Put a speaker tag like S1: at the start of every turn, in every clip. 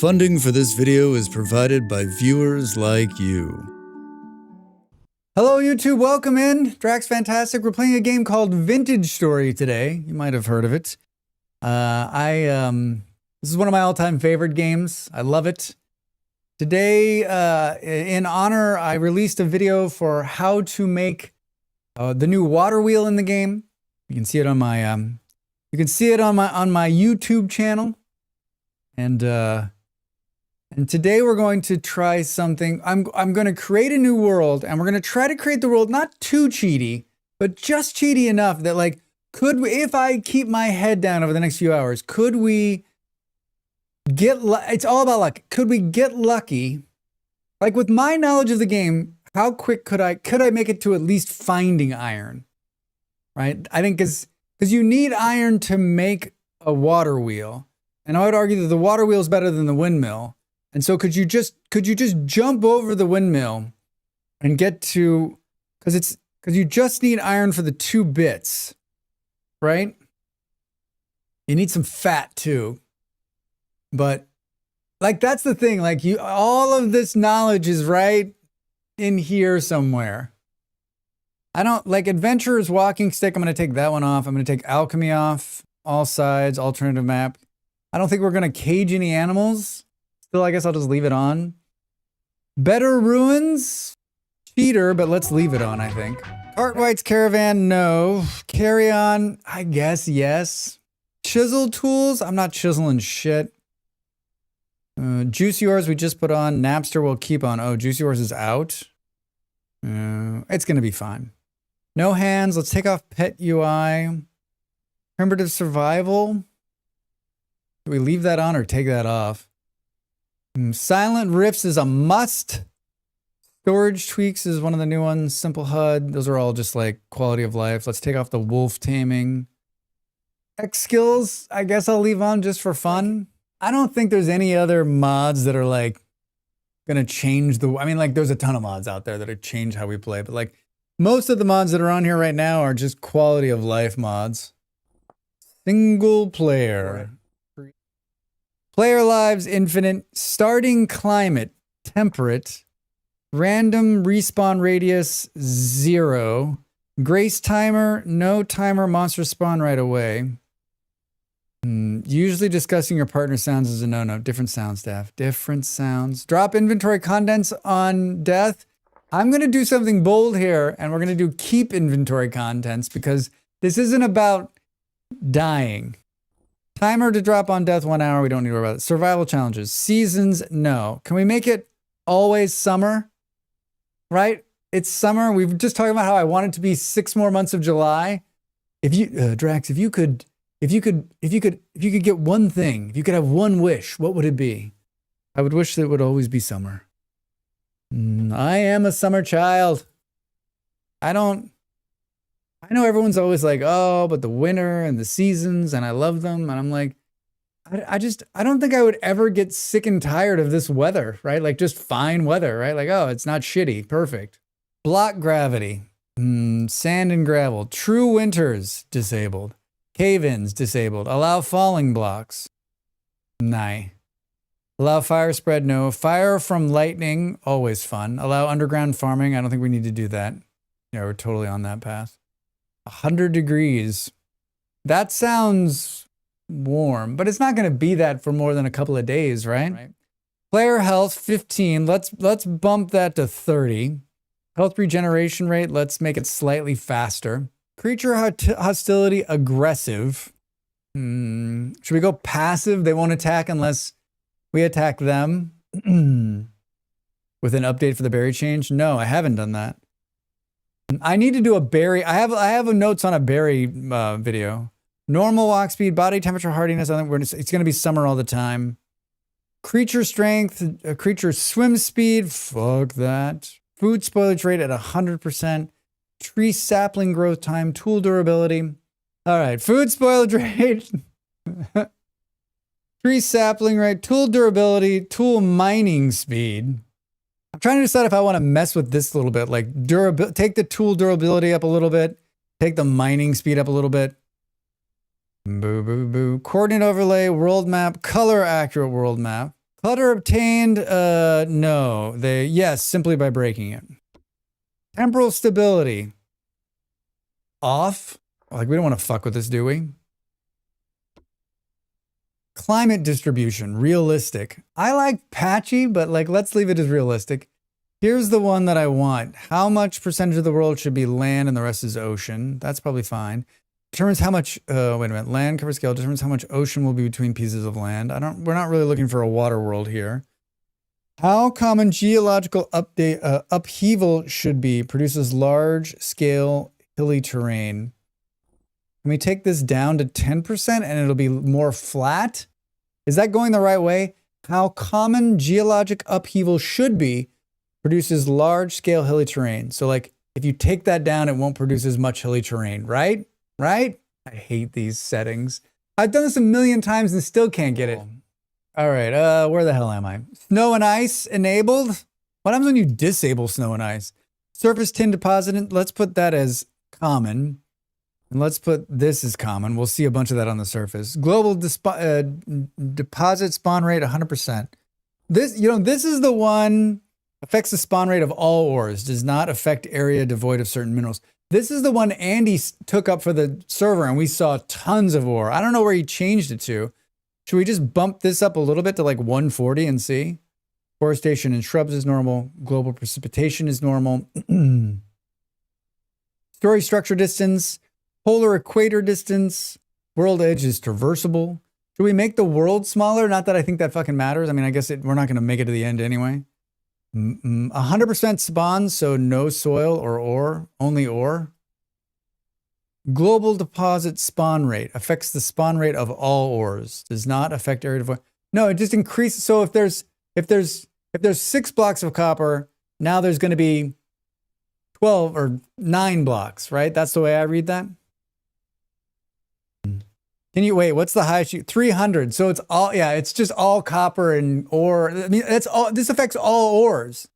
S1: Funding for this video is provided by viewers like you.
S2: Hello YouTube, welcome in. Dracs Fantastic. We're playing a game called Vintage Story today. You might have heard of it. This is one of my all-time favorite games. I love it. Today, in honor, I released a video for how to make the new water wheel in the game. You can see it on my YouTube channel. And today we're going to try something. I'm going to create a new world, and we're going to try to create the world not too cheaty, but just cheaty enough that, like, could we, if I keep my head down over the next few hours, could we get, it's all about luck. Could we get lucky? Like, with my knowledge of the game, how quick could I make it to at least finding iron? Right? I think because you need iron to make a water wheel. And I would argue that the water wheel is better than the windmill. And so could you just jump over the windmill and get to, because you just need iron for the 2 bits, right? You need some fat too. But like, that's the thing, like, all of this knowledge is right in here somewhere. I don't like adventurer's walking stick. I'm going to take that one off. I'm going to take alchemy off, all sides, alternative map. I don't think we're going to cage any animals. Still, I guess I'll just leave it on. Better ruins, cheater, but let's leave it on, I think. Cartwright's caravan, no. Carry on, I guess, yes. Chisel tools, I'm not chiseling shit. Juicy ores we just put on. Napster will keep on. Oh, Juicy ores is out. It's going to be fine. No hands, let's take off pet UI. Primitive survival. Do we leave that on or take that off? Silent Rifts is a must. Storage tweaks is one of the new ones. Simple HUD. Those are all just like quality of life. Let's take off the wolf taming. X skills, I guess I'll leave on just for fun. I don't think there's any other mods that are like gonna change the, I mean, like, there's a ton of mods out there that have changed how we play, but like most of the mods that are on here right now are just quality of life mods. Single player. Player lives infinite, starting climate temperate, random respawn radius 0, grace timer, no timer, monsters spawn right away. Usually discussing your partner sounds is a no-no. Different sound staff, different sounds. Drop inventory contents on death. I'm going to do something bold here, and we're going to do keep inventory contents because this isn't about dying. Timer to drop on death 1 hour. We don't need to worry about it. Survival challenges. Seasons, no. Can we make it always summer? Right? It's summer. We've just talked about how I want it to be 6 more months of July. If you, Drax, if you could get one thing, if you could have one wish, what would it be? I would wish that it would always be summer. I am a summer child. I know everyone's always like, oh, but the winter and the seasons, and I love them. And I'm like, I don't think I would ever get sick and tired of this weather, right? Like, just fine weather, right? Like, oh, it's not shitty. Perfect. Block gravity. Sand and gravel. True winters, disabled. Cave-ins, disabled. Allow falling blocks. Nah. Allow fire spread, no. Fire from lightning, always fun. Allow underground farming. I don't think we need to do that. Yeah, we're totally on that path. 100 degrees. That sounds warm, but it's not going to be that for more than a couple of days, right? Player health 15. Let's bump that to 30. Health regeneration rate, let's make it slightly faster. Creature hostility aggressive. Should we go passive? They won't attack unless we attack them. With an update for the berry change? No, I haven't done that. I need to do a berry. I have notes on a berry video. Normal walk speed, body temperature, hardiness. I think it's going to be summer all the time. Creature strength, creature swim speed. Fuck that. Food spoilage rate at 100%. Tree sapling growth time. Tool durability. All right. Food spoilage rate. Tree sapling rate. Tool durability. Tool mining speed. I'm trying to decide if I want to mess with this a little bit, like take the tool durability up a little bit, take the mining speed up a little bit. Boo, boo, boo. Coordinate overlay, world map, color accurate world map. Clutter obtained, no. Yes, simply by breaking it. Temporal stability. Off. Like, we don't want to fuck with this, do we? Climate distribution, realistic. I like patchy, but like, let's leave it as realistic. Here's the one that I want. How much percentage of the world should be land and the rest is ocean? That's probably fine. Determines how much, wait a minute, land cover scale determines how much ocean will be between pieces of land. We're not really looking for a water world here. How common geological upheaval should be, produces large scale hilly terrain. Can we take this down to 10% and it'll be more flat? Is that going the right way? How common geologic upheaval should be, produces large scale hilly terrain. So like, if you take that down, it won't produce as much hilly terrain, right? Right? I hate these settings. I've done this a million times and still can't get it. All right, where the hell am I? Snow and ice enabled? What happens when you disable snow and ice? Surface tin deposit, let's put that as common. And let's put this as common. We'll see a bunch of that on the surface. Global deposit spawn rate, 100%. This is the one, affects the spawn rate of all ores, does not affect area devoid of certain minerals. This is the one Andy took up for the server and we saw tons of ore. I don't know where he changed it to. Should we just bump this up a little bit to like 140 and see? Forestation and shrubs is normal. Global precipitation is normal. Story structure distance. Polar equator distance. World edge is traversable. Should we make the world smaller? Not that I think that fucking matters. I mean, I guess we're not going to make it to the end anyway. 100% spawn, so no soil or ore, only ore. Global deposit spawn rate affects the spawn rate of all ores. Does not affect area devoid. No, it just increases. So if there's 6 blocks of copper, now there's going to be 12 or 9 blocks, right? That's the way I read that. Can you wait? What's the highest? 300. So it's all, yeah, it's just all copper and ore. I mean, that's all. This affects all ores.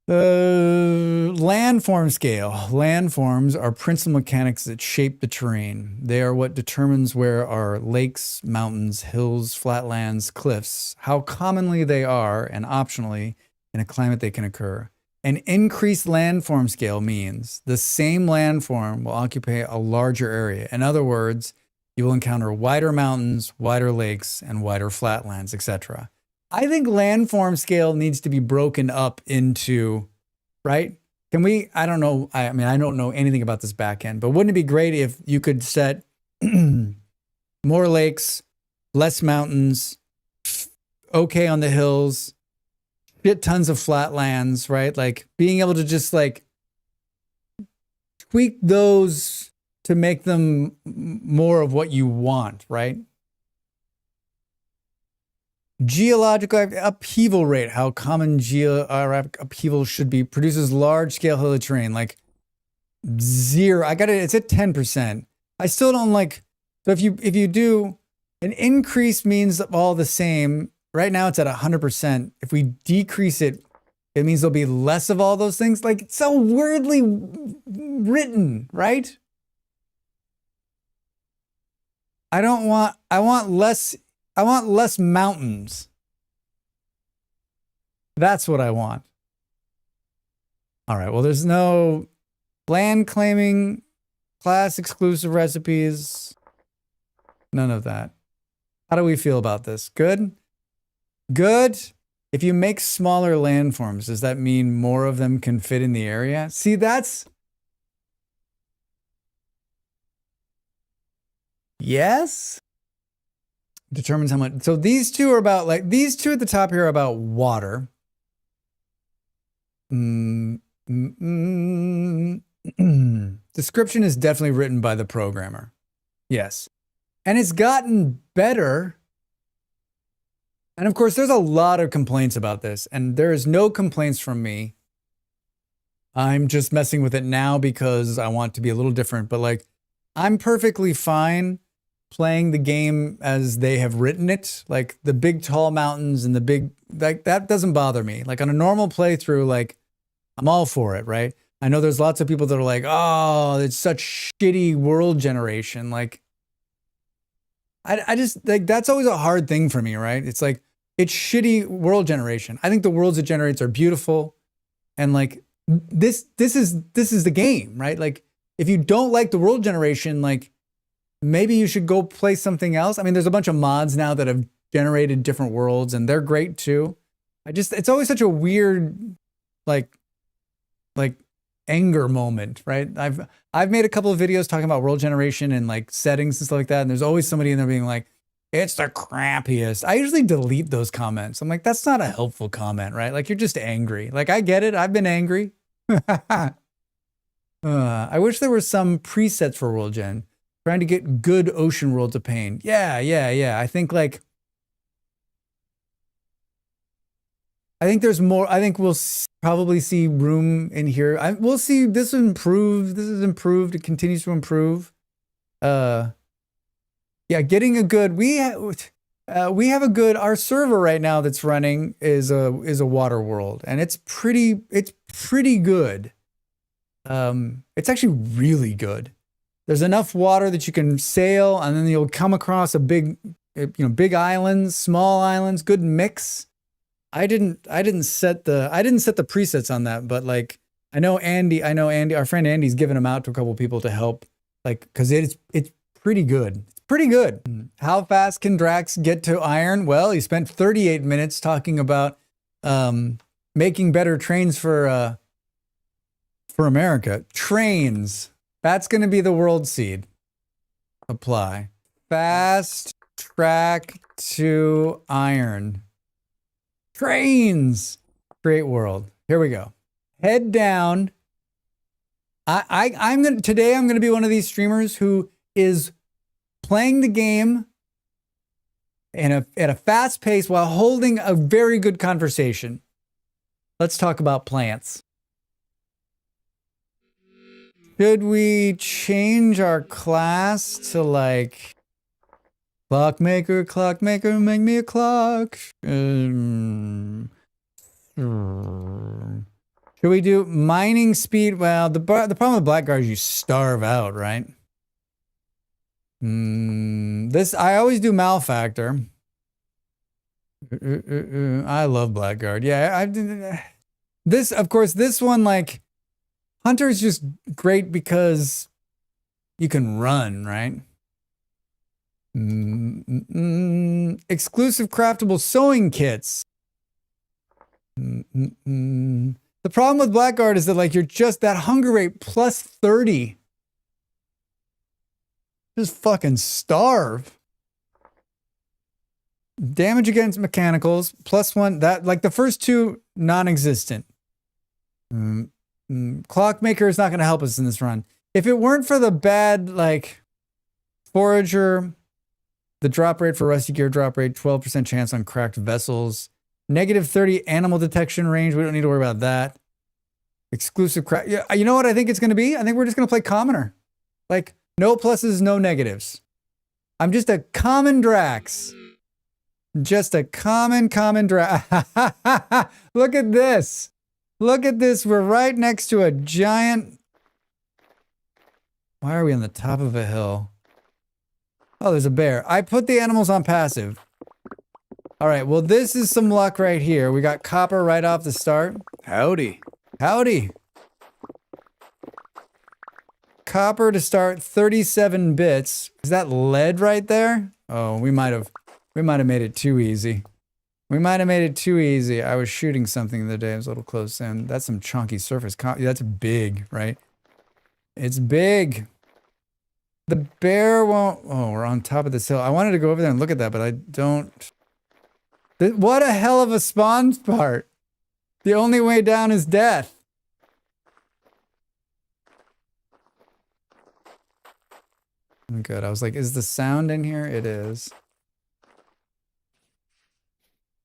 S2: Landform scale. Landforms are principal mechanics that shape the terrain. They are what determines where are lakes, mountains, hills, flatlands, cliffs, how commonly they are, and optionally, in a climate they can occur. An increased landform scale means the same landform will occupy a larger area. In other words, you will encounter wider mountains, wider lakes, and wider flatlands, etc. I think landform scale needs to be broken up into, right? Can we, I don't know, I mean, I don't know anything about this back end, but wouldn't it be great if you could set more lakes, less mountains, okay on the hills, shit tons of flatlands, right? Like being able to just like tweak those to make them more of what you want, right? Geological upheaval rate, how common upheaval should be, produces large scale hilly terrain, like 0. I got it, it's at 10%. I still don't like, so if you do, an increase means all the same. Right now it's at 100%. If we decrease it, it means there'll be less of all those things. Like, it's so weirdly written, right? I want less mountains. That's what I want. All right, well, there's no land claiming, class exclusive recipes, none of that. How do we feel about this? Good? Good. If you make smaller landforms, does that mean more of them can fit in the area? See, that's... Yes? Determines how much... So these two are about, like, these two at the top here are about water. Description is definitely written by the programmer. Yes. And it's gotten better. And of course, there's a lot of complaints about this, and there is no complaints from me. I'm just messing with it now because I want to be a little different, but like, I'm perfectly fine playing the game as they have written it. Like the big tall mountains and the big, like that doesn't bother me. Like on a normal playthrough, like I'm all for it, right? I know there's lots of people that are like, oh, it's such shitty world generation. Like, I just like that's always a hard thing for me, right? It's like it's shitty world generation. I think the worlds it generates are beautiful, and like this is the game, right? Like if you don't like the world generation, like maybe you should go play something else. I mean, there's a bunch of mods now that have generated different worlds, and they're great too. It's always such a weird, like anger moment, right? I've made a couple of videos talking about world generation and like settings and stuff like that, and there's always somebody in there being like, it's the crappiest. I usually delete those comments. I'm like, that's not a helpful comment, right? Like, you're just angry. Like, I get it. I've been angry. I wish there were some presets for world gen. Trying to get good ocean worlds of pain. Yeah. I think there's more. I think we'll probably see room in here. We'll see this improve. This is improved. It continues to improve. Yeah, getting a good. We have a good. Our server right now that's running is a water world, and it's pretty good. It's actually really good. There's enough water that you can sail, and then you'll come across a big islands, small islands, good mix. I didn't set the presets on that, but like I know Andy, our friend Andy's given them out to a couple people to help, like, because it's pretty good. It's pretty good. How fast can Dracs get to iron? Well, he spent 38 minutes talking about making better trains for America. Trains. That's going to be the world seed. Apply. Fast track to iron. Trains. Great world. Here we go. Head down. Today I'm gonna be one of these streamers who is playing the game at a fast pace while holding a very good conversation. Let's talk about plants. Should we change our class to like clockmaker, make me a clock? Should we do mining speed? Well, the problem with Blackguard is you starve out, right? I always do malfactor. I love Blackguard. Yeah, of course, this one, like, Hunter is just great because you can run, right? Exclusive craftable sewing kits. The problem with Blackguard is that, like, you're just that hunger rate plus 30. Just fucking starve. Damage against mechanicals plus 1. That, like, the first two non-existent. Clockmaker is not going to help us in this run. If it weren't for the bad, like, forager, the drop rate for rusty gear drop rate, 12% chance on cracked vessels, -30 animal detection range. We don't need to worry about that. Exclusive crack. Yeah, you know what I think it's going to be? I think we're just going to play commoner. Like, no pluses, no negatives. I'm just a common Drax. Just a common Drax. Look at this. Look at this. We're right next to a giant. Why are we on the top of a hill? Oh, there's a bear. I put the animals on passive. All right, well, this is some luck right here. We got copper right off the start.
S1: Howdy.
S2: Howdy. Copper to start, 37 bits. Is that lead right there? Oh, we might have made it too easy. We might have made it too easy. I was shooting something the other day. I was a little close in. That's some chunky surface. That's big, right? It's big. The bear won't... Oh, we're on top of this hill. I wanted to go over there and look at that, but I don't... What a hell of a spawn part. The only way down is death. Good. I was like, is the sound in here? It is.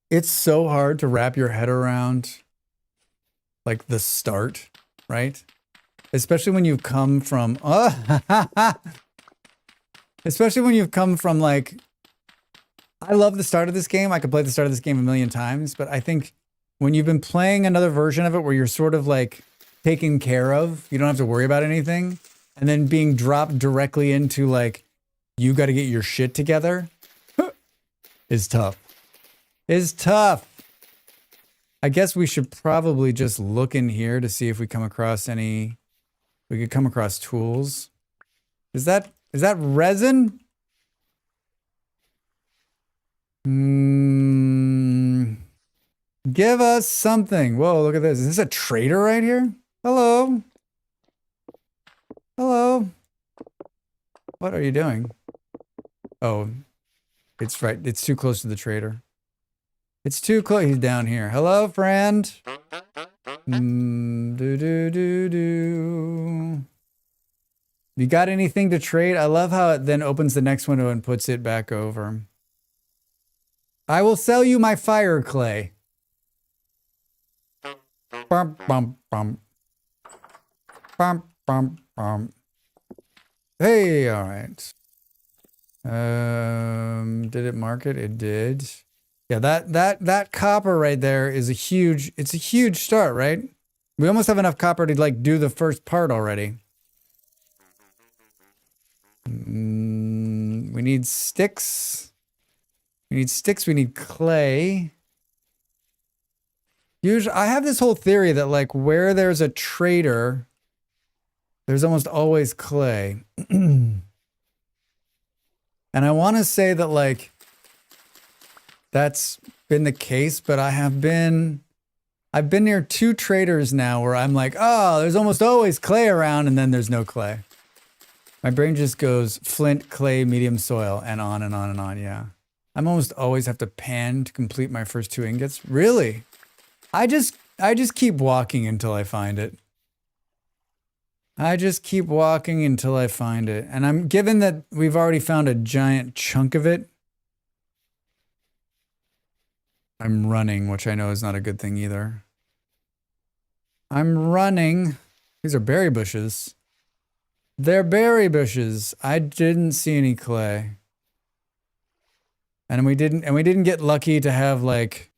S2: It's so hard to wrap your head around, like, the start, right? Especially when you've come from... Especially when you've come from, like... I love the start of this game. I could play the start of this game a million times, but I think when you've been playing another version of it where you're sort of like taken care of, you don't have to worry about anything, and then being dropped directly into like, you got to get your shit together. is tough. Is tough. I guess we should probably just look in here to see if we come across any. We could come across tools. Is that resin? Give us something. Whoa, look at this. Is this a trader right here? Hello. Hello. What are you doing? Oh, it's right. It's too close to the trader. It's too close. He's down here. Hello, friend. You got anything to trade? I love how it then opens the next window and puts it back over. I will sell you my fire clay. Bum, bum, bum. Bum, bum, bum. Hey, all right. Did it mark it? It did. Yeah, that copper right there is it's a huge start, right? We almost have enough copper to like do the first part already. We need sticks. We need clay. Usually, I have this whole theory that like where there's a trader, there's almost always clay. And I want to say that like that's been the case, but I've been near 2 traders now where I'm like, oh, there's almost always clay around, and then there's no clay. My brain just goes flint, clay, medium soil, and on and on and on. Yeah. I'm almost always have to pan to complete my first 2 ingots. Really? I just keep walking until I find it. I just keep walking until I find it. And I'm given that we've already found a giant chunk of it. I'm running, which I know is not a good thing either. I'm running. These are berry bushes. They're berry bushes. I didn't see any clay. And we didn't get lucky to have like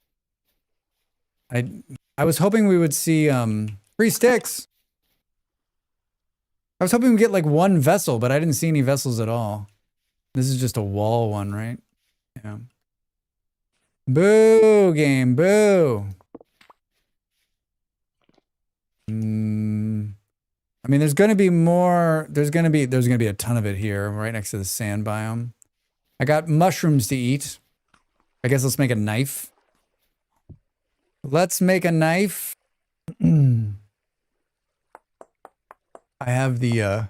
S2: I was hoping we would see 3 sticks. I was hoping we'd get like 1 vessel, but I didn't see any vessels at all. This is just a wall one, right? Yeah. Boo, game, boo. I mean, there's going to be more. There's going to be a ton of it here, right next to the sand biome. I got mushrooms to eat. I guess let's make a knife. Let's make a knife. I have the I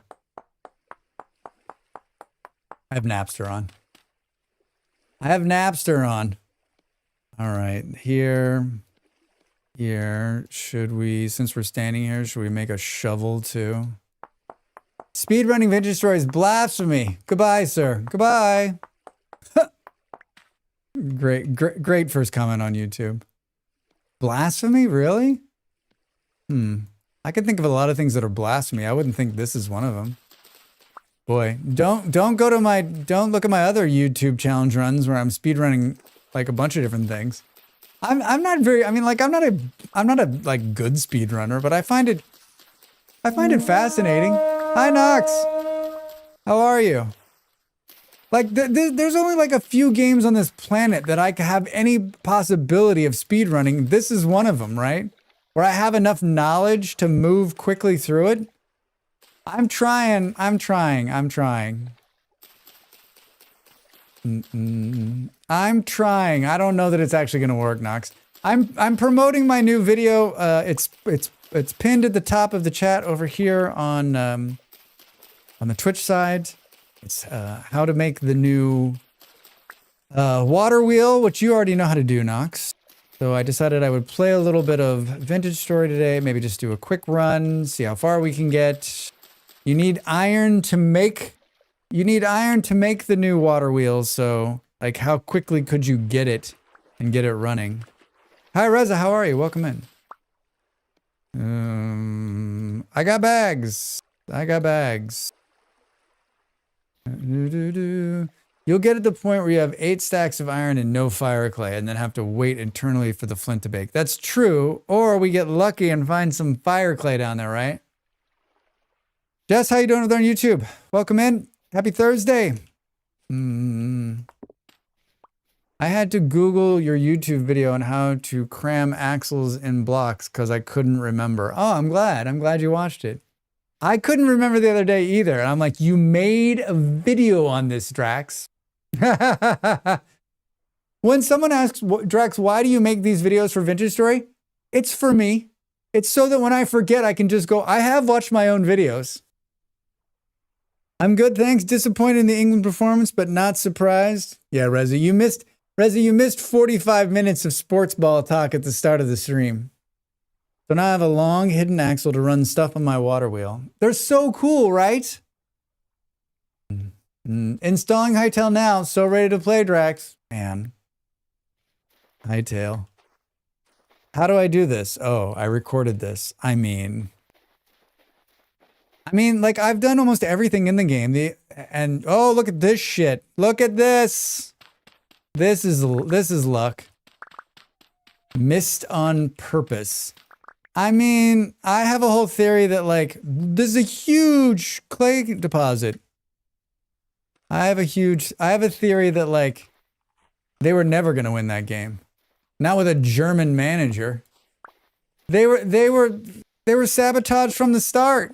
S2: have Napster on. I have Napster on. All right, here. Should we, since we're standing here, should we make a shovel too? Speedrunning Vintage Story is blasphemy. Goodbye, sir. Goodbye. Great first comment on YouTube. Blasphemy, really? I can think of a lot of things that are blasphemy. I wouldn't think this is one of them. Boy, don't look at my other YouTube challenge runs where I'm speedrunning like a bunch of different things. I'm not a like good speedrunner, but I find it fascinating. Hi Nox. How are you? Like there's only like a few games on this planet that I could have any possibility of speedrunning. This is one of them, right? Where I have enough knowledge to move quickly through it. I'm trying. I'm trying. I don't know that it's actually going to work, Nox. I'm promoting my new video. It's pinned at the top of the chat over here on the Twitch side. It's how to make the new water wheel, which you already know how to do, Nox. So I decided I would play a little bit of Vintage Story today. Maybe just do a quick run, see how far we can get. You need iron to make the new water wheels. So like how quickly could you get it and get it running? Hi Reza, how are you? Welcome in. I got bags. You'll get at the point where you have 8 stacks of iron and no fire clay and then have to wait eternally for the flint to bake. That's true. Or we get lucky and find some fire clay down there, right? Jess, how you doing over there on YouTube? Welcome in. Happy Thursday. I had to Google your YouTube video on how to cram axles in blocks because I couldn't remember. Oh, I'm glad. I'm glad you watched it. I couldn't remember the other day either. And I'm like, you made a video on this, Drax. When someone asks, Drax, why do you make these videos for Vintage Story? It's for me. It's so that when I forget, I can just go, I have watched my own videos. I'm good, thanks. Disappointed in the England performance, but not surprised. Yeah, Reza, you missed 45 minutes of sports ball talk at the start of the stream. So now I have a long hidden axle to run stuff on my water wheel. They're so cool, right? Installing Hightail now. So ready to play, Drax. Man. Hightail. How do I do this? Oh, I recorded this. I mean, like I've done almost everything in the game. Oh, look at this shit. Look at this. This is luck. Missed on purpose. I mean, I have a whole theory that like this is a huge clay deposit. I have a theory that like they were never going to win that game. Not with a German manager. They were sabotaged from the start.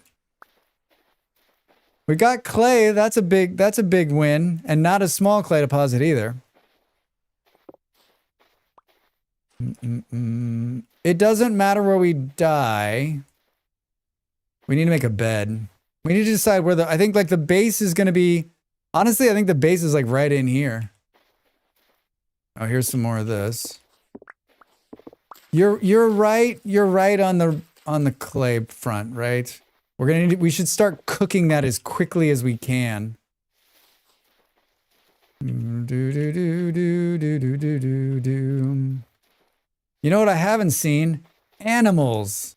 S2: We got clay. That's a big win, and not a small clay deposit either. It doesn't matter where we die. We need to make a bed. We need to decide where I think like the base is going to be. Honestly, I think the base is like right in here. Oh, here's some more of this. You're right. You're right on the clay front, right? We should start cooking that as quickly as we can. You know what I haven't seen? Animals.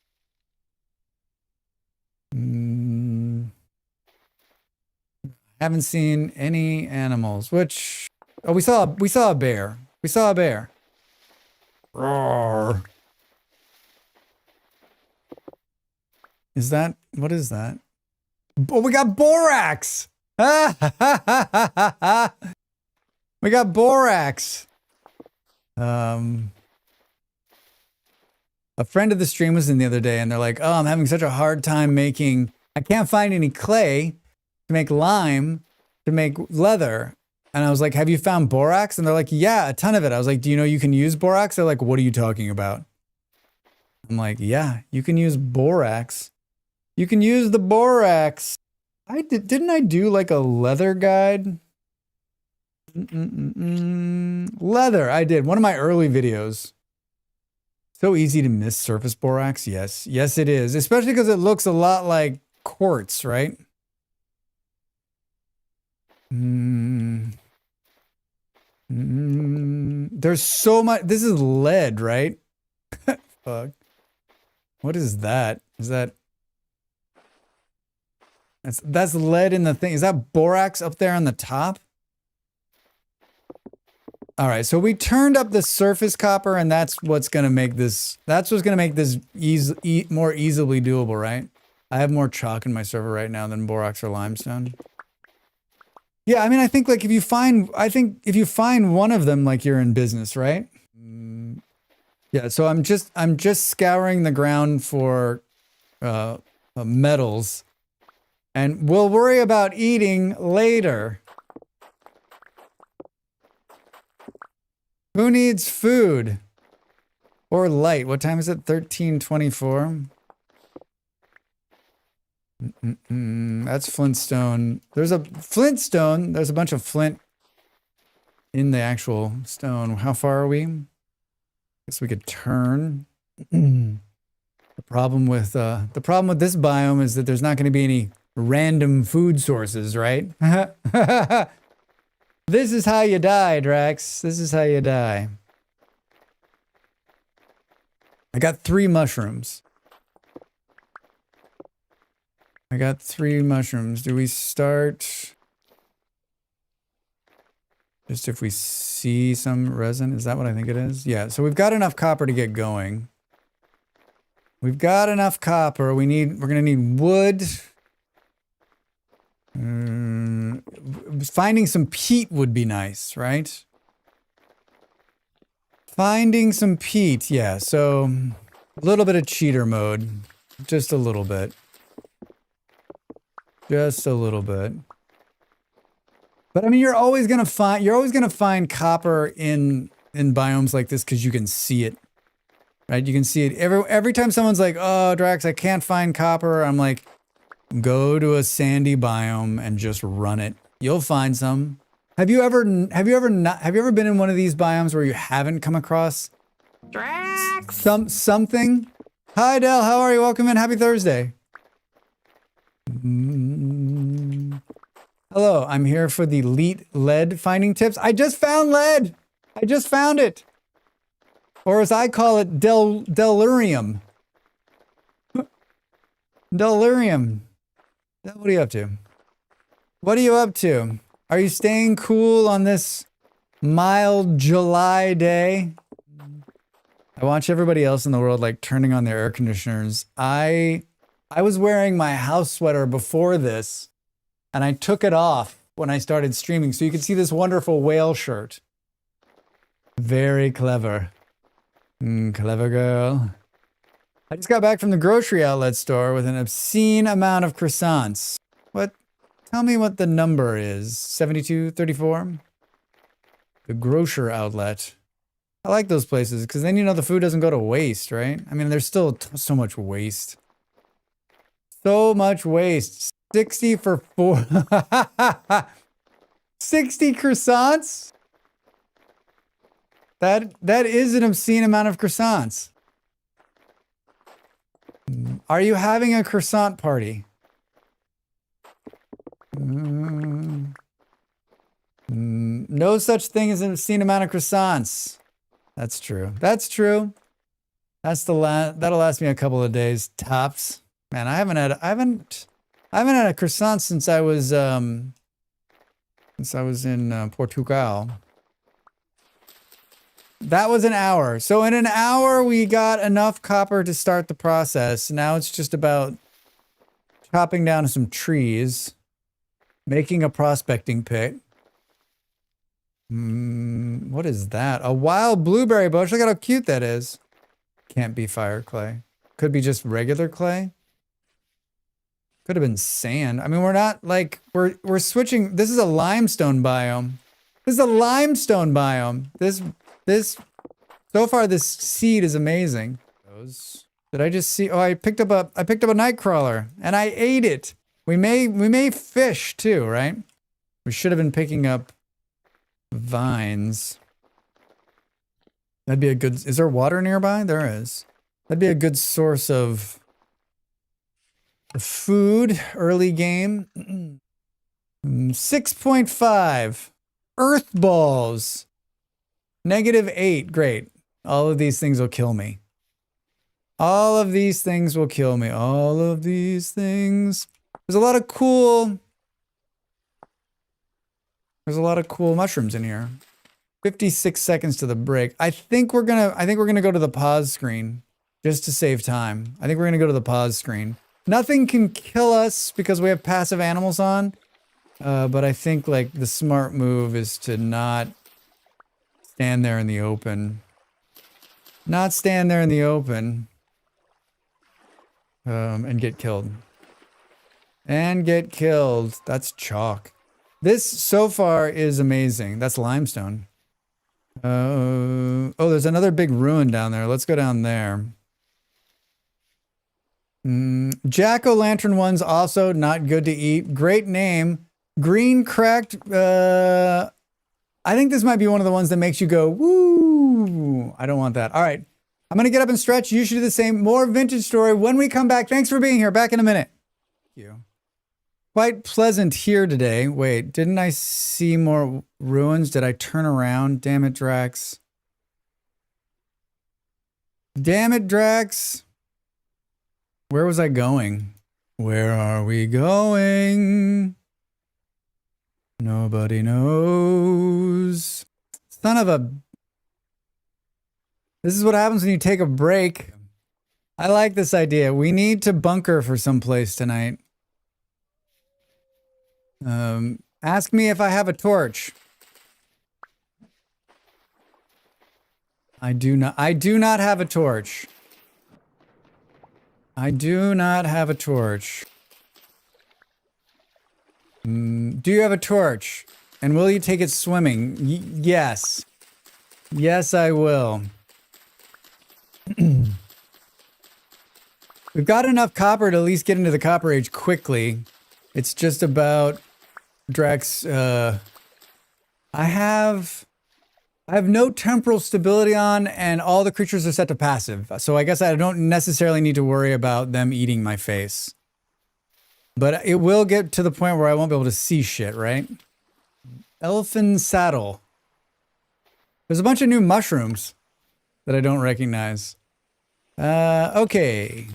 S2: Haven't seen any animals. Which we saw a bear. We saw a bear. Roar. What is that? Oh, we got borax. We got borax. A friend of the stream was in the other day and they're like, oh, I'm having such a hard time I can't find any clay to make lime, to make leather. And I was like, have you found borax? And they're like, yeah, a ton of it. I was like, do you know you can use borax? They're like, what are you talking about? I'm like, yeah, you can use borax. You can use the borax. Didn't I do like a leather guide? Leather, I did. One of my early videos. So easy to miss surface borax. Yes. Yes, it is. Especially because it looks a lot like quartz, right? There's so much. This is lead, right? Fuck. What is that? That's lead in the thing. Is that borax up there on the top? All right, so we turned up the surface copper, and that's what's gonna make this. That's what's gonna make this more easily doable, right? I have more chalk in my server right now than borax or limestone. Yeah, I mean, I think like if you find one of them, like you're in business, right? Yeah. So I'm just scouring the ground for metals, and we'll worry about eating later. Who needs food? Or light? What time is it? 13:24. That's flintstone. There's a flintstone. There's a bunch of flint in the actual stone. How far are we? Guess we could turn. The problem with this biome is that there's not going to be any random food sources, right? This is how you die, Drax. This is how you die. I got 3 mushrooms. Do we start? Just if we see some resin, is that what I think it is? Yeah, so we've got enough copper to get going. We've got enough copper. We're gonna need wood. Finding some peat would be nice, right? Finding some peat. Yeah, so a little bit of cheater mode. Just a little bit. Just a little bit. But I mean, you're always gonna find copper in biomes like this because you can see it. Right? You can see it every time someone's like, "Oh, Drax, I can't find copper." I'm like, "Go to a sandy biome and just run it. You'll find some." Have you ever been in one of these biomes where you haven't come across
S3: Dracs!
S2: something? Hi, Del. How are you? Welcome in. Happy Thursday. Hello. I'm here for the lead finding tips. I just found lead. I just found it. Or as I call it, delirium. Delirium. What are you up to? What are you up to? Are you staying cool on this mild July day? I watch everybody else in the world like turning on their air conditioners. I was wearing my house sweater before this, and I took it off when I started streaming, so you can see this wonderful whale shirt. Very clever. Clever girl. I just got back from the grocery outlet store with an obscene amount of croissants. What? Tell me what the number is. 7234? The grocer outlet. I like those places because then you know the food doesn't go to waste, right? I mean, there's still so much waste. So much waste. 60 for 4. 60 croissants? That is an obscene amount of croissants. Are you having a croissant party? No such thing as an obscene amount of croissants. That's true. That's true. That'll last me a couple of days tops. Man, I haven't had a croissant since I was in Portugal. That was an hour. So in an hour, we got enough copper to start the process. Now it's just about chopping down some trees, making a prospecting pit. What is that? A wild blueberry bush. Look at how cute that is. Can't be fire clay. Could be just regular clay. Could have been sand. I mean, we're not like, we're switching. This is a limestone biome. This is a limestone biome. So far this seed is amazing. Did I just see? Oh, I picked up a night crawler and I ate it. We may fish too, right? We should have been picking up vines. That'd be a good, is there water nearby? There is. That'd be a good source of food, early game. 6.5. Earth balls. -8. Great. All of these things will kill me. All of these things will kill me. All of these things. There's a lot of cool mushrooms in here. 56 seconds to the break. I think we're gonna go to the pause screen just to save time. I think we're gonna go to the pause screen. Nothing can kill us because we have passive animals on. But I think like the smart move is to not stand there in the open. Not stand there in the open. And get killed. And get killed. That's chalk. This so far is amazing. That's limestone. Oh, there's another big ruin down there. Let's go down there. Jack-o'-lantern one's also not good to eat. Great name. Green cracked. I think this might be one of the ones that makes you go, woo. I don't want that. All right. I'm going to get up and stretch. You should do the same. More vintage story when we come back. Thanks for being here. Back in a minute. Thank you. Quite pleasant here today. Wait, didn't I see more ruins? Did I turn around? Damn it, Drax. Damn it, Drax. Where was I going? Where are we going? Nobody knows. Son of a... This is what happens when you take a break. I like this idea. We need to bunker for someplace tonight. Ask me if I have a torch. I do not have a torch. I do not have a torch. Do you have a torch? And will you take it swimming? Yes. Yes, I will. We've got enough copper to at least get into the Copper Age quickly. It's just about Dracs. I have no temporal stability on, and all the creatures are set to passive. So I guess I don't necessarily need to worry about them eating my face. But it will get to the point where I won't be able to see shit, right? Elfin Saddle. There's a bunch of new mushrooms that I don't recognize. Okay.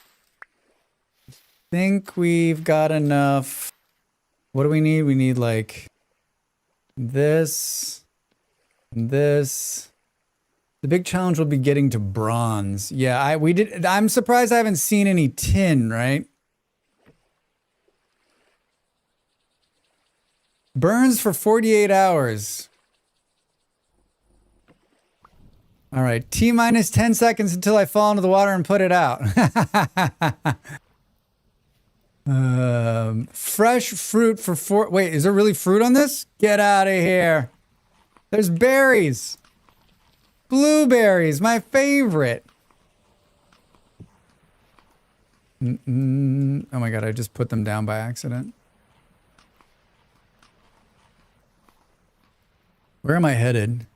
S2: Think we've got enough. What do we need? We need like this, and this. The big challenge will be getting to bronze. Yeah, I'm surprised I haven't seen any tin, right? Burns for 48 hours. All right, T-minus 10 seconds until I fall into the water and put it out. Fresh fruit for 4. Wait, is there really fruit on this? Get out of here. There's berries. Blueberries, my favorite. Oh my god, I just put them down by accident. Where am I headed?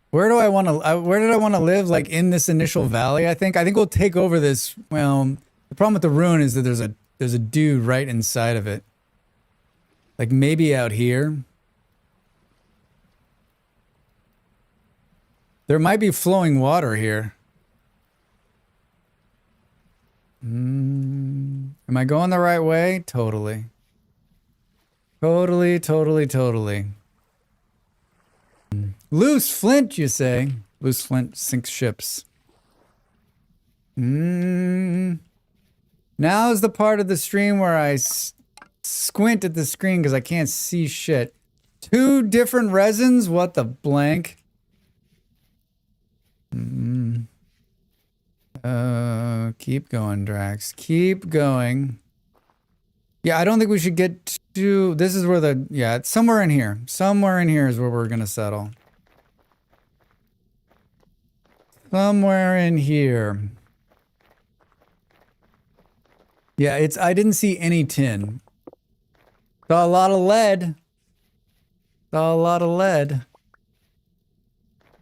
S2: Where do I want to? Where did I want to live? Like in this initial valley? I think we'll take over this. Well, the problem with the ruin is that there's a dude right inside of it. Like maybe out here. There might be flowing water here. Am I going the right way? Totally. Totally. Loose flint, you say? Loose flint sinks ships. Now is the part of the stream where I squint at the screen because I can't see shit. 2 different resins? What the blank? Keep going, Drax. Keep going. Yeah, I don't think we should get to... This is where the... Yeah, it's somewhere in here. Somewhere in here is where we're gonna settle. Somewhere in here. Yeah, it's... I didn't see any tin. Saw a lot of lead. Saw a lot of lead.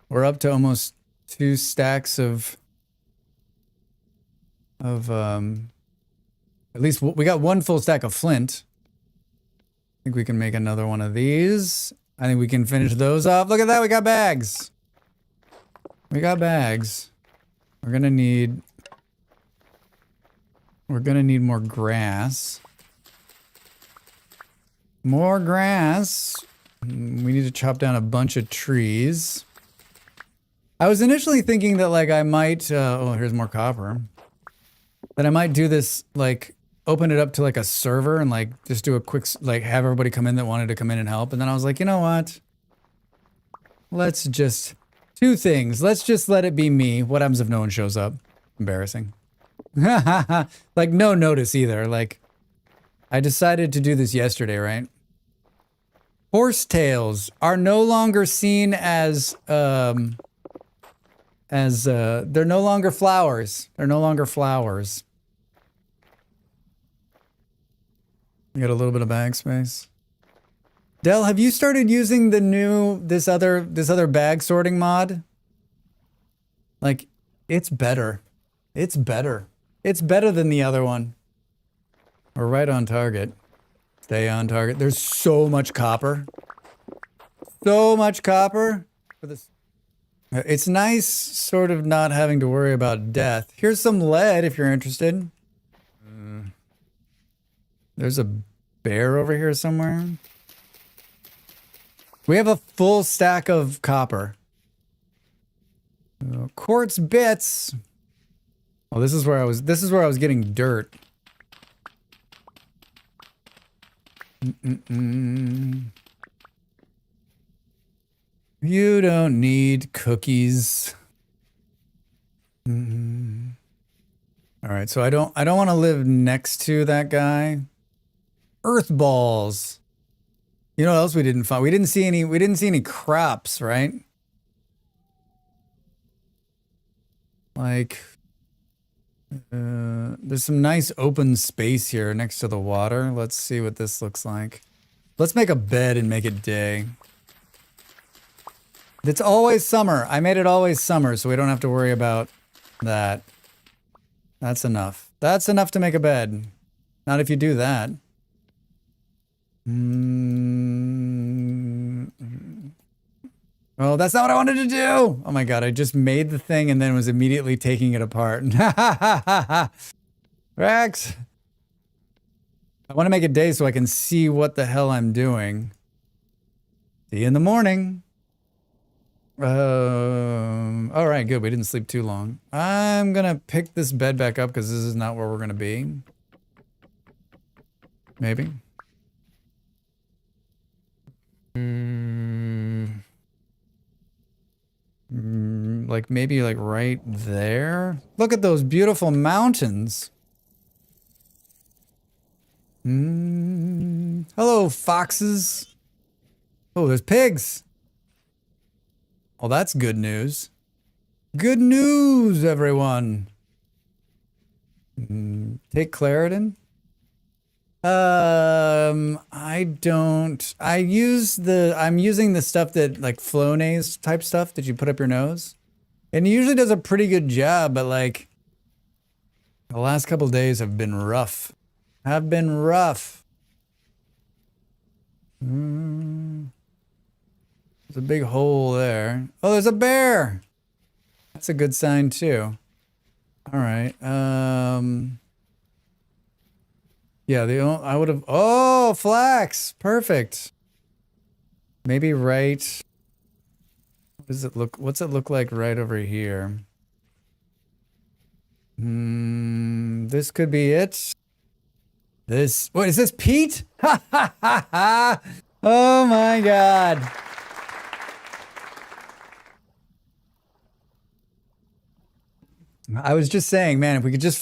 S2: We're up to almost 2 stacks of at least we got 1 full stack of flint. I think we can make another one of these. I think we can finish those off. Look at that, we got bags. We got bags. We're gonna need more grass. More grass. We need to chop down a bunch of trees. I was initially thinking that like I might, oh, here's more copper. That I might do this, like, open it up to like a server and like just do a quick, like have everybody come in that wanted to come in and help. And then I was like, you know what? Let's just, 2 things. Let's just let it be me. What happens if no one shows up? Embarrassing. Like no notice either. Like I decided to do this yesterday, right? Horsetails are no longer seen as they're no longer flowers. They're no longer flowers. We got a little bit of bag space. Del, have you started using the new this other bag sorting mod? Like, it's better. It's better. It's better than the other one. We're right on target. Stay on target. There's so much copper. So much copper for this. It's nice sort of not having to worry about death. Here's some lead if you're interested. There's a bear over here somewhere. We have a full stack of copper. Quartz bits. Oh, this is where I was getting dirt. You don't need cookies. All right, so I don't want to live next to that guy. Earth balls. You know what else we didn't find? We didn't see any crops, right? Like there's some nice open space here next to the water. Let's see what this looks like. Let's make a bed and make it day. It's always summer. I made it always summer, so we don't have to worry about that. That's enough. That's enough to make a bed. Not if you do that. Oh, that's not what I wanted to do. Oh my God, I just made the thing and then was immediately taking it apart. Rex. I want to make a day so I can see what the hell I'm doing. See you in the morning. All right, good. We didn't sleep too long. I'm going to pick this bed back up because this is not where we're going to be. Maybe. Like maybe like right there. Look at those beautiful mountains. Hello, foxes. Oh, there's pigs. Well, that's good news. Good news, everyone. Take Claritin. I'm using the stuff that like Flonase type stuff that you put up your nose. And it usually does a pretty good job, but like the last couple of days have been rough. There's a big hole there. Oh, there's a bear. That's a good sign too. All right. Yeah, I would have. Oh, flax. Perfect. Maybe right. What's it look like right over here? This could be it. What is this, peat? Ha ha ha ha! Oh my God. I was just saying, man, if we could just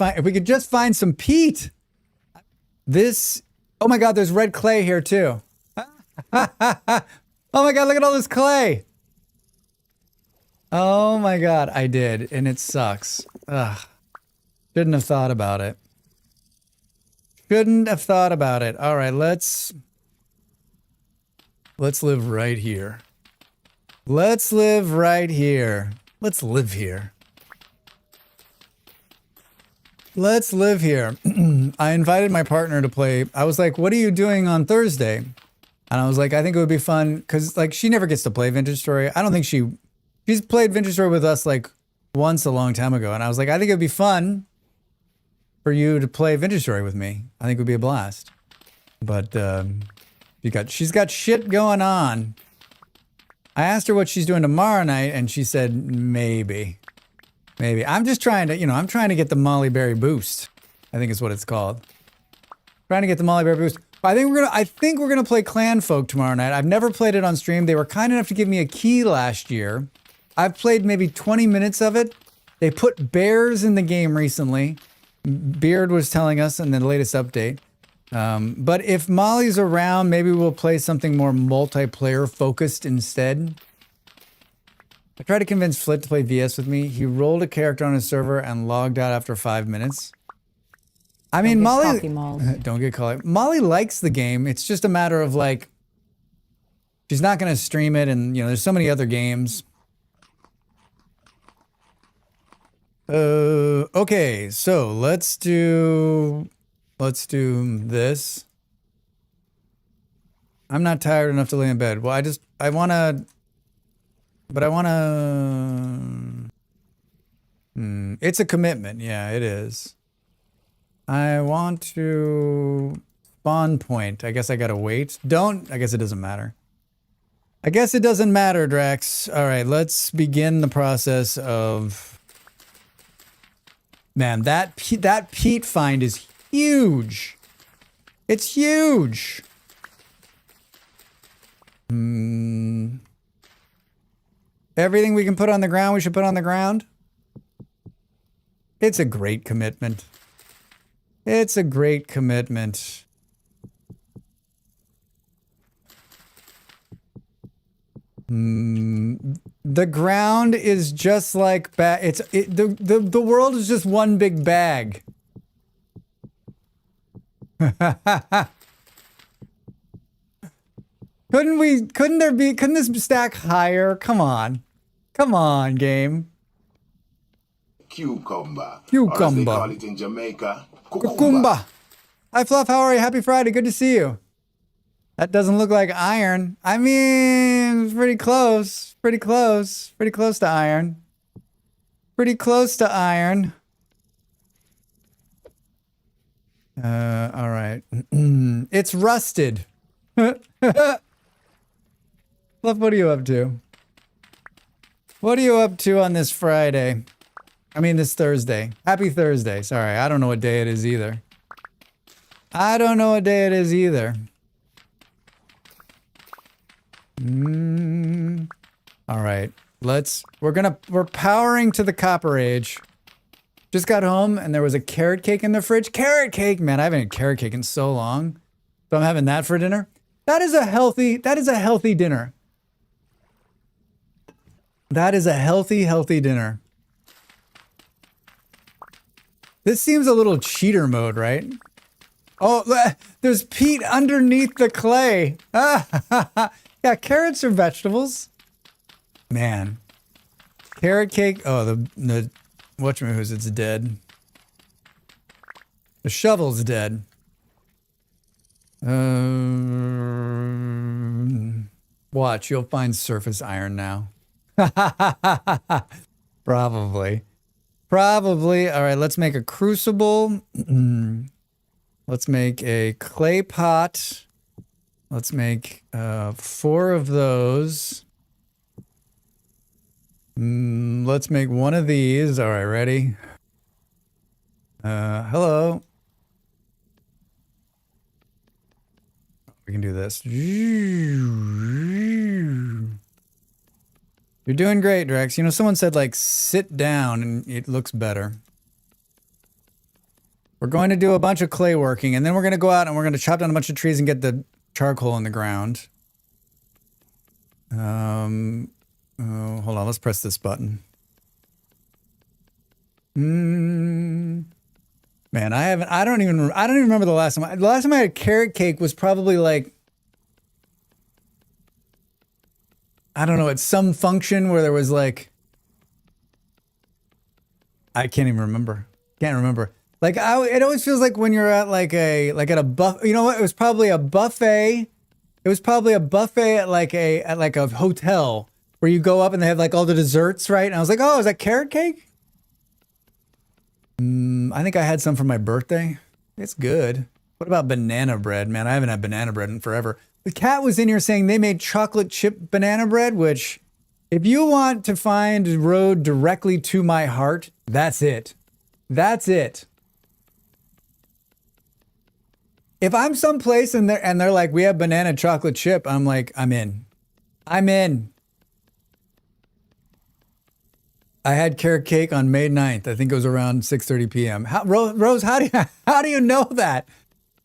S2: find some peat. Oh my God, there's red clay here too. Oh my God, look at all this clay. Oh my God, I did, and it sucks. Ugh. Shouldn't have thought about it. All right, let's live right here. Let's live here. I invited my partner to play. I was like, what are you doing on Thursday? And I was like, I think it would be fun because like she never gets to play Vintage Story. I don't think she's played Vintage Story with us like once a long time ago. And I was like, I think it would be fun for you to play Vintage Story with me. I think it would be a blast. But she's got shit going on. I asked her what she's doing tomorrow night and she said, maybe. I'm just trying to, I'm trying to get the Molly Berry boost. I think is what it's called. Trying to get the Molly Berry boost. I think we're gonna play Clan Folk tomorrow night. I've never played it on stream. They were kind enough to give me a key last year. I've played maybe 20 minutes of it. They put bears in the game recently. Beard was telling us in the latest update. But if Molly's around, maybe we'll play something more multiplayer focused instead. I tried to convince Flit to play VS with me. He rolled a character on his server and logged out after 5 minutes. I mean, Molly... Don't get caught. Molly likes the game. It's just a matter of, like... She's not going to stream it, and, there's so many other games. Okay, so let's do this. I'm not tired enough to lay in bed. Well, I want to... It's a commitment. Yeah, it is. I want to spawn point. I guess I gotta wait. I guess it doesn't matter. Drax. All right, let's begin the process of... Man, that peat find is huge. It's huge. Everything we can put on the ground, we should put on the ground. It's a great commitment. It's a great commitment. The ground is just like the world is just one big bag. Couldn't this stack higher? Come on. Come on, game.
S4: Cucumber.
S2: Cucumber.
S4: Or as they call it in Jamaica,
S2: Cucumba. Hi, Fluff. How are you? Happy Friday. Good to see you. That doesn't look like iron. I mean, it's pretty close. Pretty close. Pretty close to iron. Pretty close to iron. All right. It's rusted. Fluff, what are you up to? What are you up to on this Friday? I mean, this Thursday. Happy Thursday. Sorry, I don't know what day it is either. I don't know what day it is either. All right. We're powering to the Copper Age. Just got home and there was a carrot cake in the fridge. Carrot cake, man, I haven't had carrot cake in so long. So I'm having that for dinner. That is a healthy dinner. That is a healthy dinner. This seems a little cheater mode, right? Oh, there's peat underneath the clay. Yeah, carrots are vegetables. Man. Carrot cake. Oh, the whatchamahoots, it's dead. The shovel's dead. Watch, you'll find surface iron now. Probably. All right, let's make a crucible. Let's make a clay pot. Let's make 4 of those. Let's make one of these. All right, ready? Hello. We can do this. You're doing great, Dracs. You know, someone said, like, sit down and it looks better. We're going to do a bunch of clay working, and then we're going to go out and we're going to chop down a bunch of trees and get the charcoal in the ground. Oh, hold on. Let's press this button. Man, I don't even remember the last time. The last time I had carrot cake was probably like, I don't know, at some function where there was like, I can't even remember. Can't remember. Like, it always feels like when you're at like at a buff, you know what? It was probably a buffet. It was probably a buffet at like a hotel where you go up and they have like all the desserts, right? And I was like, oh, is that carrot cake? I think I had some for my birthday. It's good. What about banana bread? Man, I haven't had banana bread in forever. The cat was in here saying they made chocolate chip banana bread, which if you want to find a road directly to my heart, that's it. That's it. If I'm someplace and they're like, we have banana chocolate chip, I'm like, I'm in. I'm in. I had carrot cake on May 9th. I think it was around 6:30 p.m. Rose, how do you know that?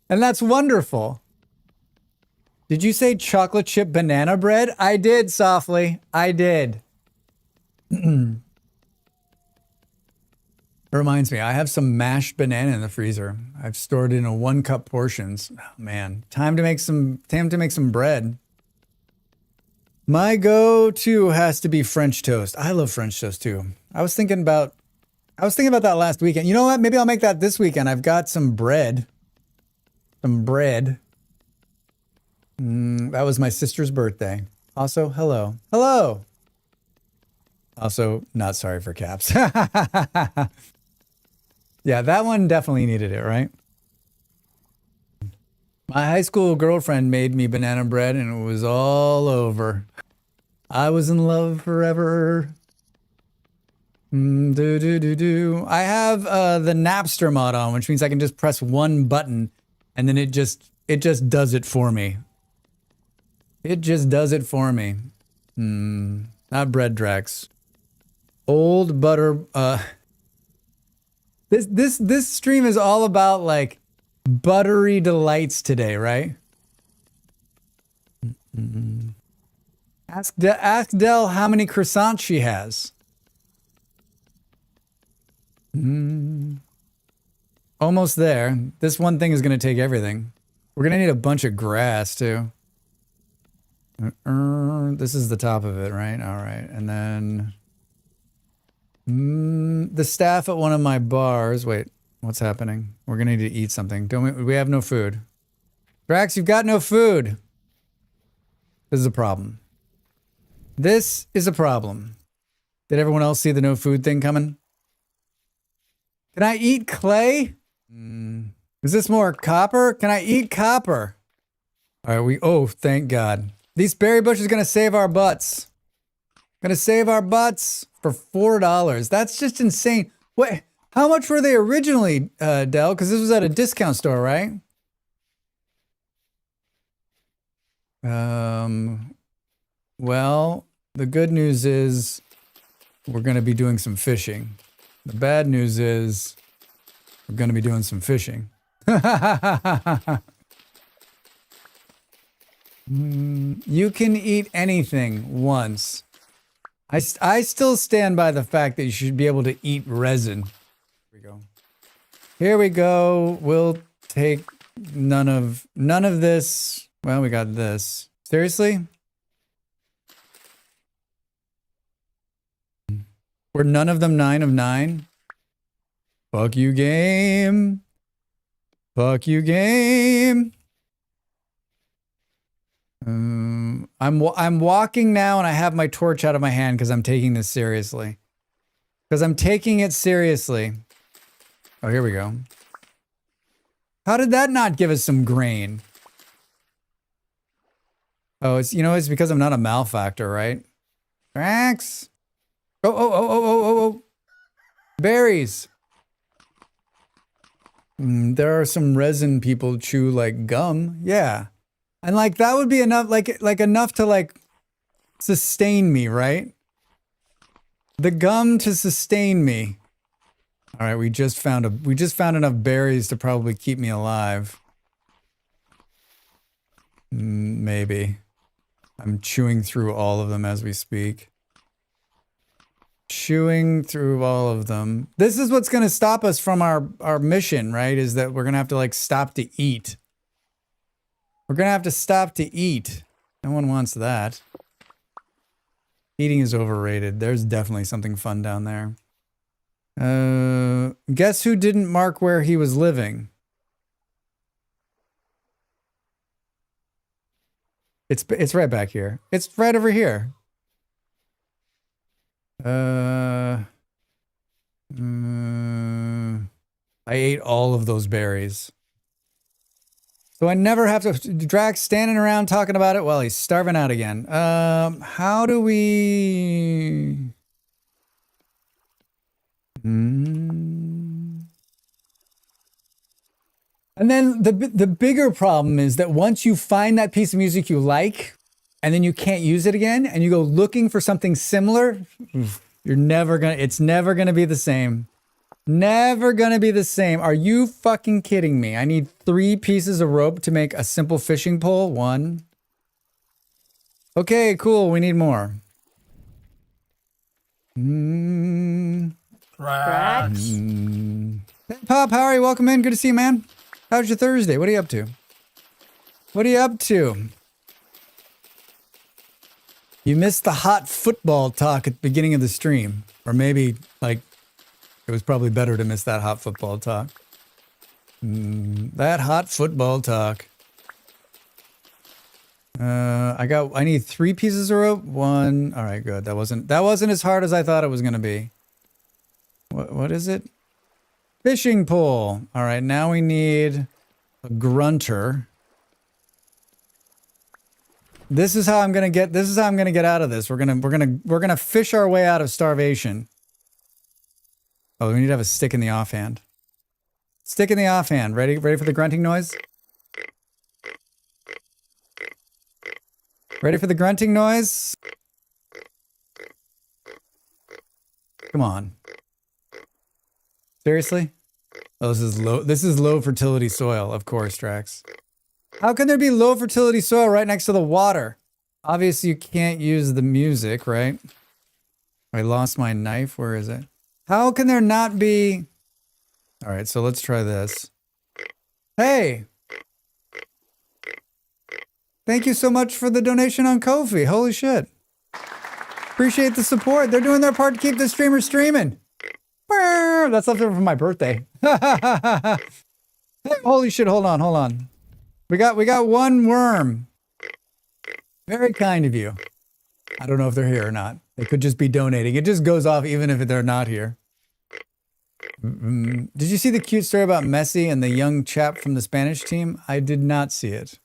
S2: And that's wonderful. Did you say chocolate chip banana bread? I did, Softly. I did. It reminds me, I have some mashed banana in the freezer. I've stored it in 1-cup portions. Oh, man, time to make some bread. My go-to has to be French toast. I love French toast too. I was thinking about that last weekend. You know what? Maybe I'll make that this weekend. I've got some bread. That was my sister's birthday. Also, hello. Hello. Also, not sorry for caps. Yeah, that one definitely needed it, right? My high school girlfriend made me banana bread and it was all over. I was in love forever. I have the Napster mod on, which means I can just press one button and then it just does it for me. It just does it for me. Not bread, Dracs. Old butter, This stream is all about like buttery delights today, right? Ask Del how many croissants she has. Almost there. This one thing is going to take everything. We're going to need a bunch of grass, too. This is the top of it, right? All right. And then... the staff at one of my bars... Wait, what's happening? We're going to need to eat something. We have no food. Dracs, you've got no food. This is a problem. This is a problem. Did everyone else see the no food thing coming? Can I eat clay? Is this more copper? Can I eat copper? All right, oh, thank God. These berry bushes are going to save our butts. Going to save our butts for $4. That's just insane. Wait, how much were they originally, Del? Because this was at a discount store, right? Well, the good news is we're going to be doing some fishing. The bad news is we're going to be doing some fishing. You can eat anything once. I still stand by the fact that you should be able to eat resin. Here we go. Here we go. We'll take none of this. Well, we got this. Seriously? Were none of them 9 of 9? Fuck you, game. Fuck you, game. I'm walking now and I have my torch out of my hand because I'm taking this seriously. Because I'm taking it seriously. Oh, here we go. How did that not give us some grain? Oh, it's because I'm not a malefactor, right? Dracs. Oh. Berries. There are some resin people chew like gum. Yeah. And like that would be enough, like enough to like sustain me, right? The gum to sustain me. All right, we just found enough berries to probably keep me alive. Maybe. I'm chewing through all of them as we speak. Chewing through all of them. This is what's going to stop us from our mission, right? Is that we're going to have to like stop to eat. We're going to have to stop to eat. No one wants that. Eating is overrated. There's definitely something fun down there. Guess who didn't mark where he was living? It's right back here. It's right over here. I ate all of those berries. So I never have to... Drax standing around talking about it while he's starving out again. How do we... And then the bigger problem is that once you find that piece of music you like, and then you can't use it again, and you go looking for something similar, it's never gonna be the same. Never gonna be the same. Are you fucking kidding me? I need 3 pieces of rope to make a simple fishing pole. 1. Okay, cool. We need more.
S3: Dracs.
S2: Hey, Pop, how are you? Welcome in. Good to see you, man. How's your Thursday? What are you up to? What are you up to? You missed the hot football talk at the beginning of the stream. Or maybe, like, it was probably better to miss that hot football talk. That hot football talk. I need 3 pieces of rope. 1. All right, good. That wasn't as hard as I thought it was going to be. What is it? Fishing pole. All right, now we need a grunter. This is how I'm going to get out of this. We're going to fish our way out of starvation. Oh, we need to have a stick in the offhand. Stick in the offhand. Ready for the grunting noise? Ready for the grunting noise? Come on. Seriously? Oh, this is low fertility soil, of course, Drax. How can there be low fertility soil right next to the water? Obviously, you can't use the music, right? I lost my knife. Where is it? How can there not be... All right, so let's try this. Hey! Thank you so much for the donation on Ko-fi. Holy shit. Appreciate the support. They're doing their part to keep the streamer streaming. That's left over from my birthday. Holy shit, hold on. We got one worm. Very kind of you. I don't know if they're here or not. They could just be donating. It just goes off even if they're not here. Did you see the cute story about Messi and the young chap from the Spanish team? I did not see it.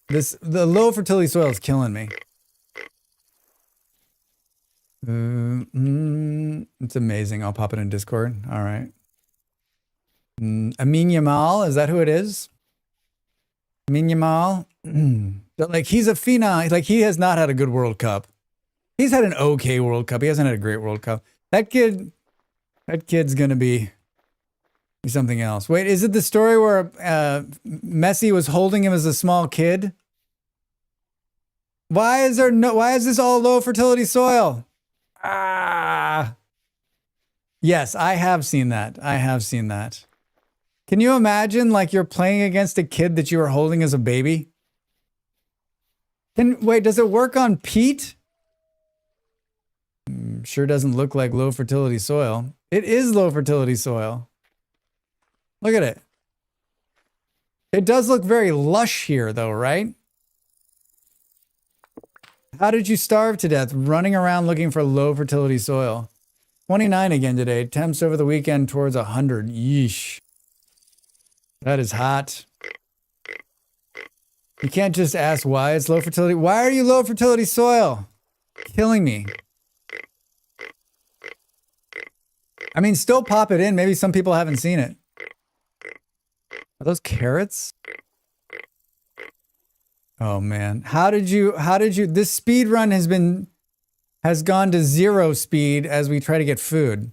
S2: The low fertility soil is killing me. It's amazing. I'll pop it in Discord. All right. Amin Yamal, is that who it is? Amin Yamal? Like, he's a phenom. Like, he has not had a good World Cup. He's had an okay World Cup. He hasn't had a great World Cup. That kid's gonna be something else. Wait, is it the story where Messi was holding him as a small kid? Why is this all low fertility soil? Yes, I have seen that. Can you imagine, like, you're playing against a kid that you were holding as a baby? Wait, does it work on peat? Sure doesn't look like low fertility soil. It is low fertility soil. Look at it. It does look very lush here, though, right? How did you starve to death running around looking for low fertility soil? 29 again today. Temps over the weekend towards 100. Yeesh. That is hot. You can't just ask why it's low fertility. Why are you low fertility soil? Killing me. I mean, still pop it in. Maybe some people haven't seen it. Are those carrots? Oh man. How did you, this speed run has gone to 0 speed as we try to get food.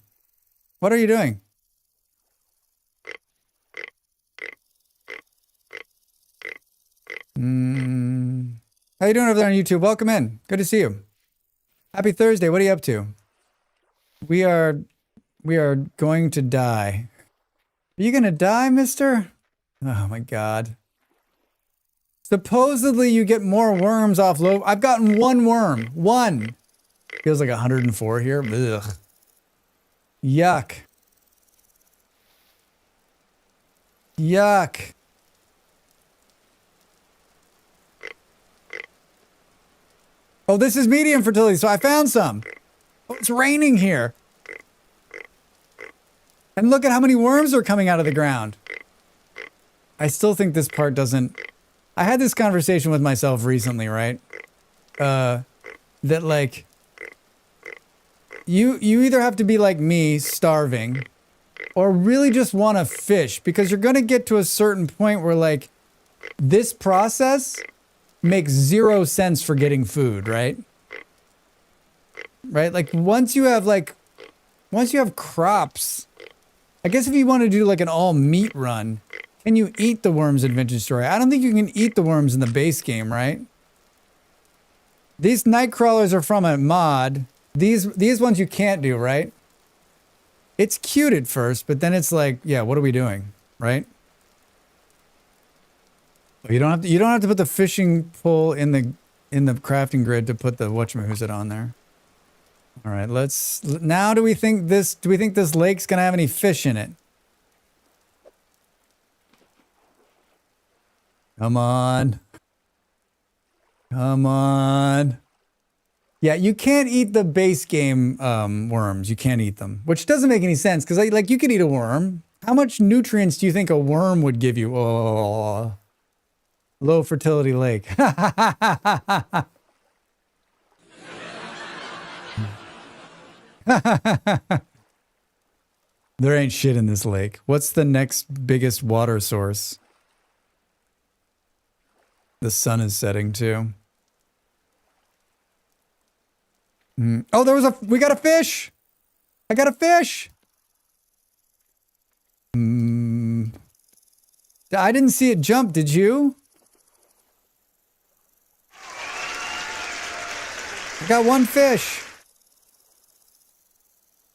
S2: What are you doing? How you doing over there on YouTube? Welcome in. Good to see you. Happy Thursday. What are you up to? We are going to die. Are you gonna die, mister? Oh my god. Supposedly you get more worms off low. I've gotten one worm. One. Feels like 104 here. Ugh. Yuck. Yuck. Oh, this is medium fertility, so I found some. Oh, it's raining here. And look at how many worms are coming out of the ground. I still think this part doesn't... I had this conversation with myself recently, right? That like... You either have to be like me, starving, or really just want to fish, because you're going to get to a certain point where, like, this process makes 0 sense for getting food, right? Right? Like, once you have crops, I guess if you want to do like an all meat run, can you eat the worms in Vintage Story? I don't think you can eat the worms in the base game, right? These night crawlers are from a mod. These ones you can't do, right? It's cute at first, but then it's like, yeah, what are we doing, right? You don't have to put the fishing pole in the crafting grid to put the whatchamacallit on there. All right, now do we think this lake's gonna have any fish in it? Come on. Come on. Yeah, you can't eat the base game worms. You can't eat them, which doesn't make any sense because like you could eat a worm. How much nutrients do you think a worm would give you? Oh, low fertility lake. There ain't shit in this lake. What's the next biggest water source? The sun is setting too. Oh, we got a fish. I got a fish. I didn't see it jump, did you? I got one fish.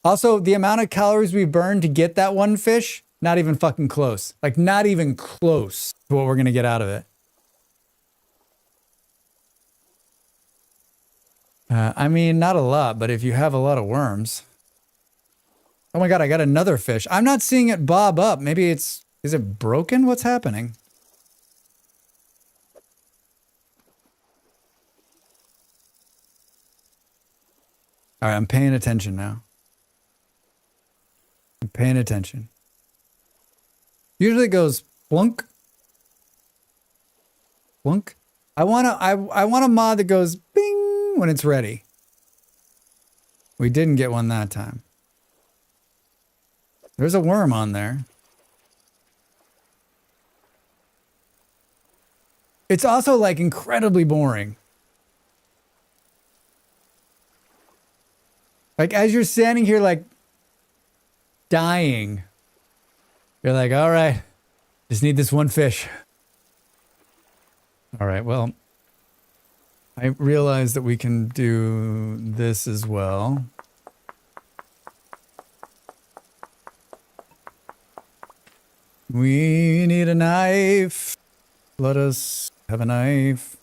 S2: Also, the amount of calories we burned to get that one fish, not even fucking close. Like, not even close to what we're going to get out of it. I mean, not a lot, but if you have a lot of worms. Oh my God, I got another fish. I'm not seeing it bob up. Maybe is it broken? What's happening? All right, I'm paying attention now. I'm paying attention. Usually it goes plunk. Plunk. I want a mod that goes bing when it's ready. We didn't get one that time. There's a worm on there. It's also like incredibly boring. Like as you're standing here like dying, you're like, all right, just need this one fish. All right, well, I realize that we can do this as well. We need a knife. Let us have a knife.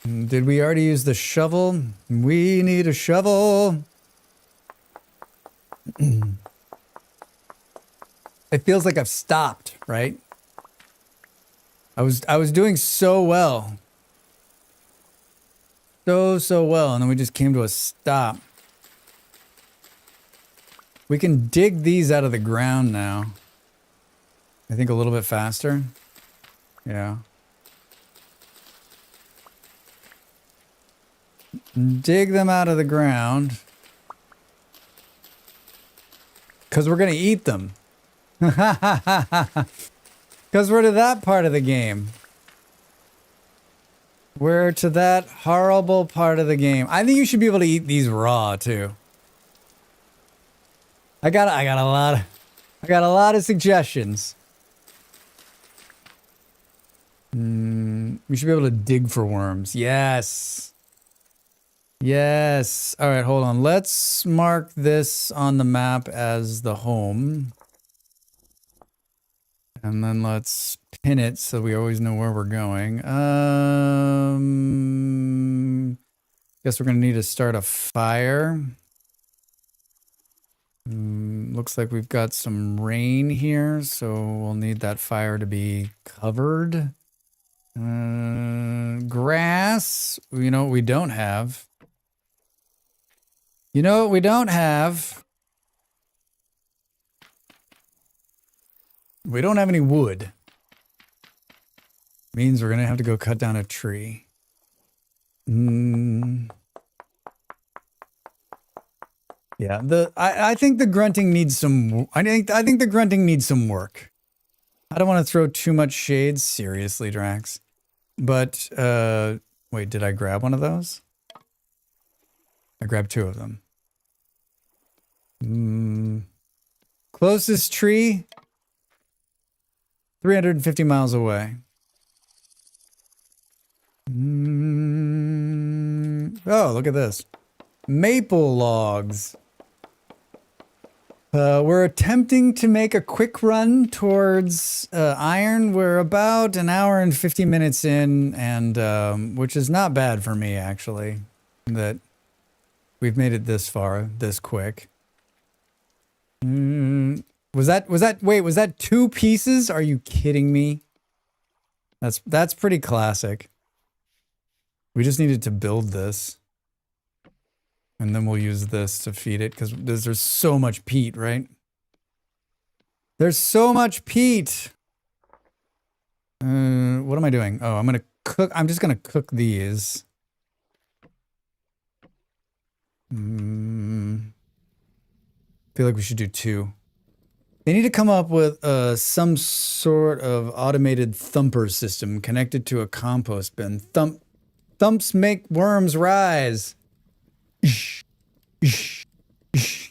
S2: Did we already use the shovel? We need a shovel. It feels like I've stopped, right? I was doing so well. So well, and then we just came to a stop. We can dig these out of the ground now. I think a little bit faster. Yeah. Dig them out of the ground. Because we're going to eat them. Because we're to that part of the game. We're to that horrible part of the game. I think you should be able to eat these raw too. I got a lot of suggestions. We should be able to dig for worms. Yes. Yes. All right, hold on. Let's mark this on the map as the home. And then let's pin it so we always know where we're going. Guess we're going to need to start a fire. Looks like we've got some rain here, so we'll need that fire to be covered. Grass. You know what we don't have? You know what we don't have? We don't have any wood. Means we're gonna have to go cut down a tree. Yeah, I think the grunting needs some. I think the grunting needs some work. I don't want to throw too much shade. Seriously, Dracs. But wait, did I grab one of those? I grabbed two of them. Closest tree. 350 miles away. Oh, look at this. Maple logs. We're attempting to make a quick run towards iron. We're about an hour and 50 minutes in, and which is not bad for me, actually, that we've made it this far, this quick. Was that two pieces? Are you kidding me? That's pretty classic. We just needed to build this. And then we'll use this to feed it because there's so much peat, right? There's so much peat. What am I doing? Oh, I'm just gonna cook these. Feel like we should do two. They need to come up with some sort of automated thumper system connected to a compost bin. Thumps make worms rise.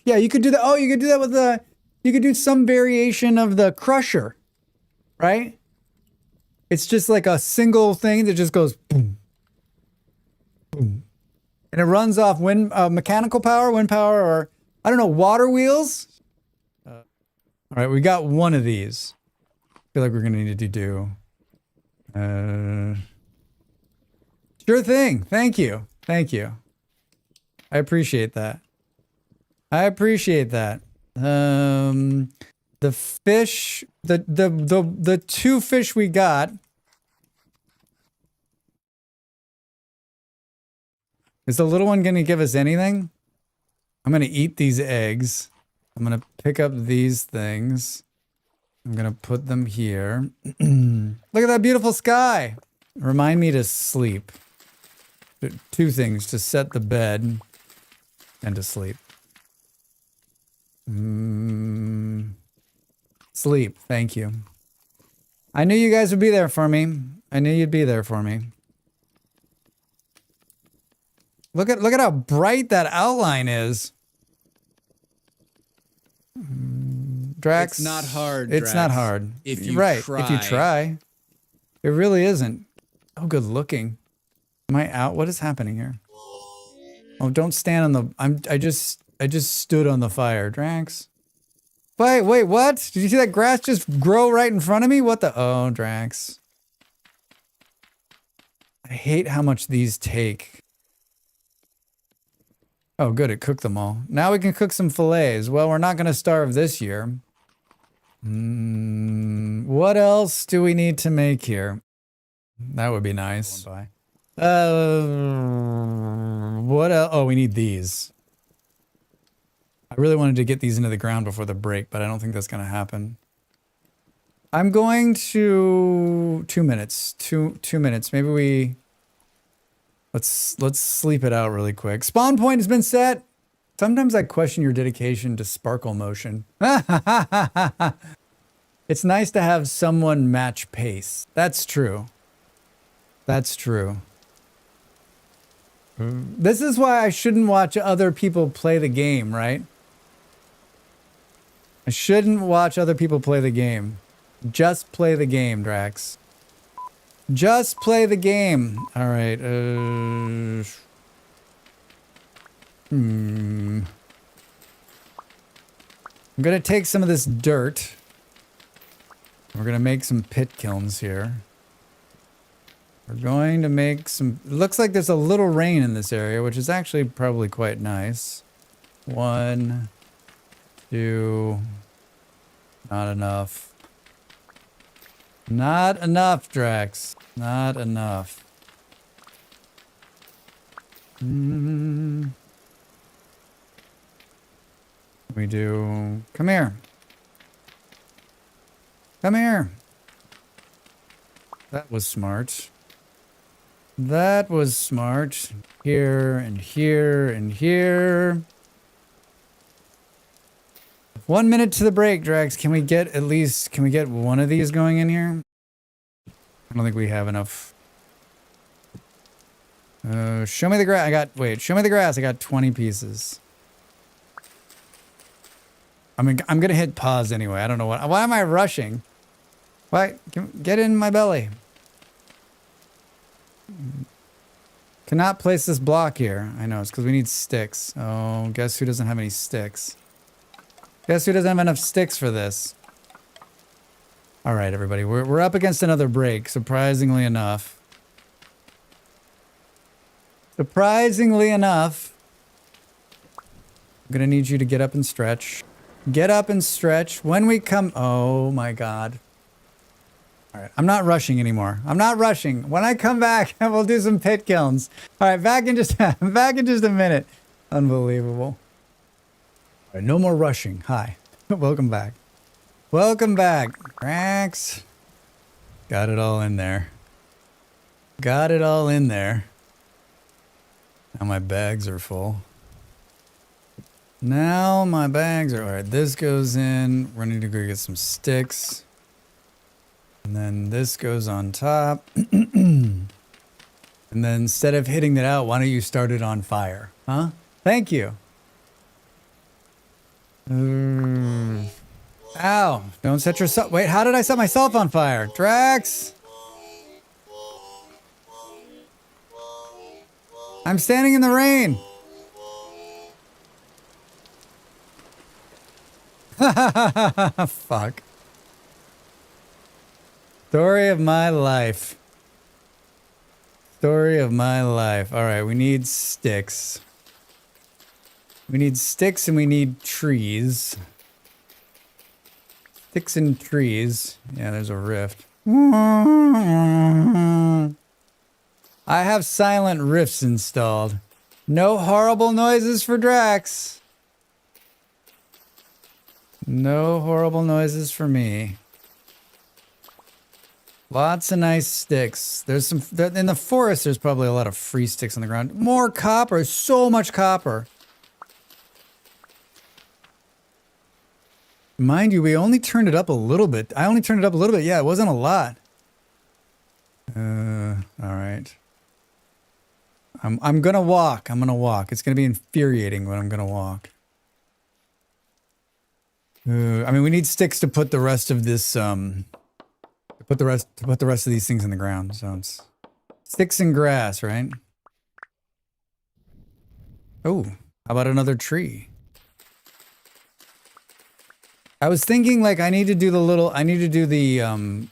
S2: Yeah, you could do that. Oh, you could do that with the, you could do some variation of the crusher, right? It's just like a single thing that just goes boom, boom. And it runs off wind, mechanical power, wind power, or I don't know, water wheels. All right, we got one of these. I feel like we're gonna need to do. Sure thing. Thank you. Thank you. I appreciate that. I appreciate that. The fish, the two fish we got. Is the little one gonna give us anything? I'm gonna eat these eggs. I'm gonna pick up these things. I'm gonna put them here. Look at that beautiful sky. Remind me to sleep. Two things, to set the bed and to sleep. Sleep, thank you. I knew you guys would be there for me. I knew you'd be there for me. Look at how bright that outline is. Dracs.
S1: It's not hard,
S2: It's
S1: Drax.
S2: not hard.
S1: If you
S2: right,
S1: try.
S2: if you try. It really isn't. Oh, good looking. Am I out? What is happening here? Oh, don't stand on the... I just stood on the fire, Drax. Wait, what? Did you see that grass just grow right in front of me? What the... Oh, Drax. I hate how much these take. Oh, good, it cooked them all. Now we can cook some fillets. Well, we're not going to starve this year. What else do we need to make here? That would be nice. What else? Oh, we need these. I really wanted to get these into the ground before the break, but I don't think that's going to happen. I'm going to 2 minutes. Two minutes. Maybe we... Let's sleep it out really quick. Spawn point has been set. Sometimes I question your dedication to sparkle motion. It's nice to have someone match pace. That's true. That's true. This is why I shouldn't watch other people play the game, right? I shouldn't watch other people play the game. Just play the game, Drax. Just play the game. All right. I'm gonna take some of this dirt. We're gonna make some pit kilns here. We're going to make some... It looks like there's a little rain in this area, which is actually probably quite nice. 1, 2... Not enough. Not enough, Drax. Not enough. We do... Come here. Come here. That was smart. That was smart. Here and here and here. 1 minute to the break, Drax. Can we get one of these going in here? I don't think we have enough. Show me the grass. Show me the grass. I got 20 pieces. I mean, I'm gonna hit pause anyway. I don't know why am I rushing? Why? Get in my belly. Cannot place this block here. I know, it's because we need sticks. Oh, guess who doesn't have any sticks? Guess who doesn't have enough sticks for this? All right, everybody. We're up against another break, surprisingly enough. Surprisingly enough. I'm gonna need you to get up and stretch. Get up and stretch. When we come... Oh, my God. All right, I'm not rushing anymore. I'm not rushing. When I come back, we'll do some pit kilns. All right, back in just a minute. Unbelievable. All right, no more rushing. Hi. Welcome back. Welcome back. Dracs. Got it all in there. Got it all in there. Now my bags are full. Now my bags are... All right, this goes in. We're going to go get some sticks. And then this goes on top. And then instead of hitting it out, why don't you start it on fire? Huh? Thank you. Ow. Don't set yourself... Wait, how did I set myself on fire? Dracs! I'm standing in the rain. Fuck. Story of my life. Story of my life. All right, we need sticks. We need sticks and we need trees. Sticks and trees. Yeah, there's a rift. I have silent rifts installed. No horrible noises for Dracs. No horrible noises for me. Lots of nice sticks. There's some... In the forest, there's probably a lot of free sticks on the ground. More copper. So much copper. Mind you, we only turned it up a little bit. I only turned it up a little bit. Yeah, it wasn't a lot. All right. I'm gonna walk. I'm gonna walk. It's gonna be infuriating when I'm gonna walk. I mean, we need sticks to put the rest of this, to put the rest of these things in the ground. So it's sticks and grass, right? Oh, how about another tree? I was thinking like I need to do the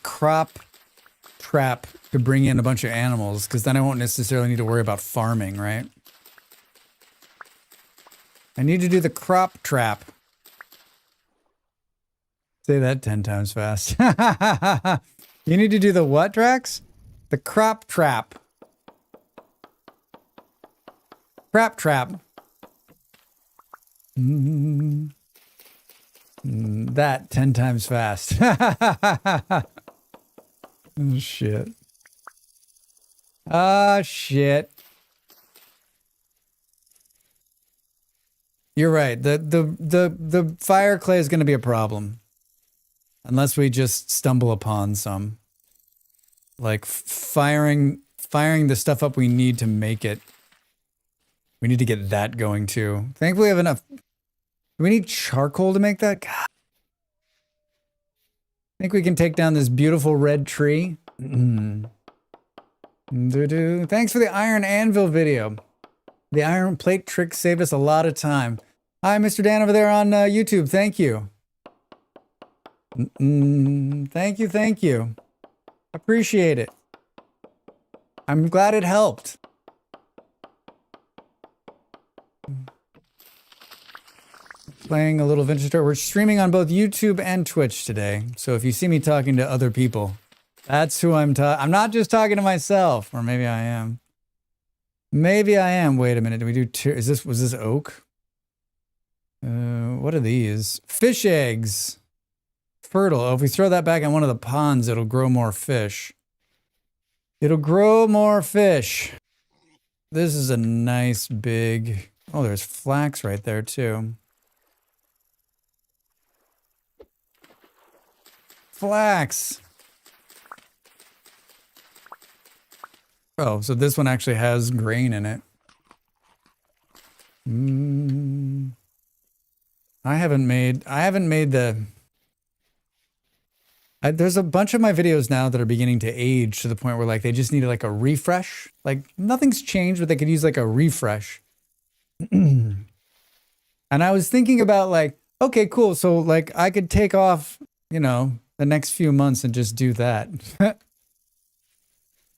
S2: crop trap to bring in a bunch of animals, because then I won't necessarily need to worry about farming, right? I need to do the crop trap. Say that 10 times fast. You need to do the what, Drax? The crop trap. Crap trap. That 10 times fast. Oh, shit. Ah, shit. You're right. The fire clay is going to be a problem. Unless we just stumble upon some. Like firing the stuff up we need to make it. We need to get that going too. Thankfully we have enough. Do we need charcoal to make that? God. I think we can take down this beautiful red tree. Thanks for the iron anvil video. The iron plate trick saved us a lot of time. Hi, Mr. Dan over there on YouTube. Thank you. Thank you. Appreciate it. I'm glad it helped. Playing a little vintage story. We're streaming on both YouTube and Twitch today. So if you see me talking to other people, that's who I'm talking. I'm not just talking to myself, or maybe I am. Maybe I am. Wait a minute. Did we do was this oak? What are these? Fish eggs. Fertile. Oh, if we throw that back in one of the ponds, it'll grow more fish. It'll grow more fish. This is a nice big... Oh, there's flax right there too. Flax. Oh, so this one actually has grain in it. I haven't made the... there's a bunch of my videos now that are beginning to age to the point where like they just need like a refresh. Like nothing's changed, but they could use like a refresh. And I was thinking about like, okay, cool. So like I could take off, you know, the next few months and just do that.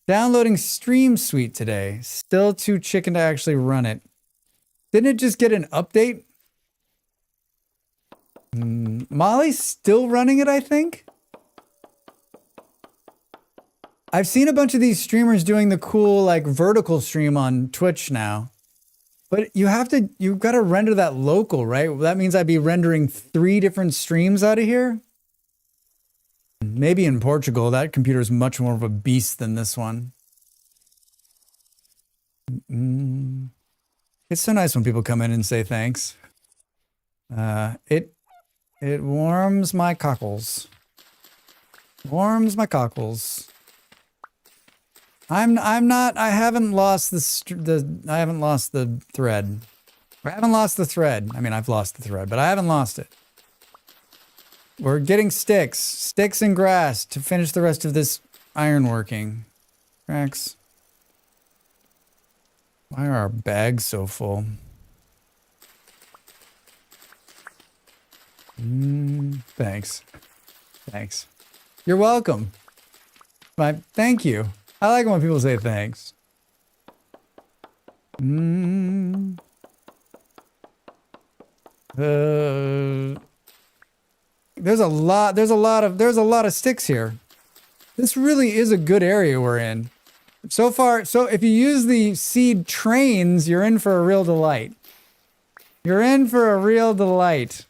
S2: Downloading Stream Suite today. Still too chicken to actually run it. Didn't it just get an update? Molly's still running it, I think. I've seen a bunch of these streamers doing the cool like vertical stream on Twitch now. But you've got to render that local, right? That means I'd be rendering 3 different streams out of here. Maybe in Portugal, that computer is much more of a beast than this one. It's so nice when people come in and say thanks. It warms my cockles. Warms my cockles. I haven't lost I haven't lost the thread. I haven't lost the thread. I mean, I've lost the thread, but I haven't lost it. We're getting sticks and grass to finish the rest of this ironworking. Dracs. Why are our bags so full? Thanks. Thanks. You're welcome. Thank you. I like when people say thanks. There's a lot of sticks here. This really is a good area we're in. So far, so if you use the seed trains, you're in for a real delight. You're in for a real delight.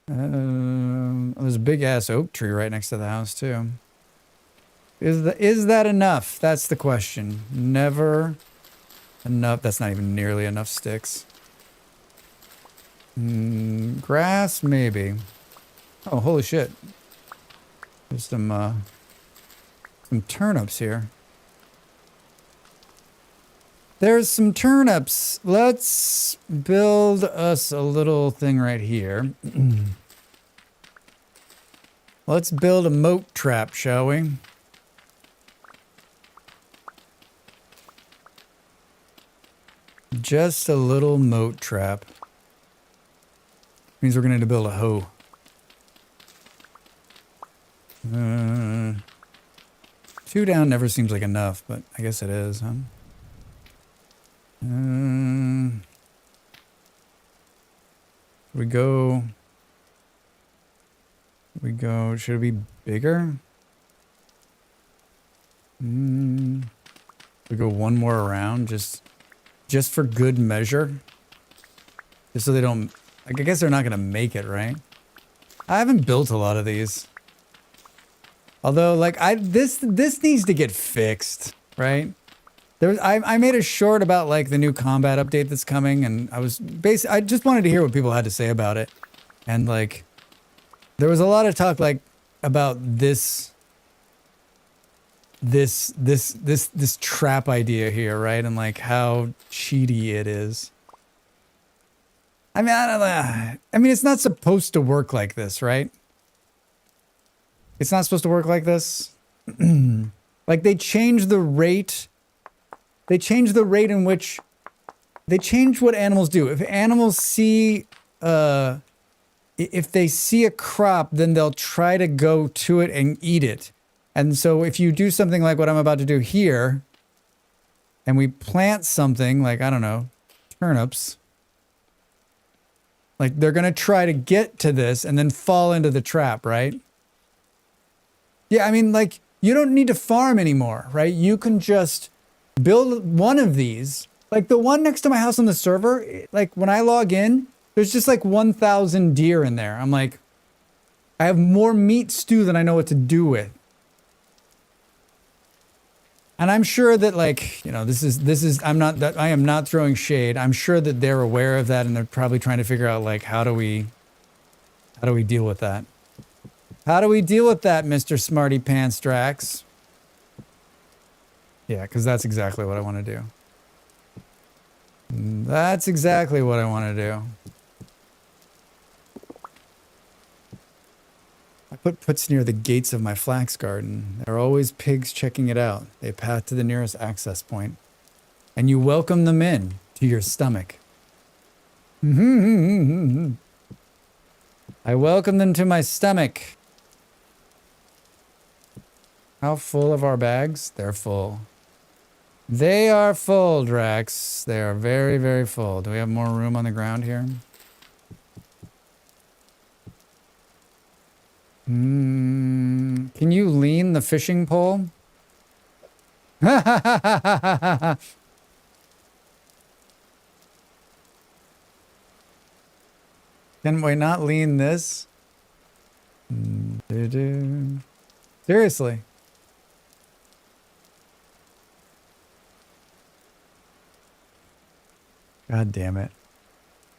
S2: There's a big ass oak tree right next to the house too. Is that enough? That's the question. Never enough. That's not even nearly enough sticks. Grass, maybe. Oh, holy shit. There's some turnips here. There's some turnips. Let's build us a little thing right here. Let's build a moat trap, shall we? Just a little moat trap. Means we're gonna need to build a hoe. 2 down never seems like enough, but I guess it is, huh? We go, should it be bigger? We go one more around, just for good measure. Just so they don't, I guess they're not gonna make it, right? I haven't built a lot of these. Although, like, this needs to get fixed, right? I made a short about, like, the new combat update that's coming, and I just wanted to hear what people had to say about it. And, like, there was a lot of talk, like, about this trap idea here, right? And, like, how cheaty it is. I mean, I don't know. I mean, it's not supposed to work like this, right? It's not supposed to work like this. Like, they changed the rate. They changed the rate in which they change what animals do. If animals see, if they see a crop, then they'll try to go to it and eat it. And so if you do something like what I'm about to do here, and we plant something like, I don't know, turnips, like they're going to try to get to this and then fall into the trap, right? Yeah, I mean, like, you don't need to farm anymore, right? You can just build one of these. Like, the one next to my house on the server, like, when I log in, there's just, like, 1,000 deer in there. I'm like, I have more meat stew than I know what to do with. And I'm sure that, like, you know, I am not throwing shade. I'm sure that they're aware of that, and they're probably trying to figure out, like, how do we deal with that? How do we deal with that, Mr. Smarty Pants Dracs? Yeah, because that's exactly what I want to do. That's exactly what I want to do. I put puts near the gates of my flax garden. There are always pigs checking it out. They path to the nearest access point. And you welcome them in to your stomach. I welcome them to my stomach. How full of our bags? They're full. They are full, Dracs. They are very, very full. Do we have more room on the ground here? Can you lean the fishing pole? Can we not lean this? Seriously. God damn it.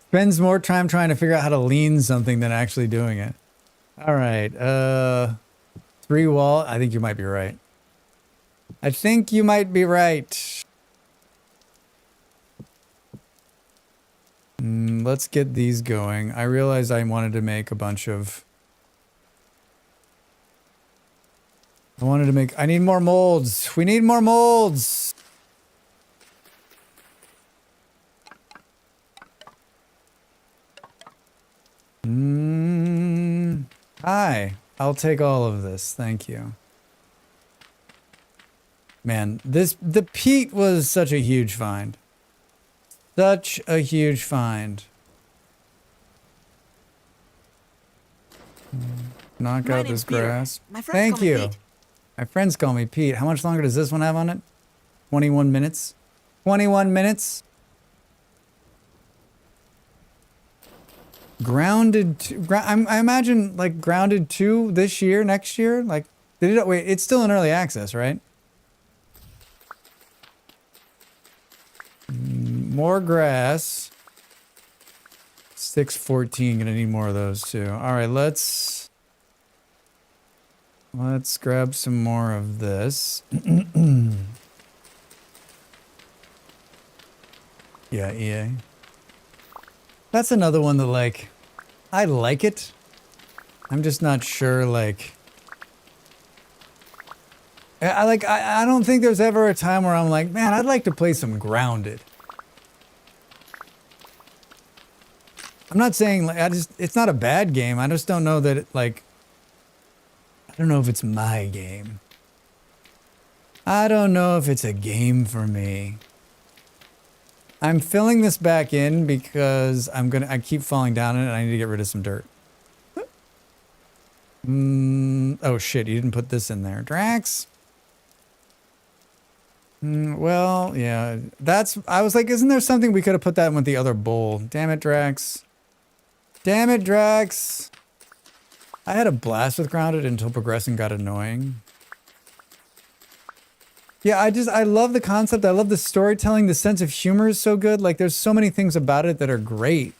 S2: Spends more time trying to figure out how to lean something than actually doing it. All right. 3 wall. I think you might be right. I think you might be right. Let's get these going. I realized I wanted to make a bunch of... I need more molds. We need more molds. Hi. I'll take all of this. Thank you. Man, the peat was such a huge find. Such a huge find. Knock out this grass. Thank you. My friends call me Pete. How much longer does this one have on it? 21 minutes. 21 minutes. Grounded. I imagine like Grounded 2 this year, next year. Like, wait, it's still in early access, right? More grass. 614. Gonna need more of those too. All right, let's grab some more of this. Yeah, EA. That's another one that, like, I like it. I'm just not sure, like... I don't think there's ever a time where I'm like, man, I'd like to play some Grounded. I'm not saying, like, it's not a bad game. I just don't know that, like... I don't know if it's my game. I don't know if it's a game for me. I'm filling this back in because I keep falling down in it and I need to get rid of some dirt. Oh shit, you didn't put this in there. Dracs? Well, yeah. I was like, isn't there something we could have put that in with the other bowl? Damn it, Dracs. Damn it, Dracs. I had a blast with Grounded until progressing got annoying. Yeah, I love the concept. I love the storytelling. The sense of humor is so good. Like, there's so many things about it that are great.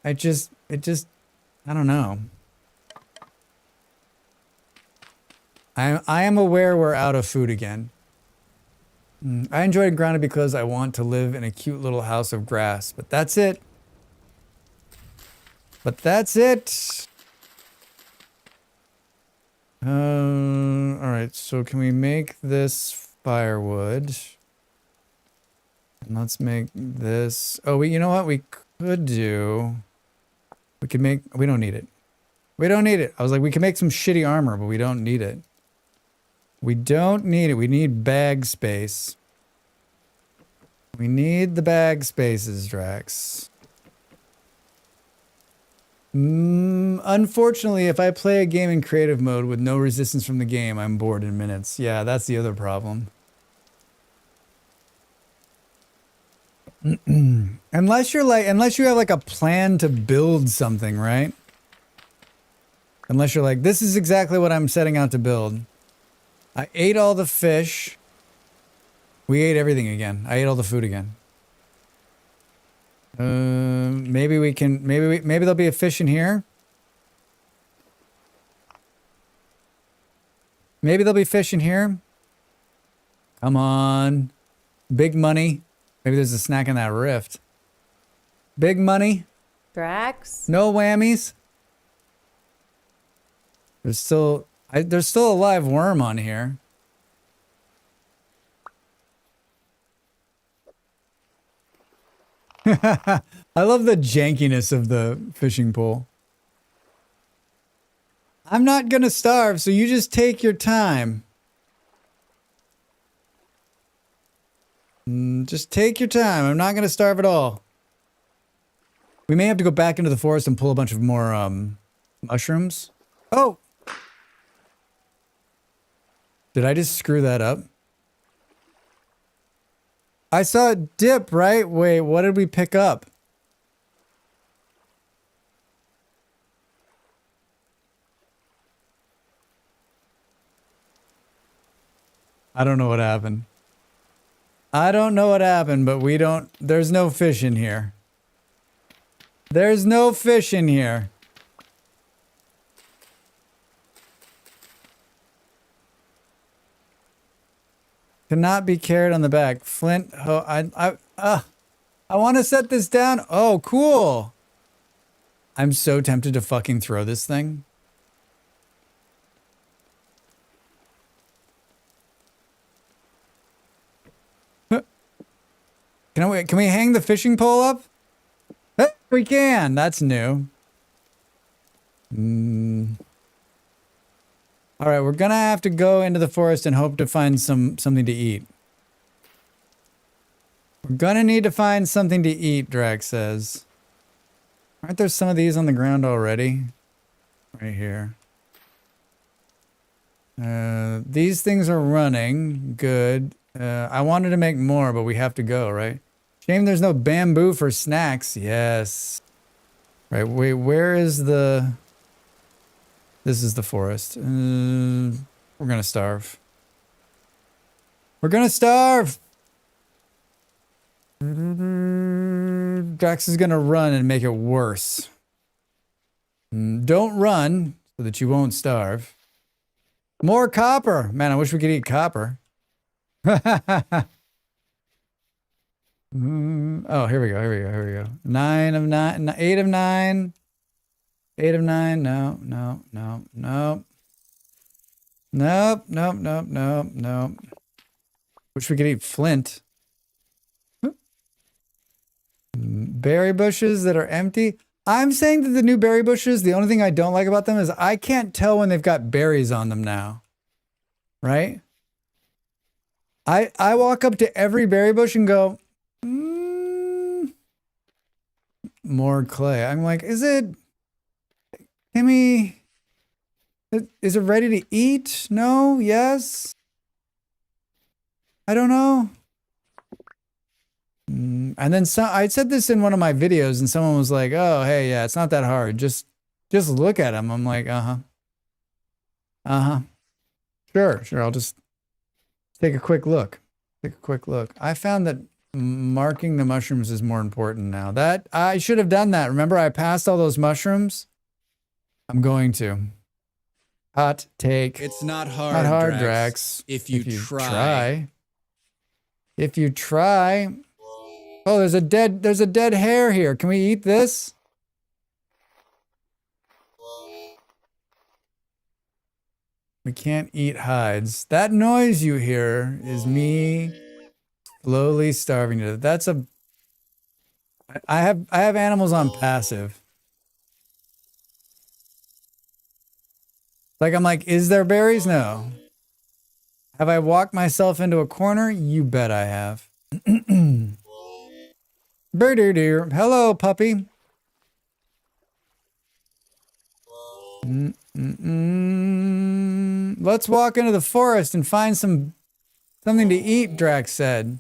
S2: I don't know. I am aware we're out of food again. I enjoyed Grounded because I want to live in a cute little house of grass, but that's it. But that's it. All right, so can we make this firewood? And let's make this. Oh, you know what we could do? We could make, we don't need it. We don't need it. I was like, we can make some shitty armor, but we don't need it. We don't need it. We need bag space. We need the bag spaces, Drax. Unfortunately, if I play a game in creative mode with no resistance from the game, I'm bored in minutes. Yeah, that's the other problem. Unless you have like a plan to build something, right? Unless you're like, this is exactly what I'm setting out to build. I ate all the fish. We ate everything again. I ate all the food again. Maybe we can, maybe there'll be a fish in here. Maybe there'll be fish in here. Come on. Big money. Maybe there's a snack in that rift. Big money.
S3: Drax?
S2: No whammies. There's still a live worm on here. I love the jankiness of the fishing pole. I'm not gonna starve, so you just take your time. Just take your time. I'm not gonna starve at all. We may have to go back into the forest and pull a bunch of more mushrooms. Oh! Did I just screw that up? I saw it dip, right? Wait, what did we pick up? I don't know what happened. I don't know what happened, but there's no fish in here. There's no fish in here. Cannot be carried on the back. Flint. Oh, I want to set this down. Oh, cool. I'm so tempted to fucking throw this thing. Can we hang the fishing pole up? We can. That's new. All right, we're gonna have to go into the forest and hope to find something to eat. We're gonna need to find something to eat, Drax says. Aren't there some of these on the ground already? Right here. These things are running. Good. I wanted to make more, but we have to go, right? Shame there's no bamboo for snacks. Yes. Right, wait, where is the... This is the forest. We're gonna starve. We're gonna starve! Drax is gonna run and make it worse. Don't run so that you won't starve. More copper! Man, I wish we could eat copper. Oh, here we go. 9 of 9, 8 of 9. 8 of 9, no. Nope. Wish we could eat flint. Berry bushes that are empty. I'm saying that the new berry bushes, the only thing I don't like about them is I can't tell when they've got berries on them now. Right? I walk up to every berry bush and go, more clay. I'm like, is it ready to eat? No? Yes? I don't know. And then I said this in one of my videos and someone was like, oh, hey, yeah, it's not that hard. Just look at them. I'm like, Sure. I'll just take a quick look. I found that marking the mushrooms is more important now. That I should have done that. Remember, I passed all those mushrooms? I'm going to. Hot take.
S1: It's not hard,
S2: Not hard,
S1: Drax.
S2: Drax.
S1: If you try.
S2: If you try. Oh, there's a dead hare here. Can we eat this? We can't eat hides. That noise you hear is me slowly starving to death. I have animals on passive. Like, I'm like, is there berries? No. Have I walked myself into a corner? You bet I have. Bird-deer. Hello, puppy. Let's walk into the forest and find something to eat, Drax said.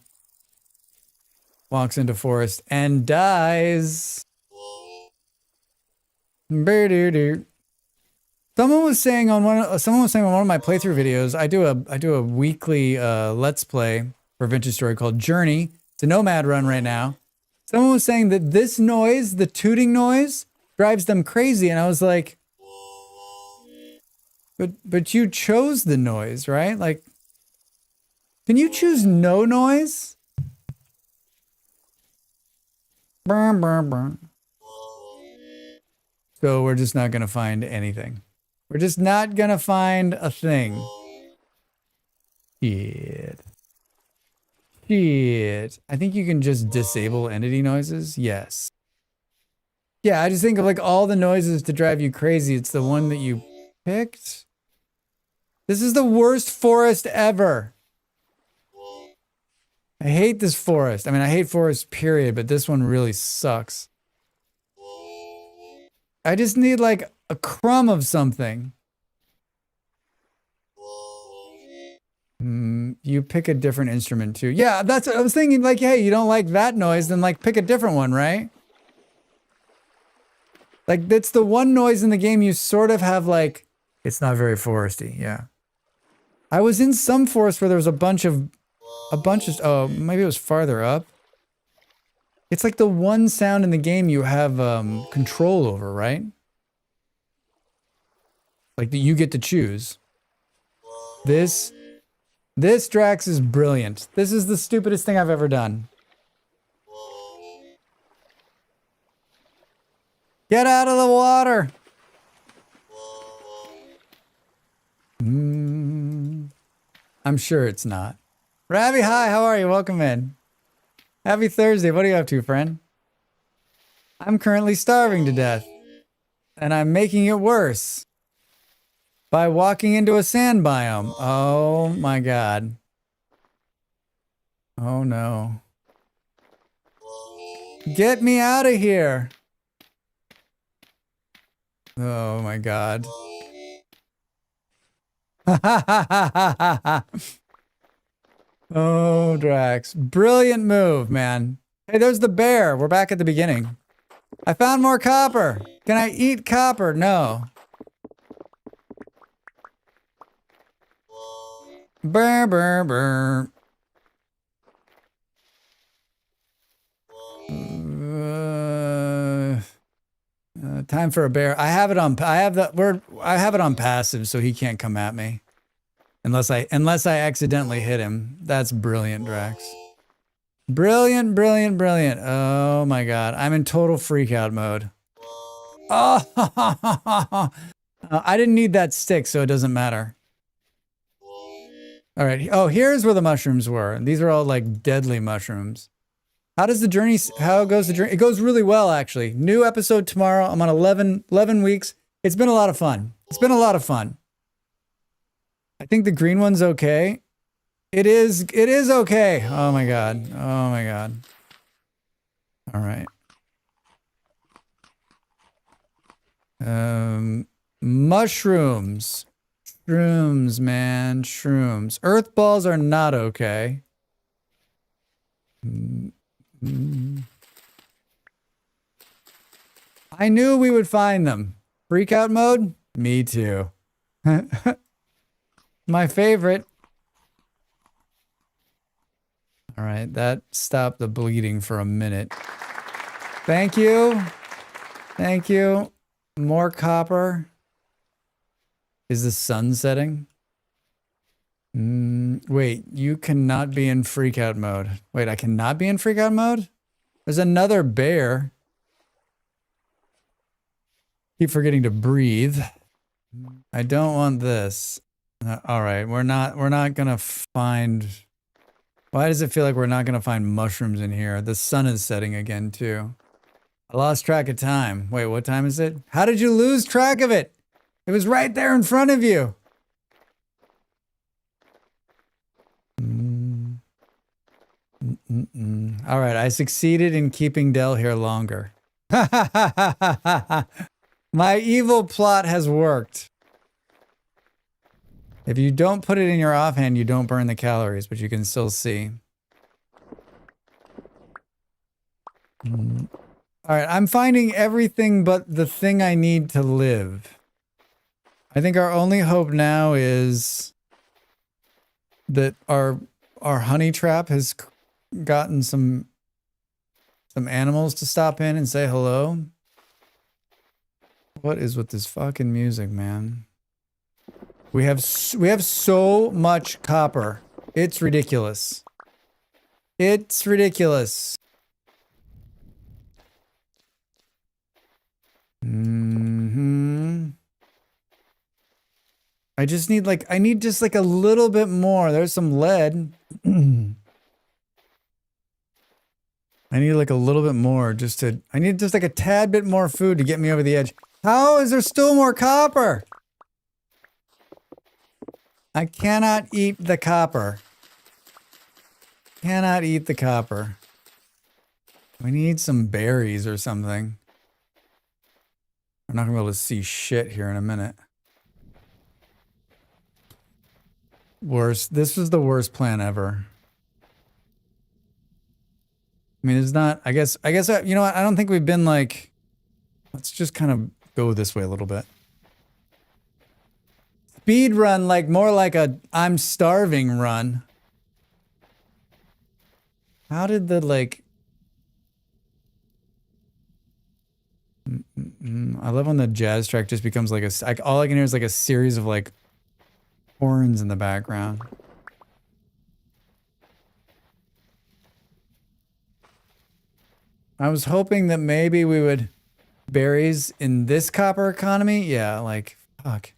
S2: Walks into forest and dies. Bird-deer. Someone was saying on one of my playthrough videos, I do a weekly let's play for Vintage Story called Journey. It's a nomad run right now. Someone was saying that this noise, the tooting noise, drives them crazy, and I was like, but you chose the noise, right? Like, can you choose no noise? Burn, burn, burn. So we're just not gonna find anything. We're just not gonna find a thing. Shit. I think you can just disable entity noises. Yes. Yeah, I just think of like all the noises to drive you crazy. It's the one that you picked. This is the worst forest ever. I hate this forest. I mean, I hate forests, period, but this one really sucks. I just need like a crumb of something. You pick a different instrument too. Yeah, that's what I was thinking. Like, hey, you don't like that noise, then like pick a different one, right? Like, that's the one noise in the game you sort of have like, it's not very foresty. Yeah. I was in some forest where there was a bunch of, oh, maybe it was farther up. It's like the one sound in the game you have control over, right? Like that you get to choose. This This Drax is brilliant. This is the stupidest thing I've ever done. Get out of the water! I'm sure it's not. Ravi, hi, how are you? Welcome in. Happy Thursday. What are you up to, friend? I'm currently starving to death. And I'm making it worse. By walking into a sand biome. Oh my god. Oh no. Get me out of here. Oh my god. Oh, Drax. Brilliant move, man. Hey, there's the bear. We're back at the beginning. I found more copper. Can I eat copper? No. Brr, brr, brr. Time for a bear. I have it on passive, so he can't come at me. Unless I accidentally hit him. That's brilliant, Drax. Brilliant, brilliant, brilliant. Oh my god. I'm in total freak out mode. Oh, I didn't need that stick, so it doesn't matter. All right. Oh, here's where the mushrooms were. And these are all like deadly mushrooms. How goes the journey? It goes really well, actually. New episode tomorrow. I'm on 11 weeks. It's been a lot of fun. I think the green one's okay. It is okay. Oh my god. Oh my god. All right. Mushrooms. Shrooms, man. Shrooms. Earth balls are not okay. I knew we would find them. Freak out mode? Me too. My favorite. All right, that stopped the bleeding for a minute. Thank you. Thank you. More copper. Is the sun setting? Wait, you cannot be in freak out mode. Wait, I cannot be in freak out mode? There's another bear. Keep forgetting to breathe. I don't want this. All right, we're not gonna find. Why does it feel like we're not gonna find mushrooms in here? The sun is setting again too. I lost track of time. Wait, what time is it? How did you lose track of it? It was right there in front of you. All right, I succeeded in keeping Del here longer. My evil plot has worked. If you don't put it in your offhand, you don't burn the calories, but you can still see. All right, I'm finding everything but the thing I need to live. I think our only hope now is that our honey trap has gotten some animals to stop in and say hello. What is with this fucking music, man? We have so much copper. It's ridiculous. It's ridiculous. I just need I need just a little bit more. There's some lead. I need a little bit more I need just a tad bit more food to get me over the edge. How is there still more copper? I cannot eat the copper. Cannot eat the copper. We need some berries or something. I'm not gonna be able to see shit here in a minute. Worst. This was the worst plan ever. I mean, it's not, I guess, you know what? I don't think we've been let's just kind of go this way a little bit. Speed run, more like a I'm starving run. How did the I love when the jazz track just becomes all I can hear is a series of horns in the background. I was hoping that maybe we would berries in this copper economy. Yeah, like, fuck.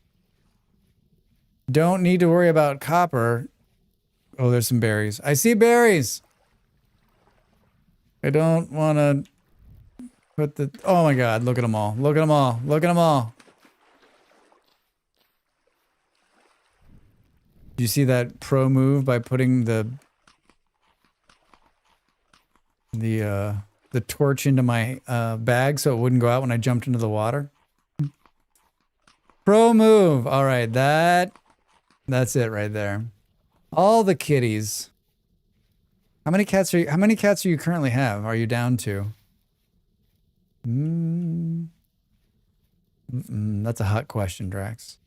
S2: Don't need to worry about copper. Oh, there's some berries. I see berries. I don't want to put the... Oh my God, look at them all. Look at them all. Look at them all. Do you see that pro move by putting the torch into my bag so it wouldn't go out when I jumped into the water? Pro move. All right, that's it right there. All the kitties. How many cats do you currently have? Are you down to? That's a hot question, Drax.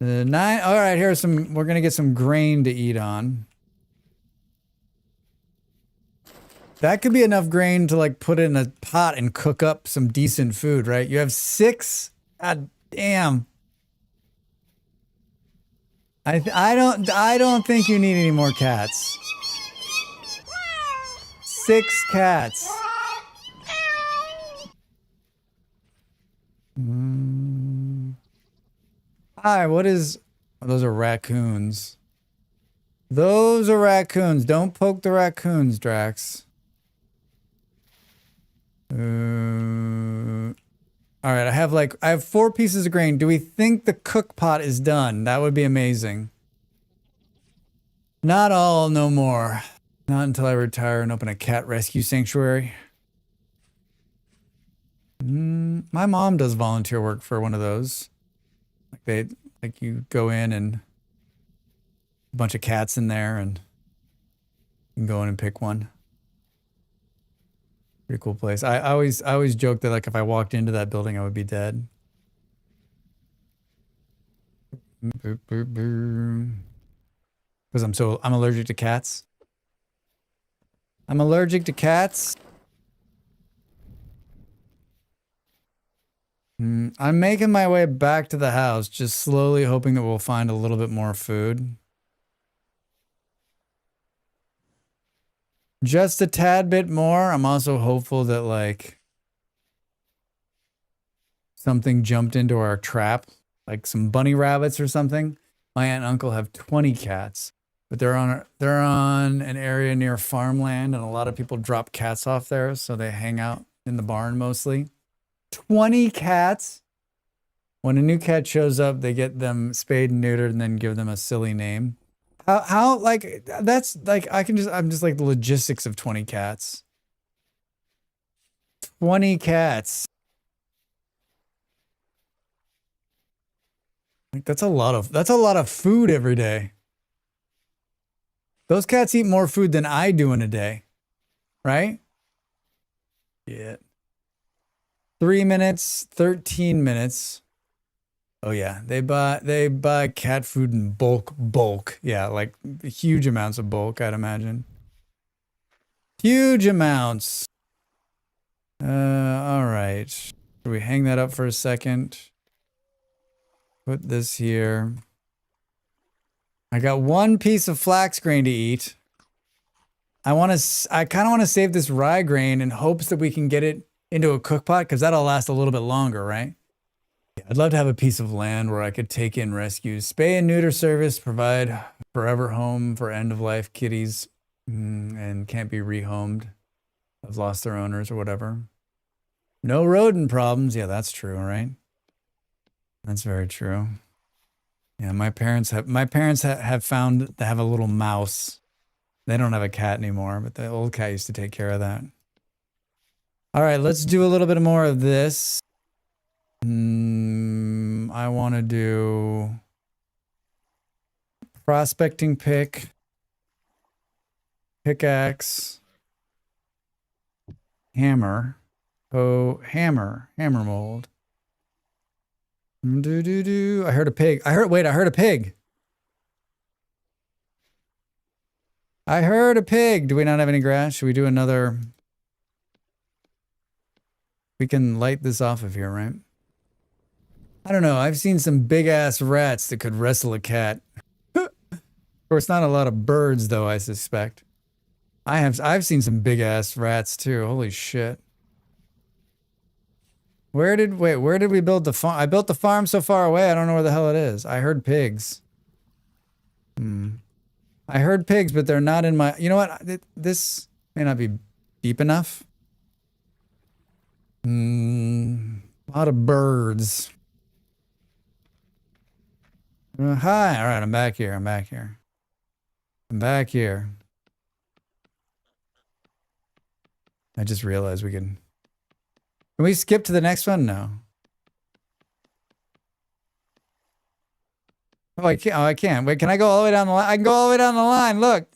S2: 9. All right, here's some. We're gonna get some grain to eat on. That could be enough grain to like put in a pot and cook up some decent food, right? You have 6. God damn. I don't think you need any more cats. 6 cats. Hi, what is... Oh, those are raccoons. Those are raccoons. Don't poke the raccoons, Drax. All right, I have 4 pieces of grain. Do we think the cook pot is done? That would be amazing. Not all, no more. Not until I retire and open a cat rescue sanctuary. My mom does volunteer work for one of those. Like you go in and a bunch of cats in there and you can go in and pick one. Pretty cool place. I always joke that like if I walked into that building I would be dead. Because I'm allergic to cats. I'm allergic to cats. I'm making my way back to the house, just slowly hoping that we'll find a little bit more food. Just a tad bit more. I'm also hopeful that like something jumped into our trap, like some bunny rabbits or something. My aunt and uncle have 20 cats, but they're on an area near farmland and a lot of people drop cats off there, so they hang out in the barn mostly. 20 cats. When a new cat shows up, they get them spayed and neutered and then give them a silly name. How like that's like I'm just like the logistics of 20 cats. 20 cats. Like that's a lot of food every day. Those cats eat more food than I do in a day. Right? Yeah. 3 minutes, 13 minutes. Oh yeah, they buy cat food in bulk. Yeah, like huge amounts of bulk, I'd imagine. Huge amounts. All right. Should we hang that up for a second? Put this here. I got 1 piece of flax grain to eat. I kind of want to save this rye grain in hopes that we can get it into a cook pot because that'll last a little bit longer, right? Yeah, I'd love to have a piece of land where I could take in rescues. Spay and neuter service, provide forever home for end-of-life kitties and can't be rehomed. Have lost their owners or whatever. No rodent problems. Yeah, that's true, right? That's very true. Yeah, my parents have found they have a little mouse. They don't have a cat anymore, but the old cat used to take care of that. All right, let's do a little bit more of this. I want to do prospecting pick, pickaxe, hammer, hammer mold. I heard a pig. I heard a pig. I heard a pig. Do we not have any grass? Should we do another? We can light this off of here, right? I don't know. I've seen some big ass rats that could wrestle a cat. Of course, not a lot of birds though, I suspect. I've seen some big ass rats too. Holy shit. Where did we build the farm? I built the farm so far away, I don't know where the hell it is. I heard pigs. I heard pigs, but they're not in my... You know what? This may not be deep enough. A lot of birds. Hi. All right, I'm back here. I'm back here. I'm back here. I just realized we can... Can we skip to the next one? No. Oh, I can't. Oh, I can. Wait, can I go all the way down the line? I can go all the way down the line. Look.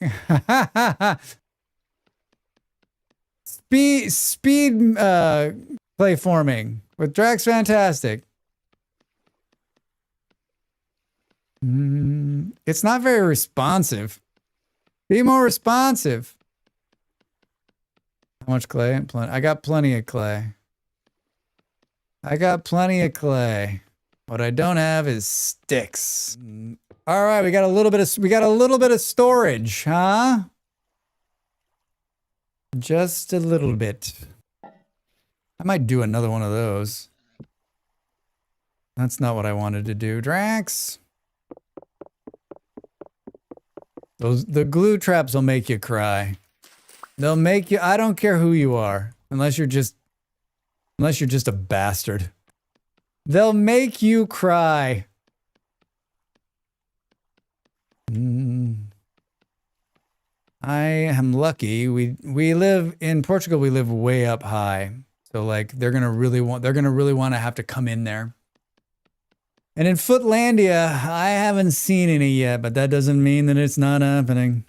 S2: Speed play forming with Dracs Fantastic. It's not very responsive. Be more responsive. How much clay? I got plenty of clay. I got plenty of clay. What I don't have is sticks. All right, we got a little bit of storage, huh? Just a little bit. I might do another one of those. That's not what I wanted to do. Dracs. The glue traps will make you cry. They'll make you, I don't care who you are, unless you're just a bastard. They'll make you cry. I am lucky. We live in Portugal. We live way up high, so like they're gonna really want to have to come in there. And in Footlandia, I haven't seen any yet, but that doesn't mean that it's not happening.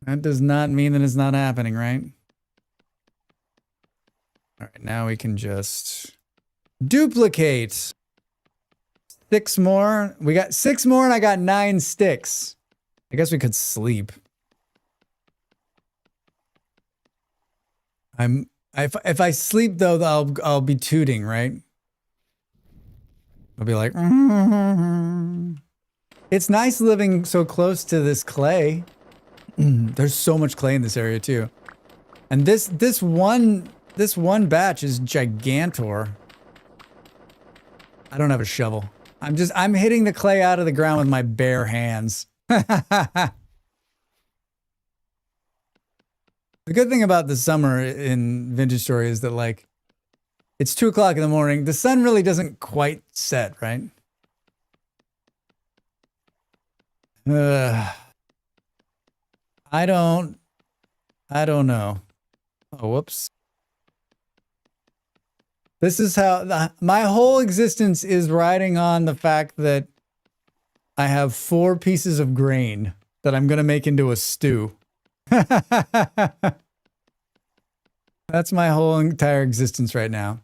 S2: That does not mean that it's not happening, right? All right, now we can just duplicate. 6 more. We got 6 more and I got 9 sticks. I guess we could sleep. If I sleep though, I'll be tooting, right? I'll be like, It's nice living so close to this clay. There's so much clay in this area too. And this one batch is gigantor. I don't have a shovel. I'm hitting the clay out of the ground with my bare hands. The good thing about the summer in Vintage Story is that like, it's 2 o'clock in the morning. The sun really doesn't quite set, right? I don't know. Oh, whoops. This is how my whole existence is riding on the fact that I have 4 pieces of grain that I'm going to make into a stew. That's my whole entire existence right now.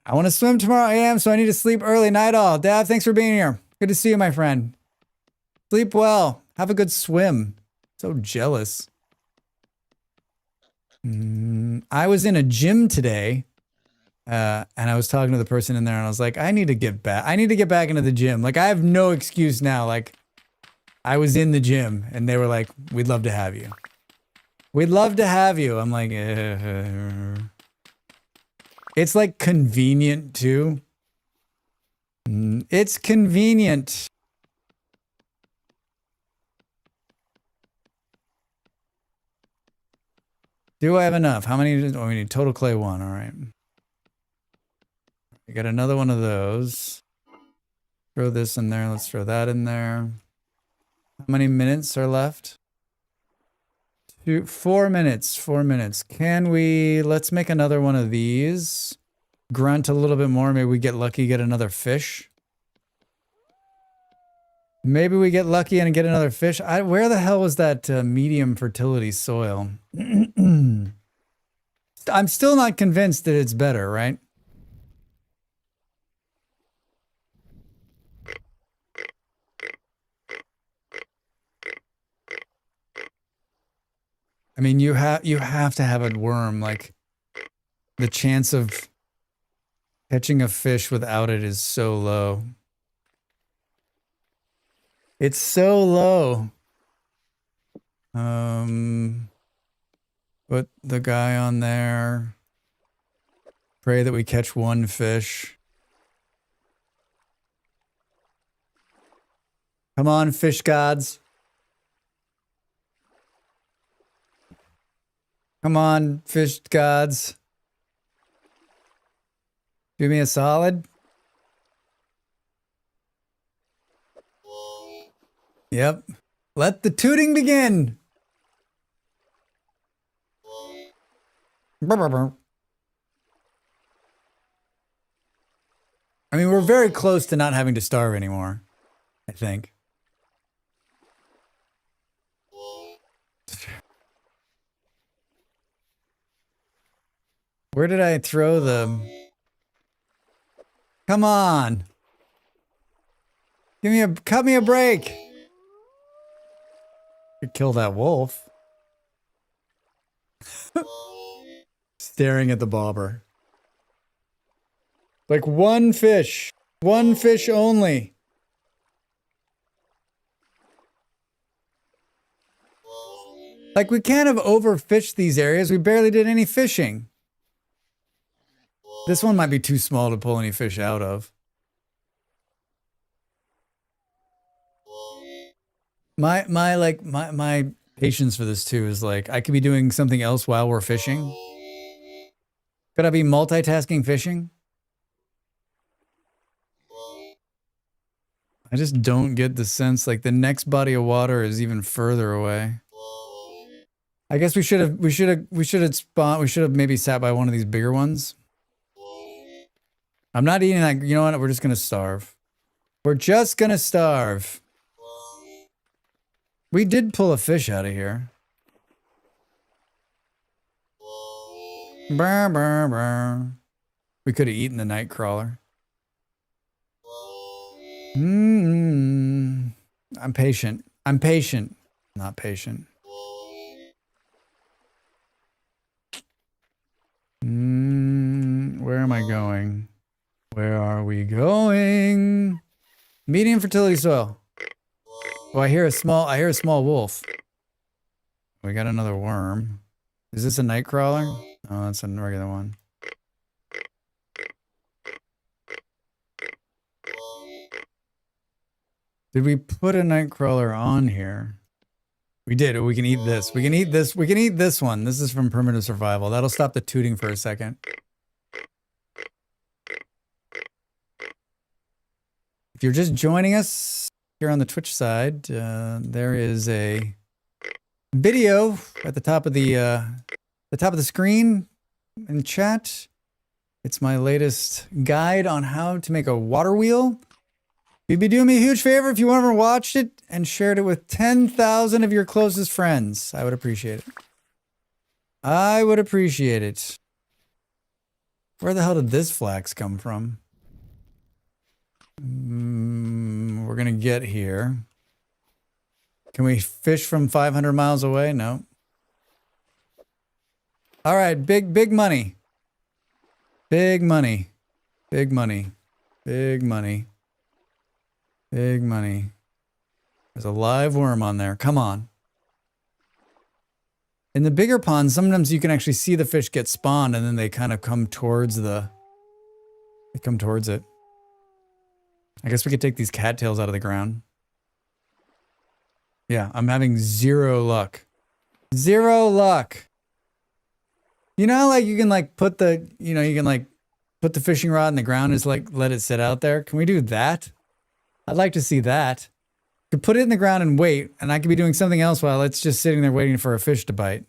S2: I want to swim tomorrow AM, so I need to sleep early. Night all. Dad, thanks for being here. Good to see you, my friend. Sleep well. Have a good swim. So jealous. I was in a gym today. And I was talking to the person in there and I was like, I need to get back into the gym. Like, I have no excuse now. Like, I was in the gym and they were like, we'd love to have you. We'd love to have you. I'm like, It's like convenient too. It's convenient. Do I have enough? How many? Oh, we need total clay 1. All right. We got another one of those. Throw this in there. Let's throw that in there. How many minutes are left? 4 minutes. 4 minutes. Can we... Let's make another one of these. Grunt a little bit more. Maybe we get lucky, get another fish. Maybe we get lucky and get another fish. Where the hell was that medium fertility soil? I'm still not convinced that it's better, right? I mean, you have to have a worm. Like, the chance of catching a fish without it is so low. It's so low. Put the guy on there. Pray that we catch one fish. Come on, fish gods. Come on, fish gods. Do me a solid. Yep. Let the tooting begin. I mean, we're very close to not having to starve anymore, I think. Where did I throw the... Come on. Cut me a break. Could kill that wolf. Staring at the bobber. Like one fish only. Like we can't have overfished these areas. We barely did any fishing. This one might be too small to pull any fish out of. My patience for this too is like I could be doing something else while we're fishing. Could I be multitasking fishing? I just don't get the sense like the next body of water is even further away. I guess we should have maybe sat by one of these bigger ones. I'm not eating that. You know what? We're just gonna starve. We're just gonna starve. We did pull a fish out of here. Brr, brr, brr. We could have eaten the night crawler. I'm patient. I'm patient. Not patient. Where am I going? Where are we going? Medium fertility soil. Oh, I hear a small wolf. We got another worm. Is this a night crawler? Oh, that's a regular one. Did we put a night crawler on here? We did. We can eat this. We can eat this. We can eat this one. This is from Primitive Survival. That'll stop the tooting for a second. If you're just joining us here on the Twitch side, there is a video at the top of the screen in chat. It's my latest guide on how to make a water wheel. You'd be doing me a huge favor if you ever watched it and shared it with 10,000 of your closest friends. I would appreciate it. I would appreciate it. Where the hell did this flax come from? We're gonna get here. Can we fish from 500 miles away? No. All right, big money. Big money. Big money. Big money. Big money. There's a live worm on there. Come on. In the bigger ponds, sometimes you can actually see the fish get spawned and then they kind of come towards it. I guess we could take these cattails out of the ground. Yeah, I'm having zero luck. Zero luck. You know how like you can like put the, put the fishing rod in the ground and just like let it sit out there? Can we do that? I'd like to see that. Could put it in the ground and wait, and I could be doing something else while it's just sitting there waiting for a fish to bite.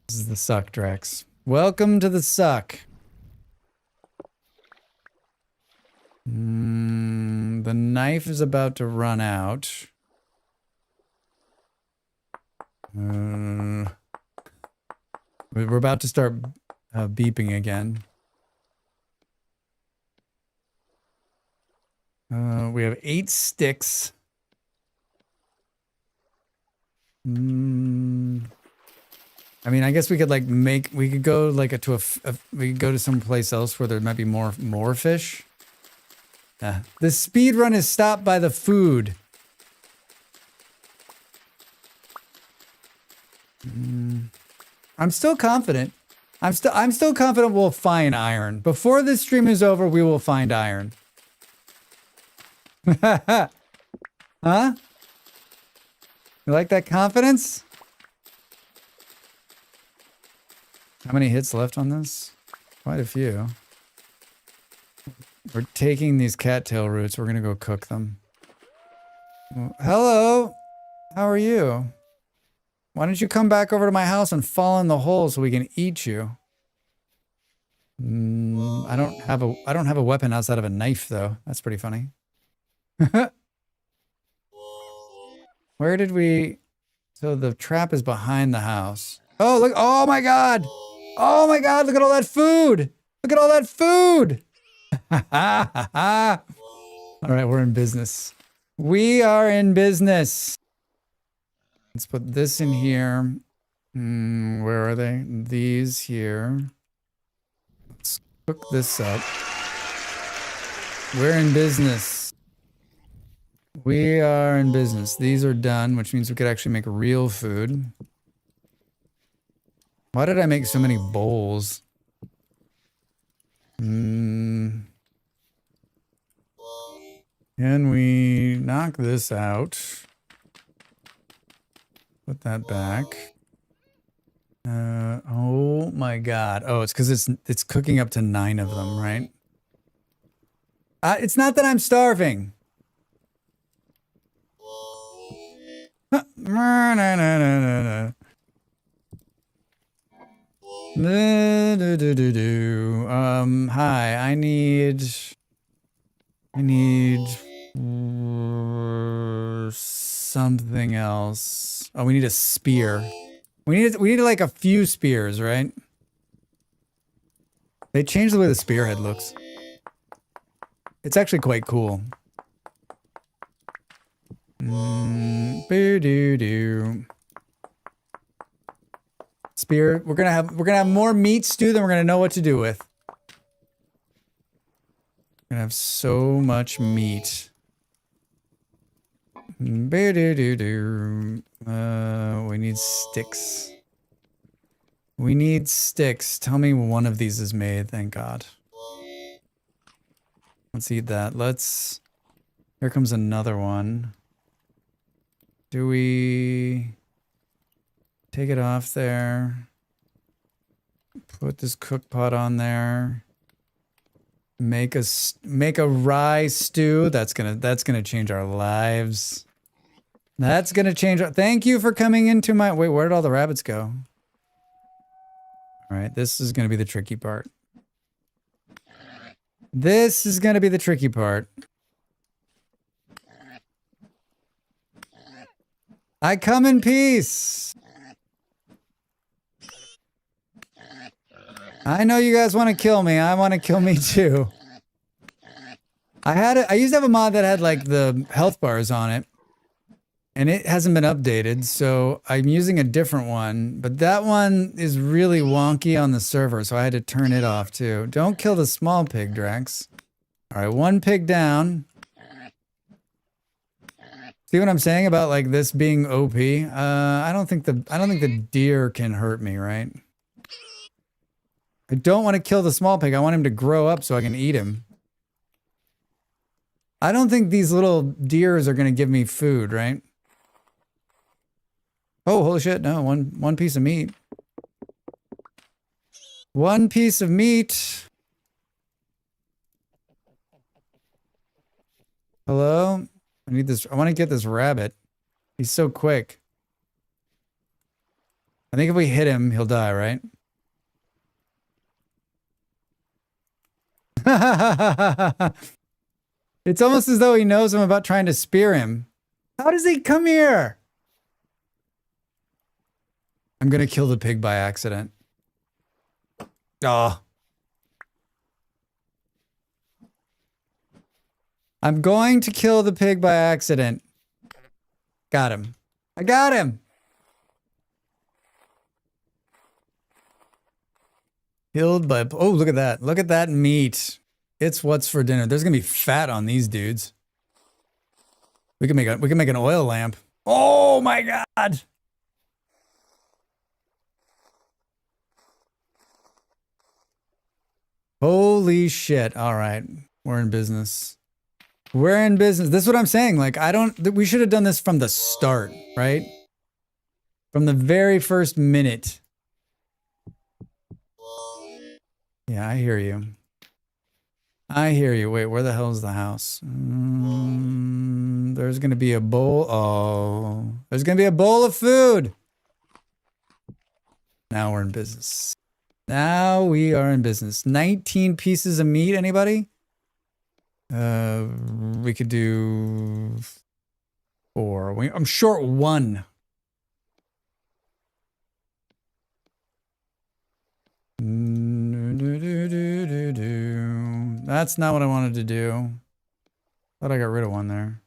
S2: This is the suck, Dracs. Welcome to the suck. The knife is about to run out. We're about to start beeping again. We have 8 sticks. I mean, I guess we could like we could go like we could go to some place else where there might be more fish. The speed run is stopped by the food. I'm still confident. I'm still confident we'll find iron. Before this stream is over, we will find iron. Huh? You like that confidence? How many hits left on this? Quite a few. We're taking these cattail roots. We're going to go cook them. Well, hello. How are you? Why don't you come back over to my house and fall in the hole so we can eat you? I don't have a weapon outside of a knife though. That's pretty funny. Where did we... So the trap is behind the house. Oh, look. Oh my God. Oh my God. Look at all that food. Look at all that food. All right. We're in business. We are in business. Let's put this in here. Where are they? These here. Let's cook this up. We're in business. We are in business. These are done, which means we could actually make real food. Why did I make so many bowls? Can we knock this out? Put that back. Oh my God. Oh, it's because it's cooking up to 9 of them, right? It's not that I'm starving. Hi, I need something else. Oh, we need a spear. We need like a few spears, right? They changed the way the spearhead looks. It's actually quite cool. Spear. We're gonna have more meat stew than we're gonna know what to do with. We're gonna have so much meat. We need sticks. We need sticks. Tell me one of these is made, thank God. Let's eat that. Here comes another one. Do we take it off there? Put this cook pot on there. Make a rye stew. That's gonna change our lives. That's gonna change. Thank you for coming into my. Wait, where did all the rabbits go? All right, this is gonna be the tricky part. This is gonna be the tricky part. I come in peace. I know you guys want to kill me. I want to kill me too. I used to have a mod that had like the health bars on it. And it hasn't been updated, so I'm using a different one. But that one is really wonky on the server, so I had to turn it off too. Don't kill the small pig, Dracs. All right, 1 pig down. See what I'm saying about like this being OP? I don't think the deer can hurt me, right? I don't want to kill the small pig. I want him to grow up so I can eat him. I don't think these little deers are going to give me food, right? Oh, holy shit, no, one piece of meat. 1 piece of meat. Hello? I need this. I want to get this rabbit. He's so quick. I think if we hit him, he'll die, right? It's almost as though he knows I'm about trying to spear him. How does he come here? I'm gonna kill the pig by accident. Oh. I'm going to kill the pig by accident. Got him. I got him. Killed by... Oh, look at that. Look at that meat. It's what's for dinner. There's gonna be fat on these dudes. We can make an oil lamp. Oh my God. Holy shit. All right. We're in business. We're in business. This is what I'm saying. Like, we should have done this from the start, right? From the very first minute. Yeah, I hear you. I hear you. Wait, where the hell is the house? There's going to be a bowl. Oh, there's going to be a bowl of food. Now we're in business. Now we are in business. 19 pieces of meat, anybody? We could do 4. I'm short 1. That's not what I wanted to do. Thought I got rid of 1 there.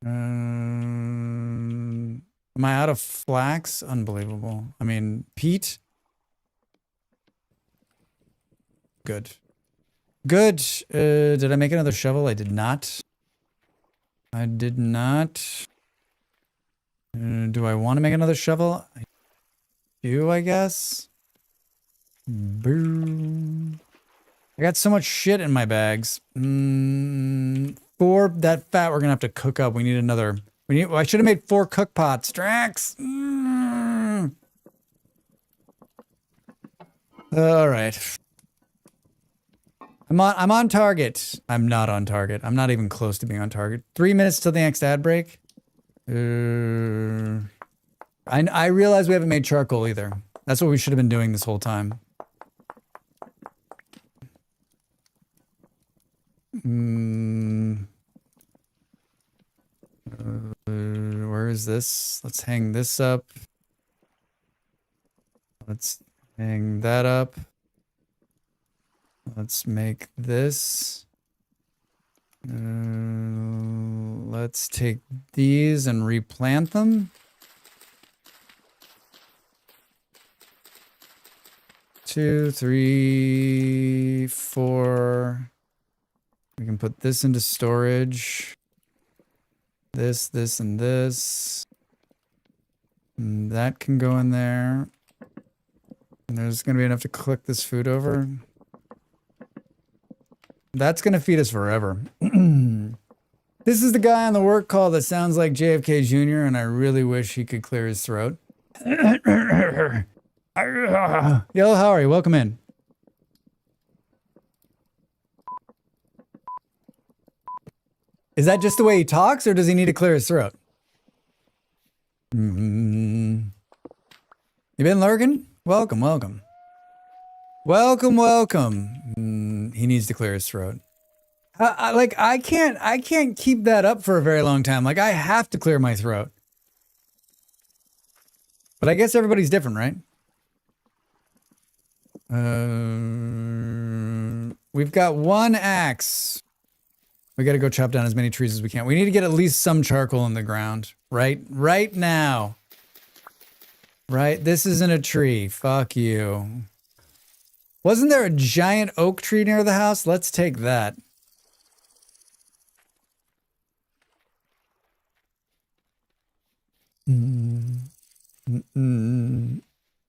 S2: Am I out of flax? Unbelievable. I mean, peat? Good. Good. Did I make another shovel? I did not. I did not. Do I want to make another shovel? I do, I guess. Boom. I got so much shit in my bags. For that fat we're gonna have to cook up. We need another. I should have made 4 cook pots. Dracs. All right. I'm on target. I'm not on target. I'm not even close to being on target. 3 minutes till the next ad break. I realize we haven't made charcoal either. That's what we should have been doing this whole time. Where is this? Let's hang this up. Let's hang that up. Let's make this. Let's take these and replant them. 2, 3, 4. We can put this into storage. This, and this. And that can go in there. And there's going to be enough to cook this food over. That's going to feed us forever. This is the guy on the work call that sounds like JFK Jr., and I really wish he could clear his throat. Yo, how are you? Welcome in. Is that just the way he talks, or does he need to clear his throat? You been lurking? Welcome, welcome. Welcome. He needs to clear his throat. I can't keep that up for a very long time. Like, I have to clear my throat. But I guess everybody's different, right? We've got 1 axe. We got to go chop down as many trees as we can. We need to get at least some charcoal in the ground. Right now. Right? This isn't a tree. Fuck you. Wasn't there a giant oak tree near the house? Let's take that.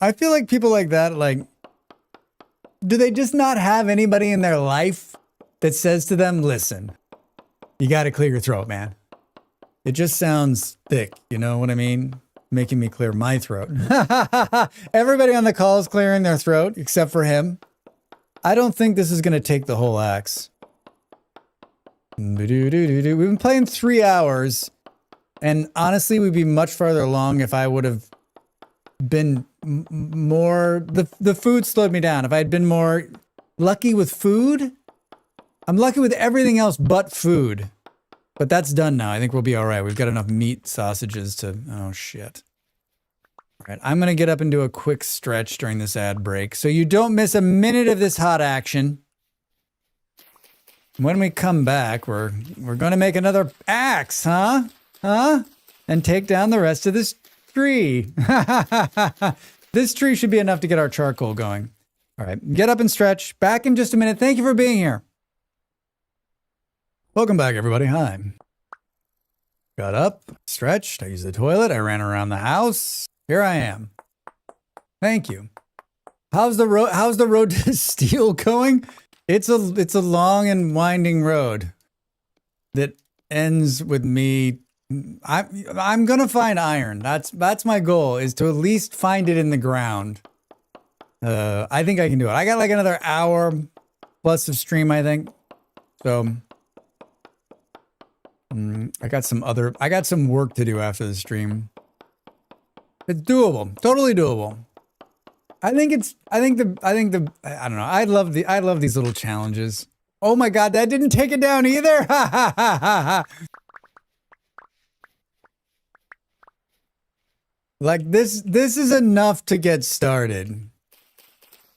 S2: I feel like people like that, like, do they just not have anybody in their life that says to them, listen, you got to clear your throat, man. It just sounds thick, you know what I mean? Making me clear my throat. Everybody on the call is clearing their throat, except for him. I don't think this is going to take the whole axe. We've been playing 3 hours, and honestly, we'd be much farther along if I would have been more... The food slowed me down. If I had been more lucky with food... I'm lucky with everything else but food. But that's done now. I think we'll be all right. We've got enough meat sausages to... Oh, shit. All right, I'm going to get up and do a quick stretch during this ad break, so you don't miss a minute of this hot action. When we come back, we're going to make another axe, huh? Huh? And take down the rest of this tree. This tree should be enough to get our charcoal going. All right, get up and stretch. Back in just a minute. Thank you for being here. Welcome back, everybody. Hi. Got up, stretched, I used the toilet, I ran around the house. Here I am. Thank you. How's the road to steel going? It's a long and winding road that ends with me. I'm gonna find iron. That's my goal, is to at least find it in the ground. I think I can do it. I got like another hour plus of stream, I think. So I got some work to do after the stream. It's doable. Totally doable. I don't know. I love these little challenges. Oh my God, that didn't take it down either. Like this is enough to get started.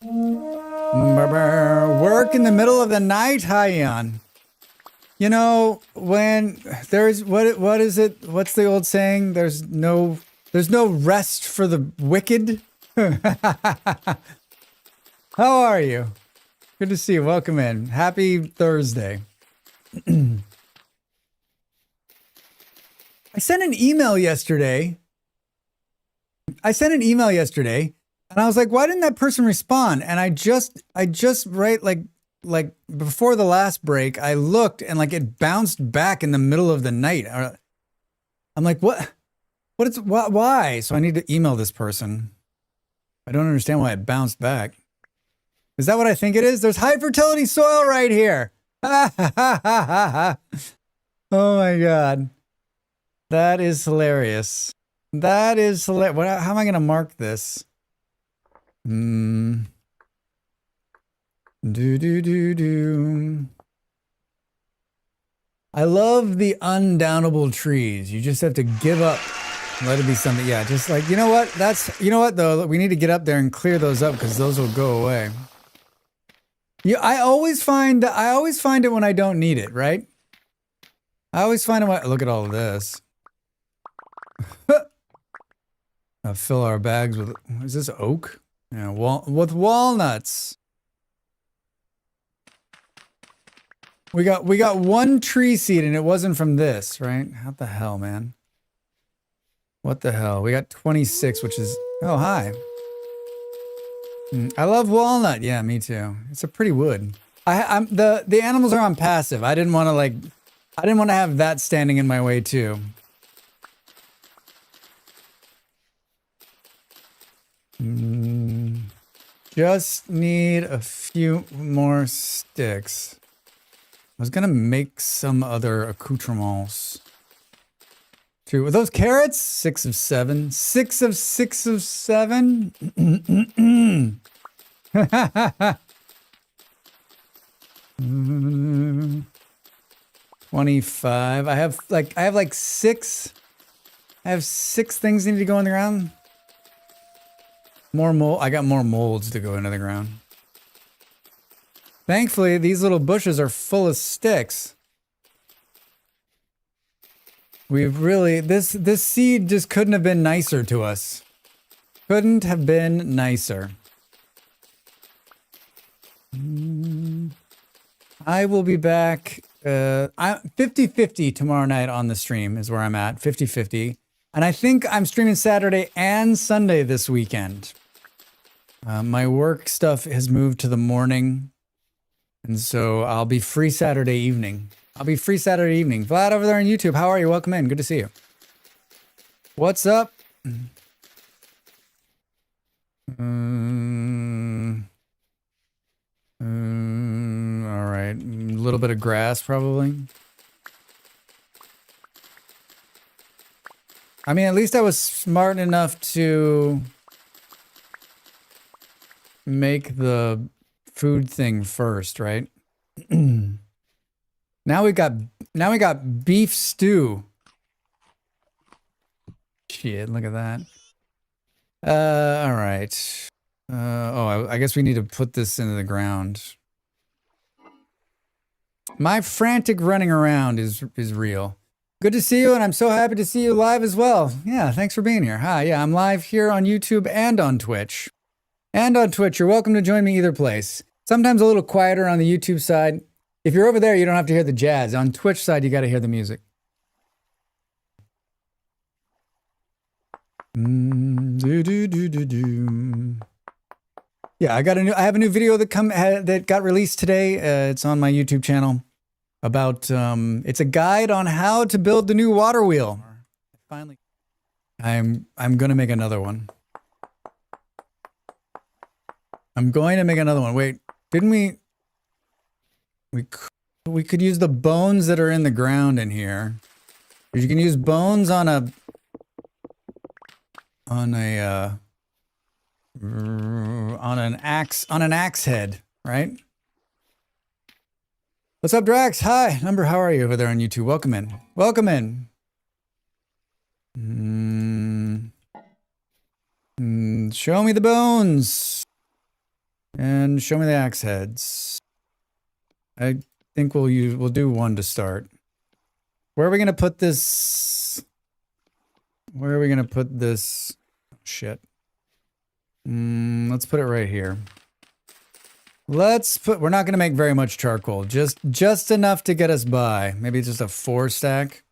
S2: Work in the middle of the night, Hyan. You know, when there's what is it? What's the old saying? There's no rest for the wicked. How are you? Good to see you. Welcome in. Happy Thursday. I sent an email yesterday. And I was like, why didn't that person respond? And I just right like before the last break, I looked and like it bounced back in the middle of the night. I'm like, why? So I need to email this person. I don't understand why it bounced back. Is that what I think it is? There's high fertility soil right here. Oh my God. That is hilarious. That is hilarious. How am I going to mark this? Do. I love the undownable trees. You just have to give up. Let it be something. Yeah, just like, you know what? You know what though? We need to get up there and clear those up because those will go away. Yeah, I always find it when I don't need it, right? I always find it when, look at all of this. I'll fill our bags with, is this oak? Yeah, with walnuts. We got one tree seed and it wasn't from this, right? What the hell, man? What the hell? We got 26, which is, oh, hi. I love walnut. Yeah, me too. It's a pretty wood. The animals are on passive. I didn't want to have that standing in my way too. Just need a few more sticks. I was gonna make some other accoutrements. Were those carrots? 6 of 7. 6 of 6 of 7. 25. I have like 6. I have 6 things that need to go in the ground. More mold. I got more molds to go into the ground. Thankfully, these little bushes are full of sticks. We've really, this seed just couldn't have been nicer to us. Couldn't have been nicer. I will be back. I'm 50-50 tomorrow night on the stream is where I'm at. 50-50. And I think I'm streaming Saturday and Sunday this weekend. My work stuff has moved to the morning. And so I'll be free Saturday evening. Vlad over there on YouTube. How are you? Welcome in. Good to see you. What's up? All right. A little bit of grass, probably. I mean, at least I was smart enough to make the food thing first, right? Now we got beef stew. Shit, look at that. All right. I guess we need to put this into the ground. My frantic running around is real. Good to see you, and I'm so happy to see you live as well. Yeah, thanks for being here. Hi, yeah, I'm live here on YouTube and on Twitch. You're welcome to join me either place. Sometimes a little quieter on the YouTube side. If you're over there, you don't have to hear the jazz. On Twitch side, you got to hear the music. Yeah, I have a new video that got released today. It's on my YouTube channel about it's a guide on how to build the new water wheel. Finally, I'm gonna make another one. I'm going to make another one. Wait, didn't we could use the bones that are in the ground in here. You can use bones on an axe head, right? What's up, Dracs? Hi, Number. How are you over there on YouTube? Welcome in. Welcome in. Show me the bones and show me the axe heads. I think we'll do one to start. Where are we gonna put this? Where are we gonna put this? Shit. Let's put it right here. We're not gonna make very much charcoal. Just enough to get us by. Maybe just a 4 stack.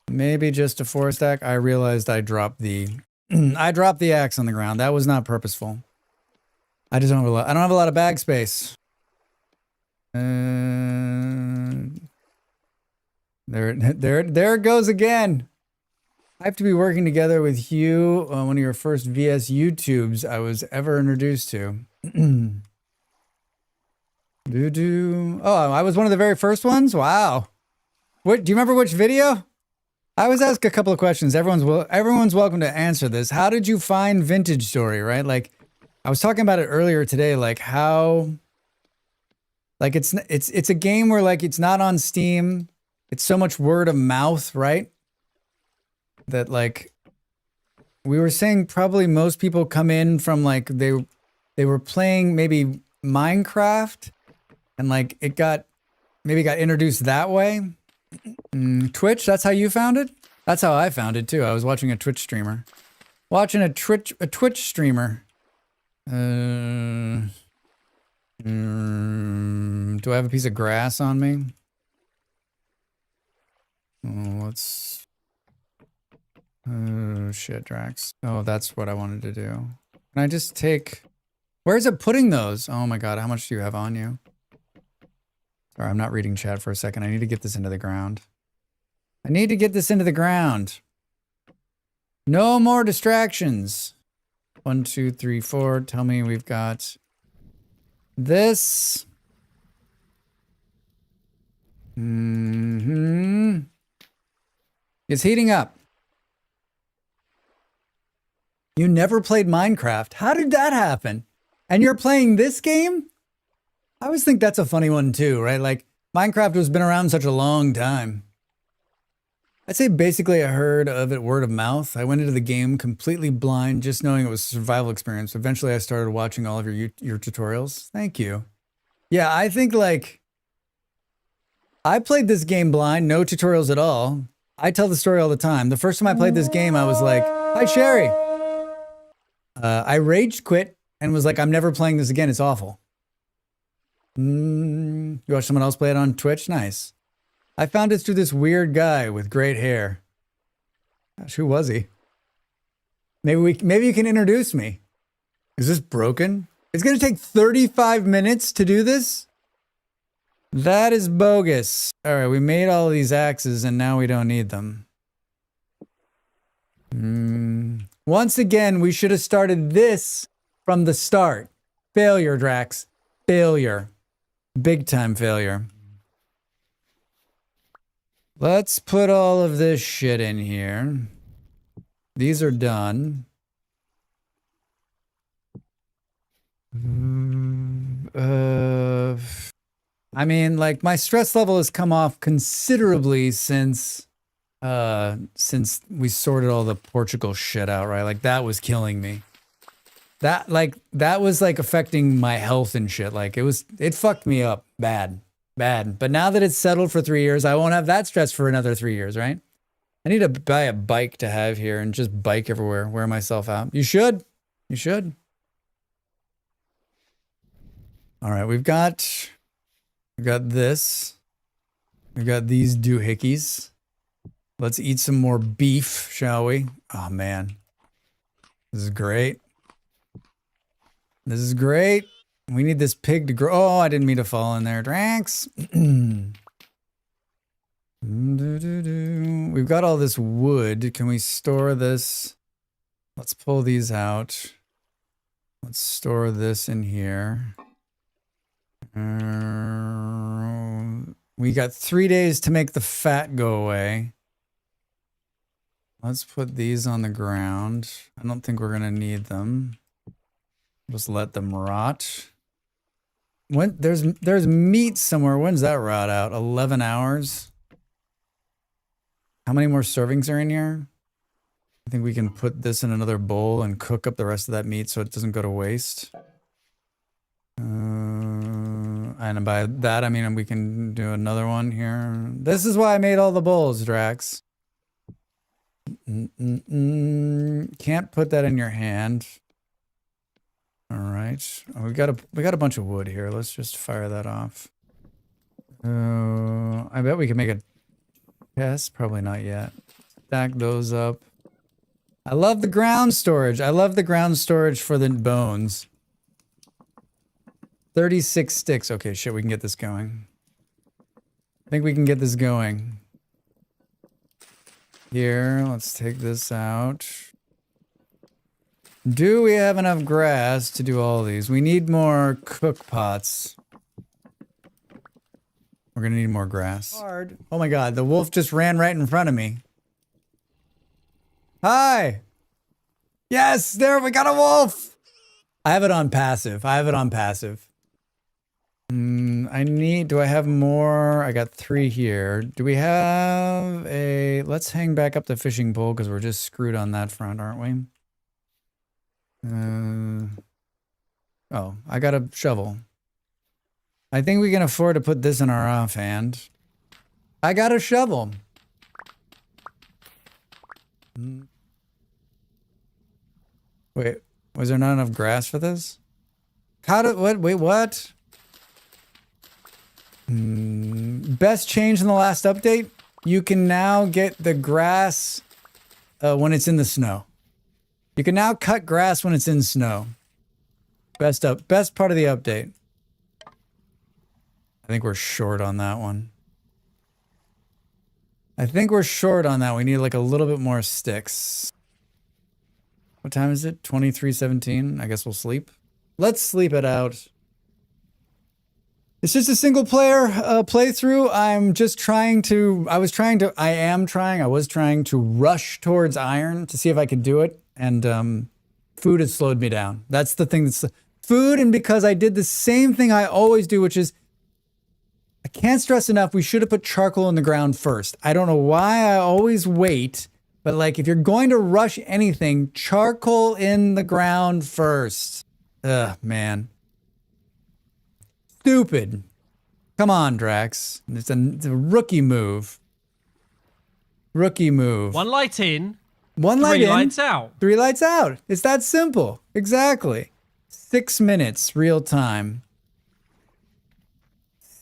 S2: Maybe just a 4 stack. I realized I dropped the I dropped the axe on the ground. That was not purposeful. I just don't have I don't have a lot of bag space. There it goes again. I have to be working together with Hugh on one of your first VS YouTubes I was ever introduced to. Oh, I was one of the very first ones? Wow. What, do you remember which video? I always ask a couple of questions. Everyone's welcome to answer this. How did you find Vintage Story, right? Like, I was talking about it earlier today, like how, like it's a game where like it's not on Steam. It's so much word of mouth, right? That like, we were saying probably most people come in from like, they were playing maybe Minecraft and like it got introduced that way. Twitch, that's how you found it? That's how I found it too. I was watching a Twitch streamer. Watching a Twitch streamer. Do I have a piece of grass on me? Oh, shit, Drax. Oh, that's what I wanted to do. Can I just take... Where's it putting those? Oh my god, how much do you have on you? Sorry, I'm not reading chat for a second. I need to get this into the ground. I need to get this into the ground. No more distractions. 1, 2, 3, 4. Tell me we've got this. It's heating up. You never played Minecraft. How did that happen? And you're playing this game? I always think that's a funny one too, right? Like, Minecraft has been around such a long time. I'd say basically I heard of it word of mouth. I went into the game completely blind, just knowing it was a survival experience. Eventually I started watching all of your tutorials. Thank you. Yeah, I think like, I played this game blind, no tutorials at all. I tell the story all the time. The first time I played this game, I was like, hi, Sherry. I rage quit and was like, I'm never playing this again. It's awful. You watch someone else play it on Twitch? Nice. I found it through this weird guy with great hair. Gosh, who was he? Maybe you can introduce me. Is this broken? It's gonna take 35 minutes to do this? That is bogus. All right, we made all of these axes and now we don't need them. Once again, we should have started this from the start. Failure, Drax. Failure. Big time failure. Let's put all of this shit in here. These are done. I mean, like, my stress level has come off considerably since we sorted all the Portugal shit out, right? Like, that was killing me. That was like affecting my health and shit. Like, it fucked me up bad. But now that it's settled for 3 years, I won't have that stress for another 3 years, right? I need to buy a bike to have here and just bike everywhere, wear myself out. You should. You should. All right, we've got this. We've got these doohickeys. Let's eat some more beef, shall we? Oh, man. This is great. This is great. We need this pig to grow. Oh, I didn't mean to fall in there. Dracs. We've got all this wood. Can we store this? Let's pull these out. Let's store this in here. We got 3 days to make the fat go away. Let's put these on the ground. I don't think we're gonna need them. Just let them rot. When there's meat somewhere. When's that rot out? 11 hours. How many more servings are in here? I think we can put this in another bowl and cook up the rest of that meat so it doesn't go to waste. And by that, I mean we can do another one here. This is why I made all the bowls, Drax. Can't put that in your hand. All right. Oh, we got a bunch of wood here. Let's just fire that off. I bet we can make a chest. Probably not yet. Stack those up. I love the ground storage. I love the ground storage for the bones. 36 sticks. Okay, shit, we can get this going. I think we can get this going. Here, let's take this out. Do we have enough grass to do all these? We need more cook pots. We're gonna need more grass. Hard. Oh my god, the wolf just ran right in front of me. Hi! Yes, there, we got a wolf! I have it on passive. Do I have more? I got 3 here. Do we have a... Let's hang back up the fishing pole because we're just screwed on that front, aren't we? Oh, I got a shovel. I think we can afford to put this in our offhand. I got a shovel. Wait, was there not enough grass for this? What? Best change in the last update? You can now get the grass when it's in the snow. You can now cut grass when it's in snow. Best part of the update. I think we're short on that one. We need like a little bit more sticks. What time is it? 23:17. I guess we'll sleep. Let's sleep it out. It's just a single player playthrough. I was trying to rush towards iron to see if I could do it. And food has slowed me down. That's the thing that's food. And because I did the same thing I always do, which is I can't stress enough. We should have put charcoal in the ground first. I don't know why I always wait, but like if you're going to rush anything, charcoal in the ground first. Ugh, man. Stupid. Come on, Drax. It's a rookie move.
S5: One light in.
S2: One light in.
S5: 3 lights out.
S2: 3 lights out. It's that simple. Exactly. 6 minutes real time.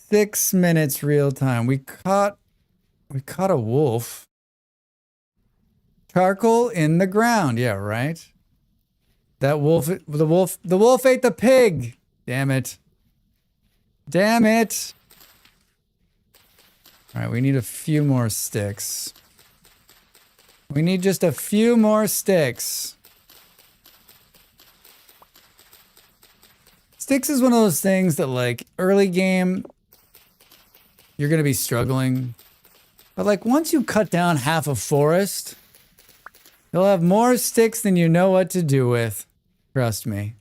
S2: 6 minutes real time. We caught a wolf. Charcoal in the ground. Yeah, right. The wolf ate the pig. Damn it. All right, we need a few more sticks. We need just a few more sticks. Sticks is one of those things that like early game, you're going to be struggling. But like once you cut down half a forest, you'll have more sticks than you know what to do with. Trust me.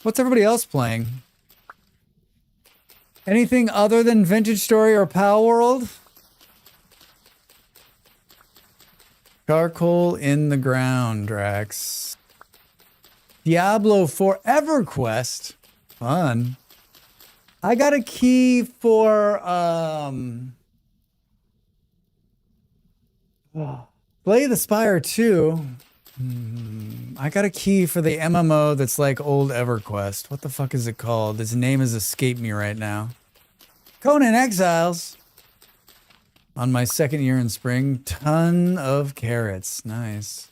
S2: What's everybody else playing? Anything other than Vintage Story or Pal World? Charcoal in the ground, Drax. Diablo 4 EverQuest. Fun. I got a key for Slay the Spire 2. I got a key for the MMO that's like old EverQuest. What the fuck is it called? Its name has escaped me right now. Conan Exiles. On my second year in spring, ton of carrots. Nice.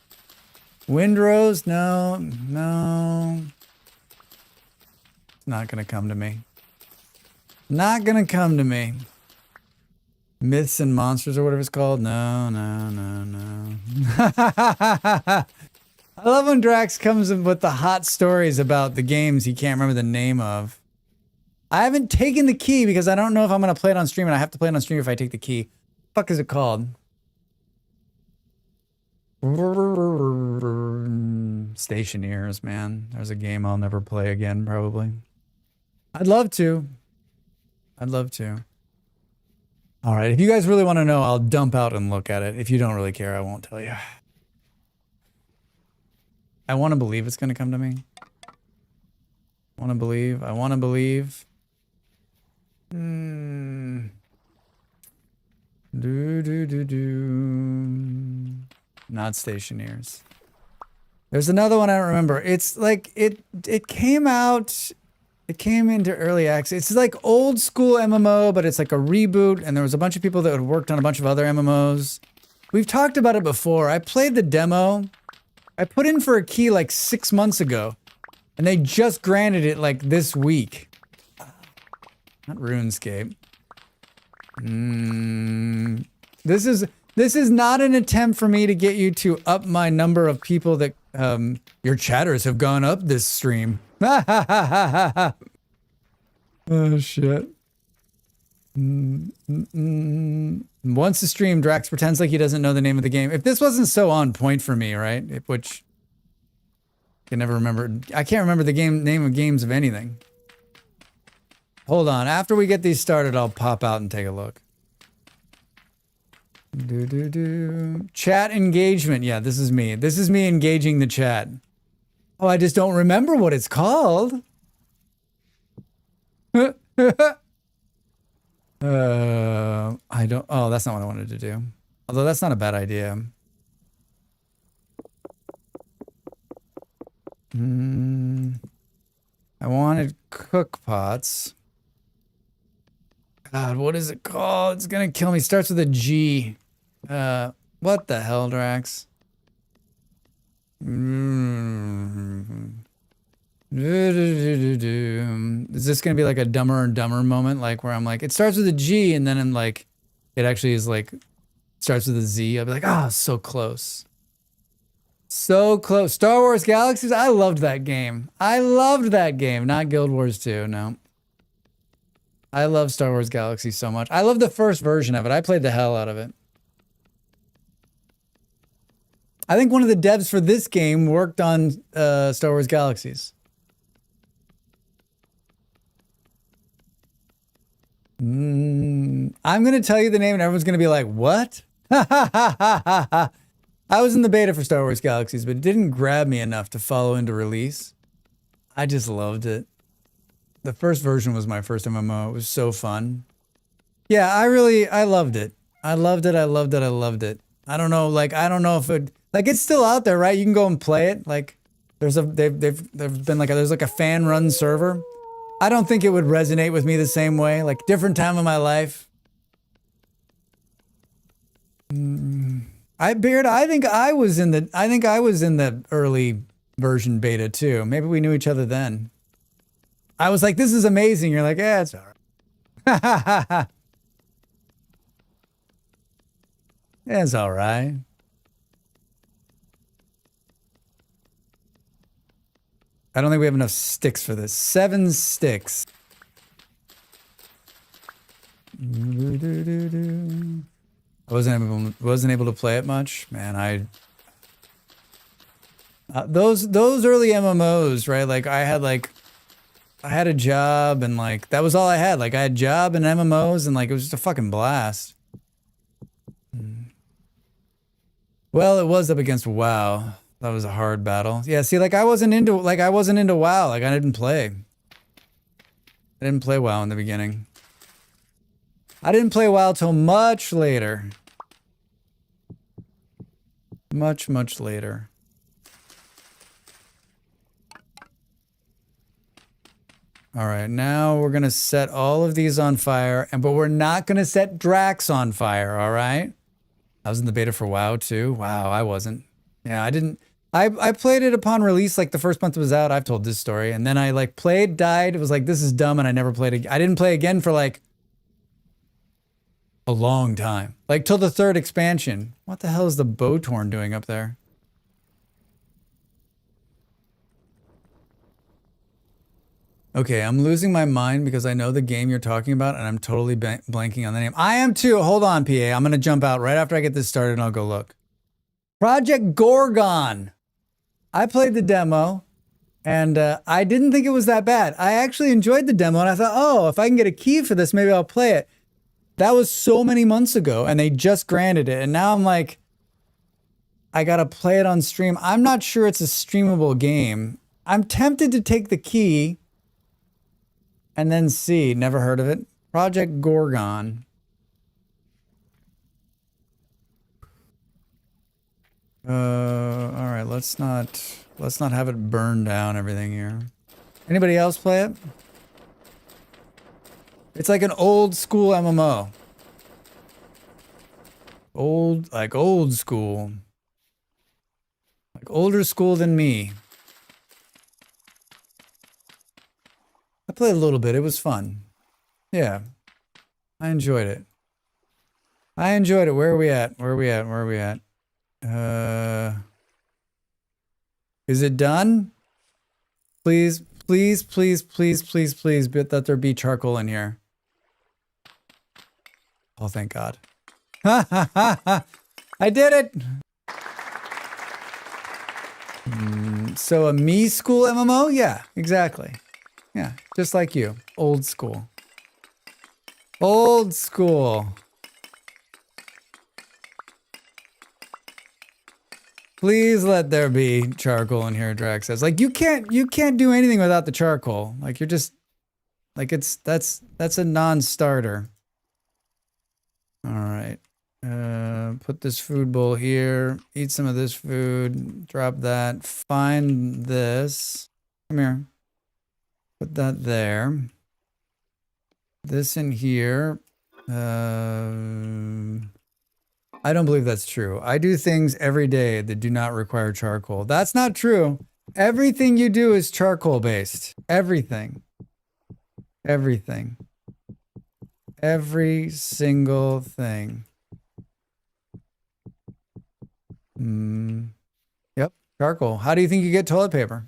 S2: Windrose? No, no. It's not gonna come to me. Not gonna come to me. Myths and Monsters or whatever it's called. No, no, no, no. I love when Drax comes in with the hot stories about the games he can't remember the name of. I haven't taken the key because I don't know if I'm going to play it on stream, and I have to play it on stream if I take the key. What the fuck is it called? Stationeers, man. There's a game I'll never play again, probably. I'd love to. I'd love to. All right, if you guys really want to know, I'll dump out and look at it. If you don't really care, I won't tell you. I want to believe it's going to come to me. I want to believe. I want to believe. Not Stationeers. There's another one I don't remember. It's like it came out. It came into early access. It's like old school MMO, but it's like a reboot, and there was a bunch of people that had worked on a bunch of other MMOs. We've talked about it before. I played the demo. I put in for a key like 6 months ago, and they just granted it like this week. Not RuneScape. This is not an attempt for me to get you to up my number of people that your chatters have gone up this stream. Oh shit. Once the stream, Drax pretends like he doesn't know the name of the game. If this wasn't so on point for me, right? Which I can never remember. I can't remember the name of games of anything. Hold on. After we get these started, I'll pop out and take a look. Chat engagement. Yeah, this is me. This is me engaging the chat. Oh, I just don't remember what it's called. I don't. Oh, that's not what I wanted to do. Although that's not a bad idea. I wanted cook pots. God, what is it called? It's gonna kill me. Starts with a G. What the hell, Drax? Is this gonna be like a Dumber and Dumber moment, like where I'm like, it starts with a G, and then I'm like, it actually is like, starts with a Z. I'll be like, oh, so close. So close. Star Wars Galaxies, I loved that game. I loved that game. Not Guild Wars 2, no. I love Star Wars Galaxies so much. I love the first version of it. I played the hell out of it. I think one of the devs for this game worked on Star Wars Galaxies. I'm going to tell you the name and everyone's going to be like, what? I was in the beta for Star Wars Galaxies, but it didn't grab me enough to follow into release. I just loved it. The first version was my first MMO. It was so fun. Yeah, I loved it. I loved it. I loved it. I loved it. I don't know, like, I don't know if it, like, it's still out there, right? You can go and play it. Like, there's like a fan run server. I don't think it would resonate with me the same way. Like, different time of my life. I think I was in the early version beta too. Maybe we knew each other then. I was like, this is amazing. You're like, yeah, it's all right. Yeah, it's all right. I don't think we have enough sticks for this. 7 sticks. I wasn't able to play it much, man. Those early MMOs, right? Like I had a job and like that was all I had. Like I had a job and MMOs and like it was just a fucking blast. Well, it was up against WoW. That was a hard battle. Yeah, see, like I wasn't into WoW. Like I didn't play WoW in the beginning. I didn't play WoW till much later. Much later. All right, now we're gonna set all of these on fire, but we're not gonna set Dracs on fire, all right? I was in the beta for WoW too. Wow, I wasn't. Yeah, I didn't. I played it upon release, like the first month it was out. I've told this story. And then I like played, died. It was like, this is dumb. And I never played again. I didn't play again for like a long time. Like till the 3rd expansion. What the hell is the Bowtorn doing up there? Okay, I'm losing my mind because I know the game you're talking about and I'm totally blanking on the name. I am too. Hold on, PA. I'm going to jump out right after I get this started and I'll go look. Project Gorgon. I played the demo and I didn't think it was that bad. I actually enjoyed the demo and I thought, oh, if I can get a key for this, maybe I'll play it. That was so many months ago and they just granted it. And now I'm like, I got to play it on stream. I'm not sure it's a streamable game. I'm tempted to take the key and then see. Never heard of it. Project Gorgon. All right, let's not have it burn down everything here. Anybody else play it? It's like an old school MMO. Old school. Like older school than me. I played a little bit. It was fun. Yeah. I enjoyed it. Where are we at? Is it done? Please, please, please, please, please, please, but that there be charcoal in here. Oh, thank God. Ha ha ha ha. I did it. So a me school MMO? Yeah, exactly. Yeah, just like you. Old school. Old school. Please let there be charcoal in here, Drax says. Like you can't do anything without the charcoal. Like you're just like that's a non-starter. All right. Put this food bowl here. Eat some of this food. Drop that. Find this. Come here. Put that there. This in here. I don't believe that's true. I do things every day that do not require charcoal. That's not true. Everything you do is charcoal based. Everything. Everything. Every single thing. Yep, charcoal. How do you think you get toilet paper?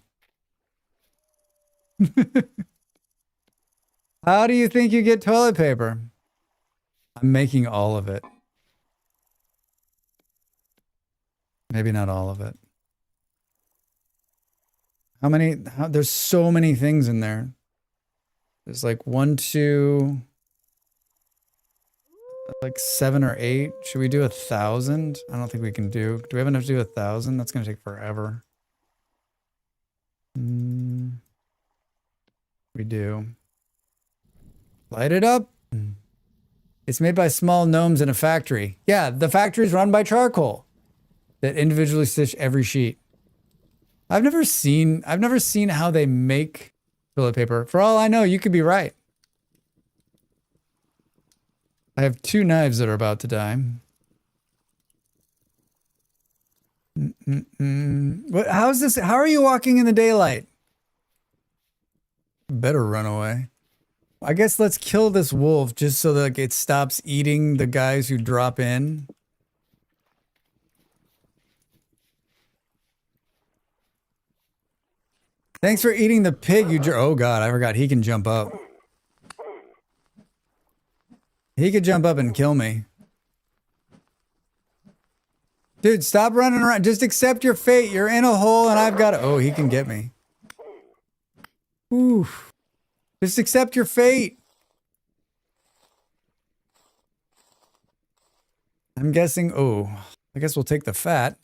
S2: How do you think you get toilet paper? I'm making all of it. Maybe not all of it. There's so many things in there. There's like 1, 2, like 7 or 8. Should we do 1,000? I don't think we can do. Do we have enough to do 1,000? That's going to take forever. We do. Light it up. It's made by small gnomes in a factory. Yeah, the factory is run by charcoal that individually stitch every sheet. I've never seen how they make toilet paper. For all I know, you could be right. I have 2 knives that are about to die. How's this? How are you walking in the daylight? Better run away. I guess let's kill this wolf just so that it stops eating the guys who drop in. Thanks for eating the pig, you oh God, I forgot he can jump up. He could jump up and kill me. Dude, stop running around. Just accept your fate. You're in a hole and I've got to... Oh, he can get me. Ooh. Just accept your fate. I'm guessing... Oh, I guess we'll take the fat.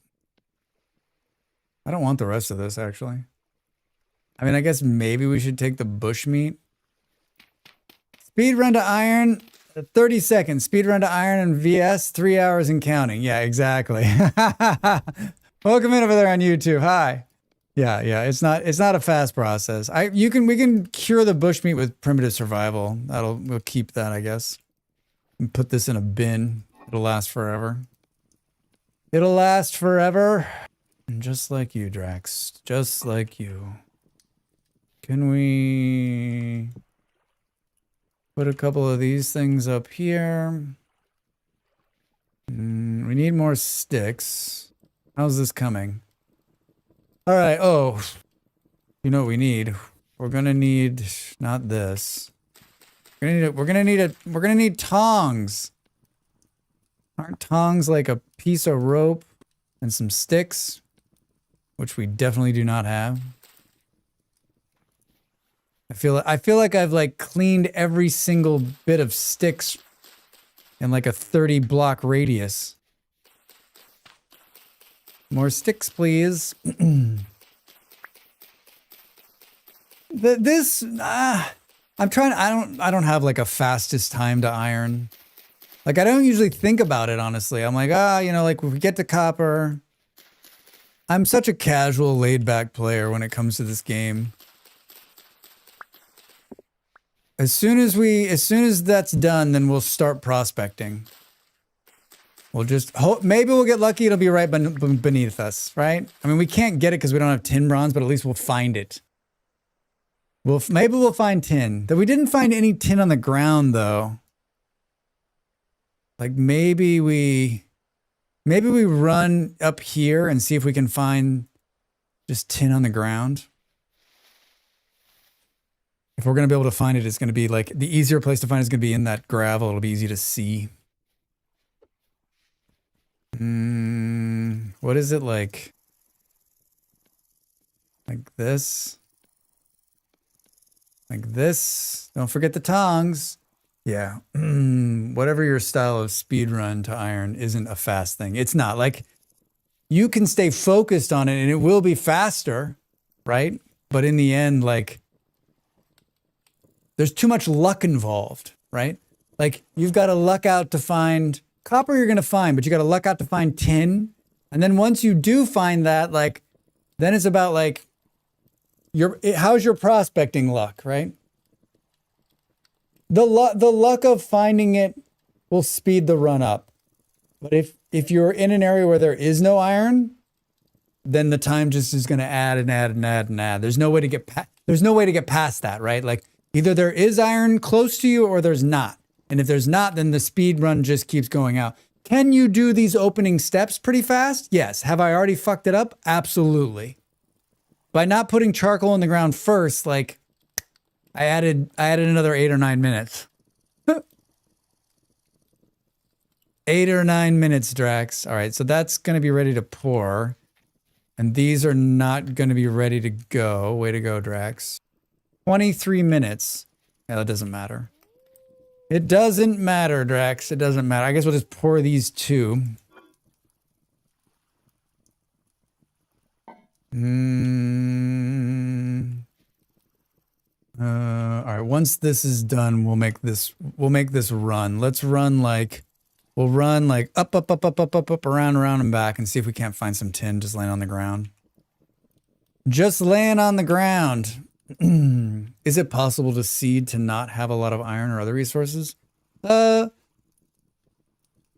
S2: I don't want the rest of this, actually. I mean, I guess maybe we should take the bush meat. Speed run to iron, 30 seconds. Speed run to iron and VS, 3 hours and counting. Yeah, exactly. Welcome in over there on YouTube. Hi. Yeah, yeah. It's not a fast process. We can cure the bushmeat with primitive survival. We'll keep that, I guess. And put this in a bin. It'll last forever. It'll last forever. And just like you, Drax. Just like you. Can we put a couple of these things up here? We need more sticks. How's this coming? All right. Oh, you know what we need? We're gonna need not this. We're gonna need tongs. Aren't tongs like a piece of rope and some sticks, which we definitely do not have? I feel like I've like cleaned every single bit of sticks in like a 30 block radius. More sticks, please. I'm trying. I don't have like a fastest time to iron. Like I don't usually think about it, honestly. I'm like, you know, like if we get to copper. I'm such a casual, laid back player when it comes to this game. As soon as that's done, then we'll start prospecting. We'll just hope, maybe we'll get lucky. It'll be right beneath us, right? I mean, we can't get it because we don't have tin bronze, but at least we'll find it. Maybe we'll find tin. That we didn't find any tin on the ground though. Like maybe we run up here and see if we can find just tin on the ground. If we're going to be able to find it, it's going to be like the easier place to find is going to be in that gravel. It'll be easy to see. What is it like? Like this? Like this? Don't forget the tongs. Yeah. Whatever your style of speed run to iron isn't a fast thing. It's not. Like you can stay focused on it and it will be faster, right? But in the end, like there's too much luck involved, right? Like you've got to luck out to find copper, you're going to find, but you got to luck out to find tin. And then once you do find that, like, then it's about like how's your prospecting luck, right? The luck of finding it will speed the run up. But if you're in an area where there is no iron, then the time just is going to add and add and add and add. There's no way to get past that, right? Like either there is iron close to you or there's not. And if there's not, then the speed run just keeps going out. Can you do these opening steps pretty fast? Yes. Have I already fucked it up? Absolutely. By not putting charcoal in the ground first, like I added another 8 or 9 minutes. 8 or 9 minutes, Drax. All right, so that's going to be ready to pour. And these are not going to be ready to go. Way to go, Drax. 23 minutes. Yeah, that doesn't matter. It doesn't matter, Drax. It doesn't matter. I guess we'll just pour these two. All right, once this is done, we'll make this run. We'll run like up, around, and back and see if we can't find some tin just laying on the ground. Just laying on the ground. Is it possible to seed to not have a lot of iron or other resources? I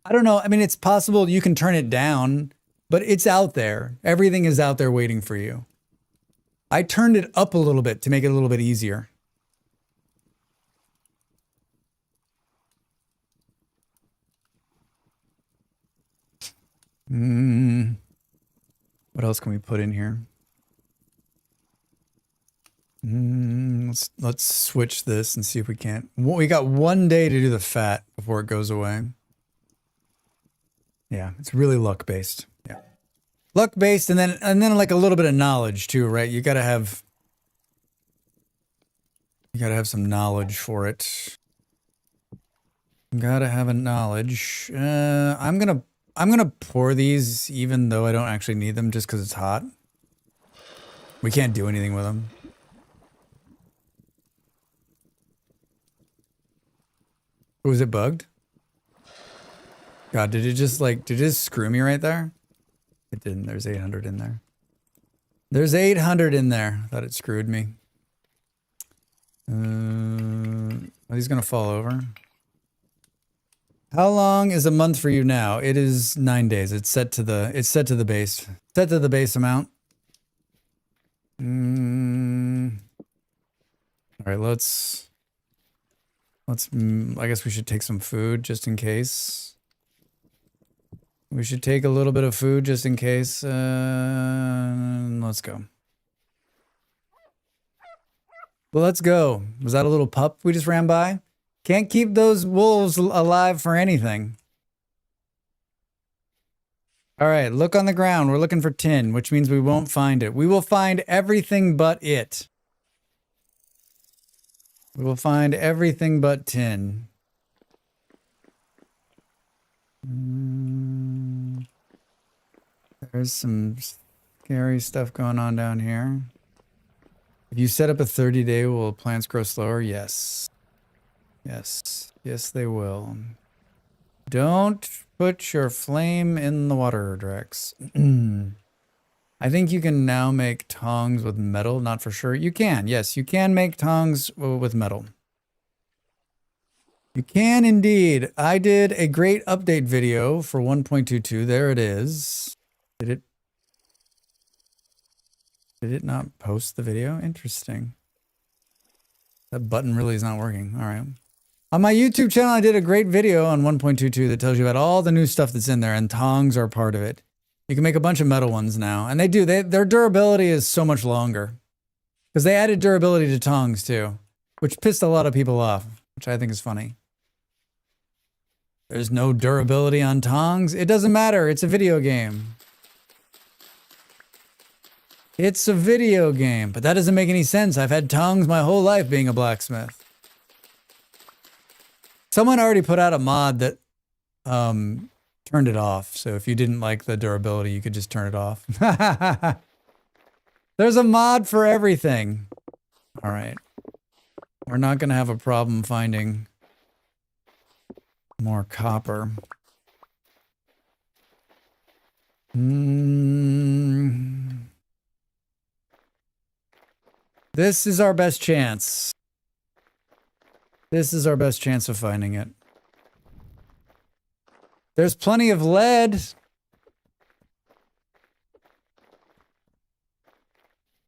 S2: don't know. I mean, it's possible you can turn it down, but it's out there. Everything is out there waiting for you. I turned it up a little bit to make it a little bit easier. What else can we put in here? Let's switch this and see if we can't. We got 1 day to do the fat before it goes away. Yeah, it's really luck based. Yeah, luck based, and then like a little bit of knowledge too, right? You gotta have some knowledge for it. Gotta have a knowledge. I'm gonna pour these even though I don't actually need them, just because it's hot. We can't do anything with them. Was it bugged? God, did it just screw me right there? It didn't. There's 800 in there. There's 800 in there. Thought it screwed me. He's gonna fall over. How long is a month for you now? It is 9 days. It's set to the base. Set to the base amount. All right, let's I guess we should take some food just in case. We should take a little bit of food just in case. Let's go. Well, let's go. Was that a little pup we just ran by? Can't keep those wolves alive for anything. All right, look on the ground. We're looking for tin, which means we won't find it. We will find everything but it. We will find everything but tin. There's some scary stuff going on down here. If you set up a 30-day, will plants grow slower? Yes. Yes. Yes, they will. Don't put your flame in the water, Dracs. I think you can now make tongs with metal. Not for sure. You can. Yes, you can make tongs with metal. You can indeed. I did a great update video for 1.22. There it is. Did it not post the video? Interesting. That button really is not working. All right. On my YouTube channel, I did a great video on 1.22 that tells you about all the new stuff that's in there, and tongs are part of it. You can make a bunch of metal ones now, and their durability is so much longer because they added durability to tongs too, which pissed a lot of people off, which I think is funny. There's no durability on tongs. It doesn't matter. It's a video game. It's a video game, but that doesn't make any sense. I've had tongs my whole life being a blacksmith. Someone already put out a mod that turned it off. So if you didn't like the durability, you could just turn it off. There's a mod for everything. All right. We're not going to have a problem finding more copper. This is our best chance. This is our best chance of finding it. There's plenty of lead.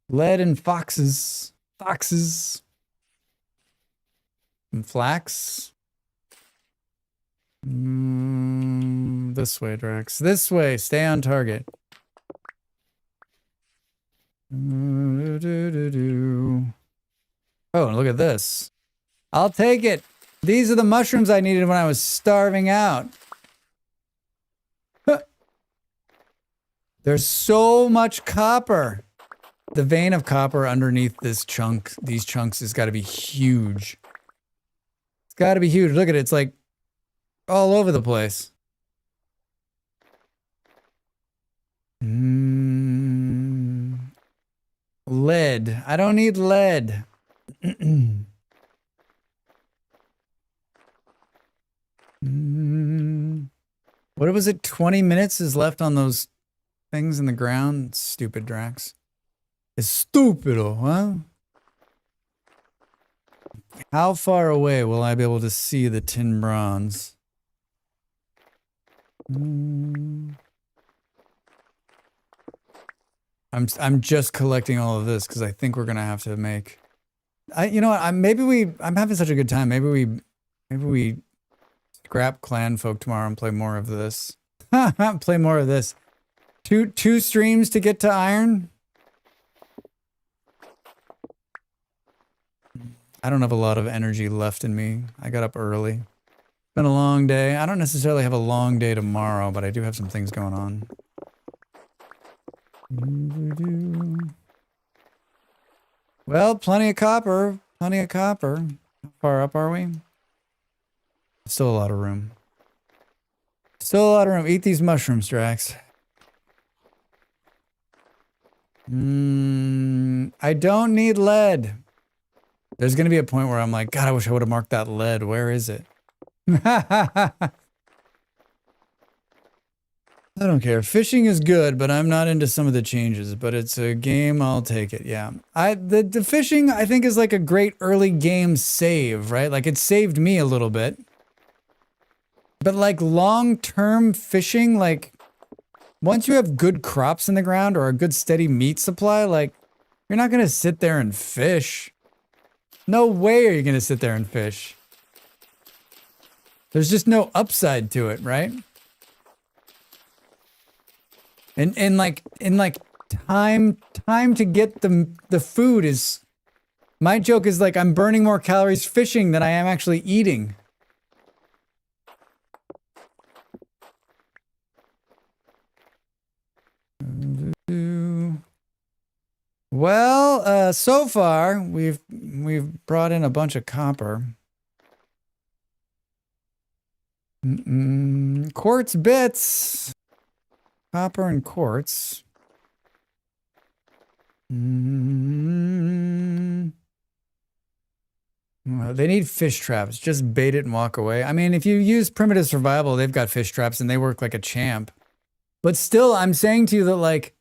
S2: Lead and foxes. Foxes. And flax. This way, Drax. This way. Stay on target. Oh, look at this. I'll take it. These are the mushrooms I needed when I was starving out. There's so much copper. The vein of copper underneath this chunk, these chunks, has got to be huge. It's got to be huge. Look at it. It's like all over the place. Lead. I don't need lead. What was it? 20 minutes is left on those things in the ground? Stupid Dracs. It's stupido, huh? How far away will I be able to see the tin bronze? I'm just collecting all of this because I think we're gonna have to make. You know what? I'm having such a good time. Maybe we scrap clan folk tomorrow and play more of this. Play more of this. Two streams to get to iron. I don't have a lot of energy left in me. I got up early. It's been a long day. I don't necessarily have a long day tomorrow, but I do have some things going on. Well, plenty of copper. Plenty of copper. How far up are we? Still a lot of room. Still a lot of room. Eat these mushrooms, Drax. I don't need lead. There's going to be a point where I'm like, God, I wish I would have marked that lead. Where is it? I don't care. Fishing is good, but I'm not into some of the changes. But it's a game, I'll take it. Yeah. The fishing, I think, is like a great early game save, right? Like it saved me a little bit. But like long-term fishing, like once you have good crops in the ground or a good steady meat supply, like you're not going to sit there and fish. No way are you going to sit there and fish. There's just no upside to it, right? And like time to get the food is, my joke is like I'm burning more calories fishing than I am actually eating. Well, so far we've brought in a bunch of copper. Quartz bits. Copper and quartz. Well, they need fish traps. Just bait it and walk away. I mean, if you use primitive survival, they've got fish traps and they work like a champ. But still, I'm saying to you that like,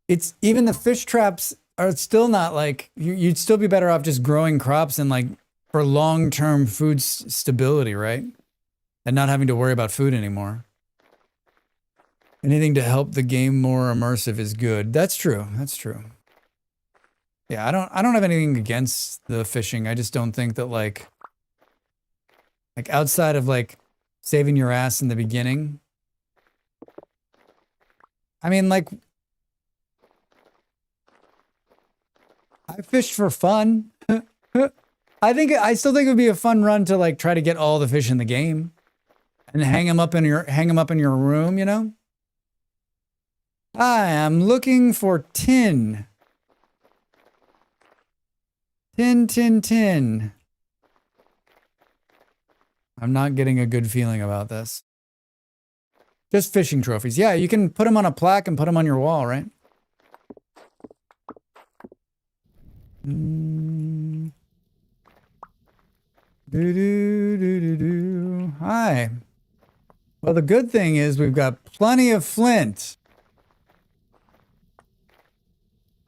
S2: it's even the fish traps are still not like, you'd still be better off just growing crops and like for long-term food stability, right? And not having to worry about food anymore. Anything to help the game more immersive is good. That's true. That's true. Yeah, I don't have anything against the fishing. I just don't think that like outside of like saving your ass in the beginning. I mean, like I fished for fun. I still think it would be a fun run to like try to get all the fish in the game and hang them up in your room, you know? I am looking for tin. Tin. I'm not getting a good feeling about this. Just fishing trophies. Yeah, you can put them on a plaque and put them on your wall, right? Hi. Well, the good thing is we've got plenty of flint.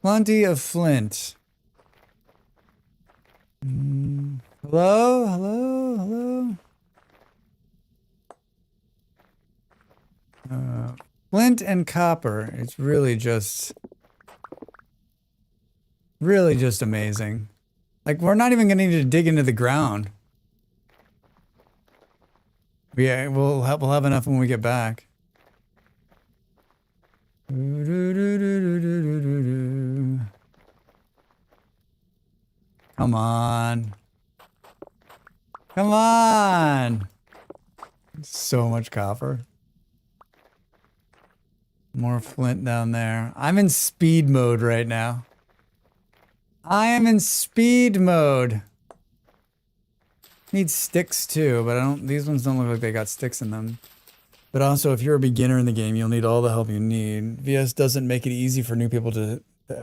S2: Plenty of flint. Hello? Flint and copper. It's really just amazing. Like, we're not even gonna need to dig into the ground. Yeah, we'll have enough when we get back. Come on. Come on. So much copper. More flint down there. I'm in speed mode right now. I am in speed mode. Need sticks too, but these ones don't look like they got sticks in them. But also, if you're a beginner in the game, you'll need all the help you need. VS doesn't make it easy for new people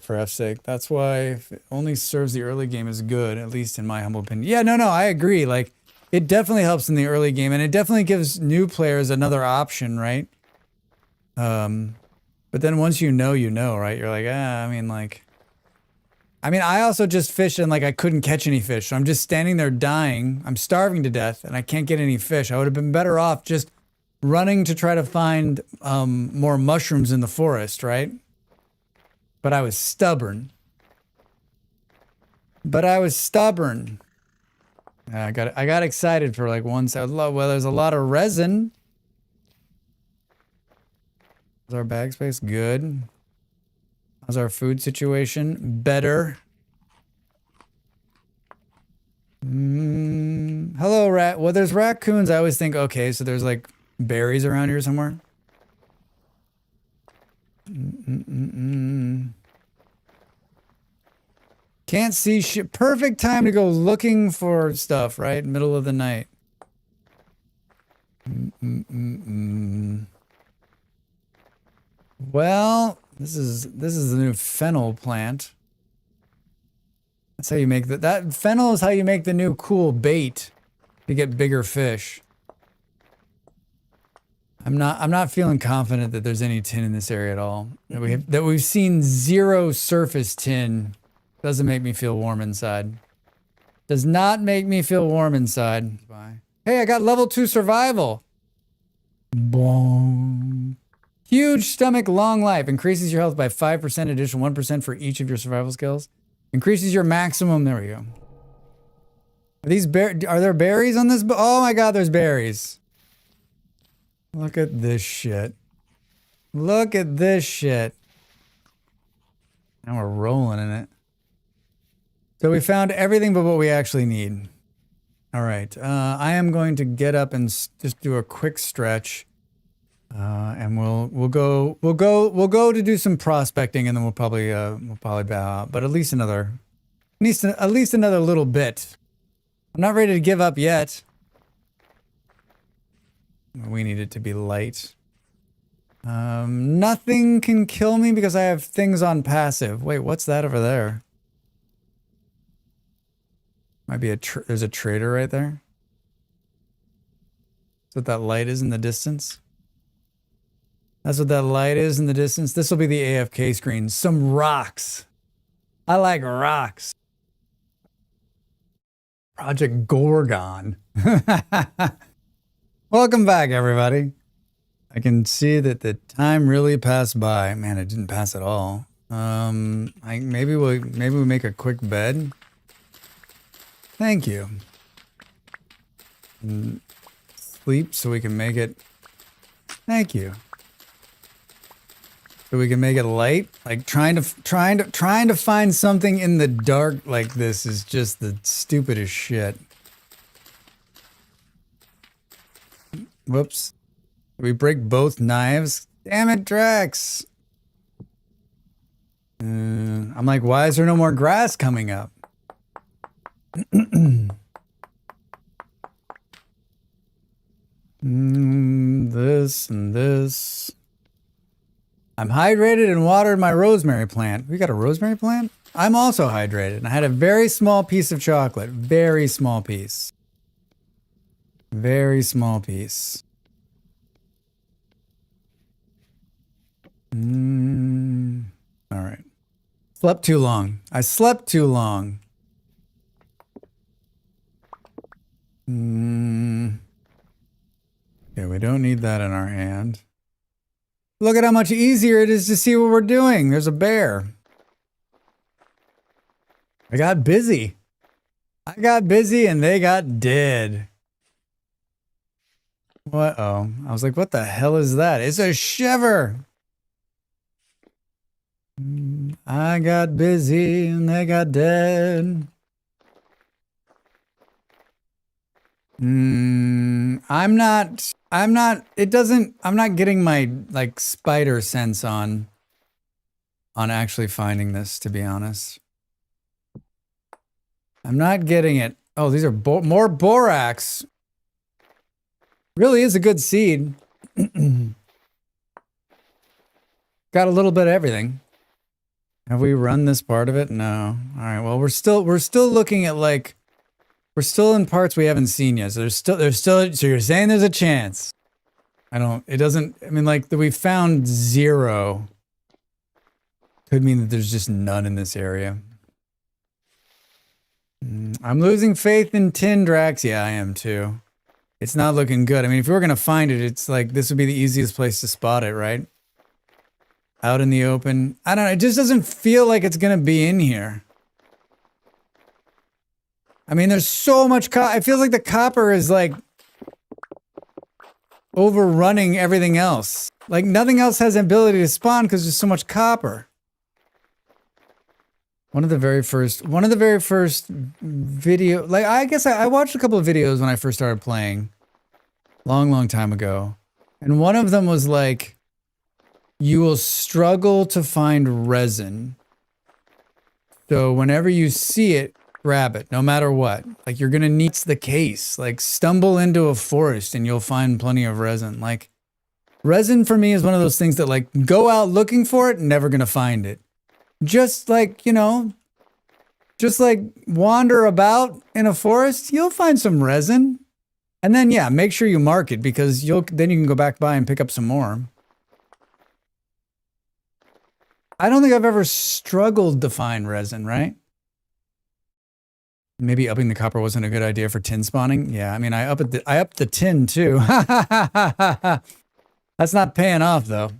S2: for F's sake. That's why if it only serves the early game is good, at least in my humble opinion. Yeah, no, I agree. Like, it definitely helps in the early game, and it definitely gives new players another option, right? But then once you know, right? You're like, I also just fished and like I couldn't catch any fish. So I'm just standing there dying. I'm starving to death and I can't get any fish. I would have been better off just running to try to find more mushrooms in the forest, right? But I was stubborn. I got excited for like 1 second. Well, there's a lot of resin. Is our bag space good? How's our food situation? Better. Hello, rat. Well, there's raccoons. I always think, okay, so there's like berries around here somewhere. Can't see shit. Perfect time to go looking for stuff, right? Middle of the night. Well, this is the new fennel plant. That's how you make that fennel is how you make the new cool bait to get bigger fish. I'm not feeling confident that there's any tin in this area at all. That we've seen zero surface tin doesn't make me feel warm inside. Does not make me feel warm inside. Hey, I got level 2 survival. Boom. Huge stomach, long life. Increases your health by 5%, additional 1% for each of your survival skills. Increases your maximum. There we go. Are there berries on this? Oh my god, there's berries. Look at this shit. Look at this shit. Now we're rolling in it. So we found everything but what we actually need. All right. I am going to get up and just do a quick stretch. And we'll go to do some prospecting, and then we'll probably bow out. But at least another little bit. I'm not ready to give up yet. We need it to be light. Nothing can kill me because I have things on passive. Wait, what's that over there? Might be there's a trader right there. That's what that light is in the distance. That's what that light is in the distance. This will be the AFK screen. Some rocks. I like rocks. Project Gorgon. Welcome back, everybody. I can see that the time really passed by. Man, it didn't pass at all. Maybe we make a quick bed. Thank you. And sleep so we can make it. Thank you. So we can make it light. Like trying to find something in the dark like this is just the stupidest shit. Whoops. Did we break both knives? Damn it, Dracs. I'm like, why is there no more grass coming up? This and this. I'm hydrated and watered my rosemary plant. We got a rosemary plant? I'm also hydrated. And I had a very small piece of chocolate. Very small piece. Very small piece. All right. Slept too long. I slept too long. Okay, we don't need that in our hand. Look at how much easier it is to see what we're doing. There's a bear. I got busy. I got busy and they got dead. What? Oh, I was like, what the hell is that? It's a shiver. I got busy and they got dead. I'm not getting my like spider sense on actually finding this, to be honest. I'm not getting it. Oh, these are more borax. Really is a good seed. Got a little bit of everything. Have we run this part of it? No. All right. Well, we're still looking at like, we're still in parts we haven't seen yet. So there's still, so you're saying there's a chance. I mean, like that we found 0 could mean that there's just none in this area. I'm losing faith in tin, Dracs. Yeah, I am too. It's not looking good. I mean, if we were going to find it, it's like, this would be the easiest place to spot it, right? Out in the open. I don't know. It just doesn't feel like it's going to be in here. I mean, there's so much it feels like the copper is like overrunning everything else. Like nothing else has the ability to spawn because there's so much copper. One of the very first video, like I guess I watched a couple of videos when I first started playing. Long time ago. And one of them was like, you will struggle to find resin. So whenever you see it, grab it, no matter what. Like you're gonna need the case. Like stumble into a forest and you'll find plenty of resin. Like resin for me is one of those things that like go out looking for it, never gonna find it. Just like, you know, just like wander about in a forest, you'll find some resin. And then, yeah, make sure you mark it because then you can go back by and pick up some more. I don't think I've ever struggled to find resin, right? Maybe upping the copper wasn't a good idea for tin spawning. Yeah, I mean, I upped the tin too. That's not paying off though.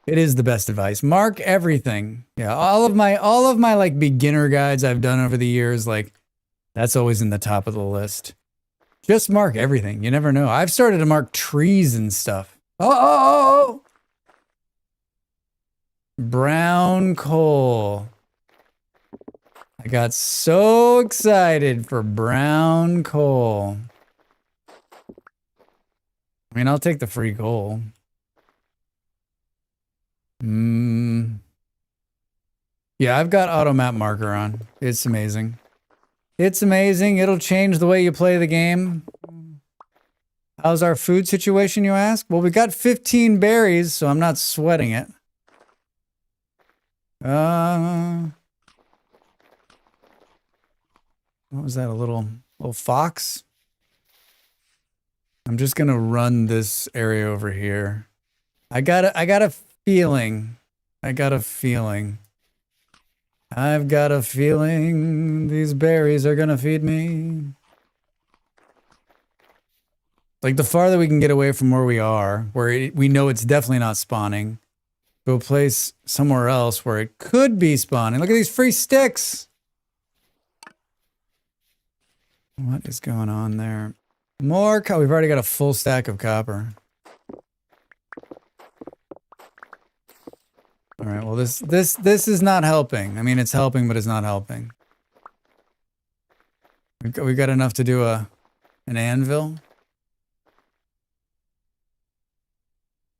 S2: It is the best advice. Mark everything. Yeah, all of my like beginner guides I've done over the years, like that's always in the top of the list. Just mark everything. You never know. I've started to mark trees and stuff. Oh! Brown coal. I got so excited for brown coal. I mean, I'll take the free coal. Yeah, I've got auto map marker on. It's amazing. It's amazing. It'll change the way you play the game. How's our food situation, you ask? Well, we got 15 berries, so I'm not sweating it. What was that? A little fox? I'm just gonna run this area over here. I got a feeling. I've got a feeling these berries are gonna feed me. Like the farther we can get away from where we are, we know it's definitely not spawning, go place somewhere else where it could be spawning. Look at these free sticks. What is going on there? More copper. We've already got a full stack of copper. All right. Well, this is not helping. I mean, it's helping, but it's not helping. We got enough to do an anvil.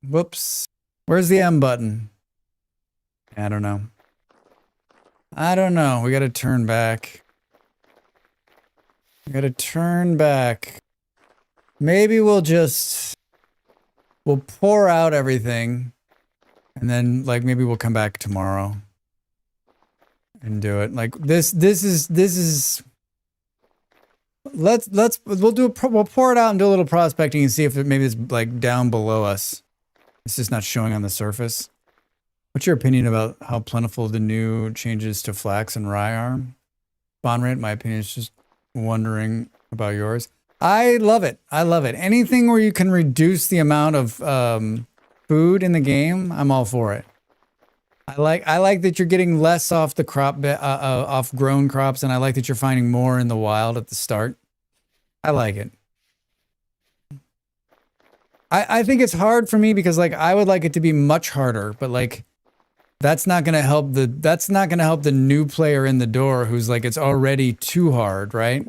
S2: Whoops. Where's the M button? I don't know. I don't know. We got to turn back. We got to turn back. Maybe we'll pour out everything. And then, like, maybe we'll come back tomorrow and do it. Like this is. We'll pour it out and do a little prospecting and see if maybe it's like down below us. It's just not showing on the surface. What's your opinion about how plentiful the new changes to flax and rye are? Spawn rate, my opinion is just wondering about yours. I love it. I love it. Anything where you can reduce the amount of food in the game, I'm all for it. I like that you're getting less off the off grown crops, and I like that you're finding more in the wild at the start. I like it. I think it's hard for me because like I would like it to be much harder, but like that's not gonna help the new player in the door who's like it's already too hard, right?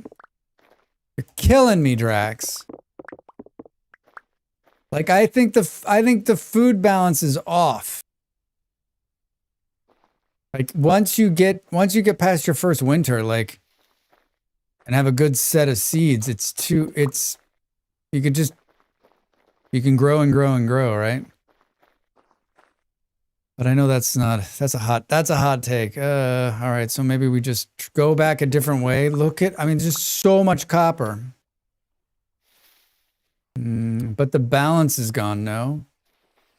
S2: You're killing me, Dracs. Like I think the food balance is off. Like once you get past your first winter, like, and have a good set of seeds, you can grow and grow and grow, right? But I know that's a hot take. All right, so maybe we just go back a different way. I mean, just so much copper. But the balance is gone, no?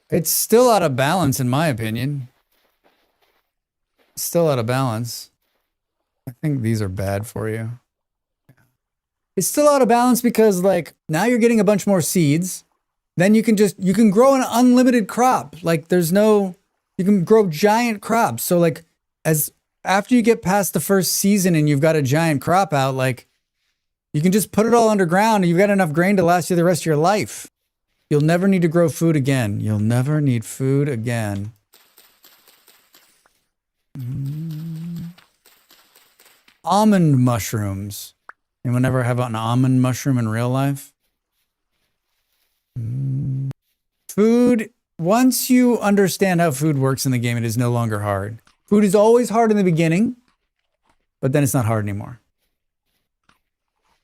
S2: It's still out of balance in my opinion. Still out of balance. I think these are bad for you. It's still out of balance because like now you're getting a bunch more seeds. Then you can grow an unlimited crop. Like you can grow giant crops. So like after you get past the first season and you've got a giant crop out, like you can just put it all underground and you've got enough grain to last you the rest of your life. You'll never need to grow food again. You'll never need food again. Almond mushrooms. Anyone ever have an almond mushroom in real life? Food, once you understand how food works in the game, it is no longer hard. Food is always hard in the beginning, but then it's not hard anymore.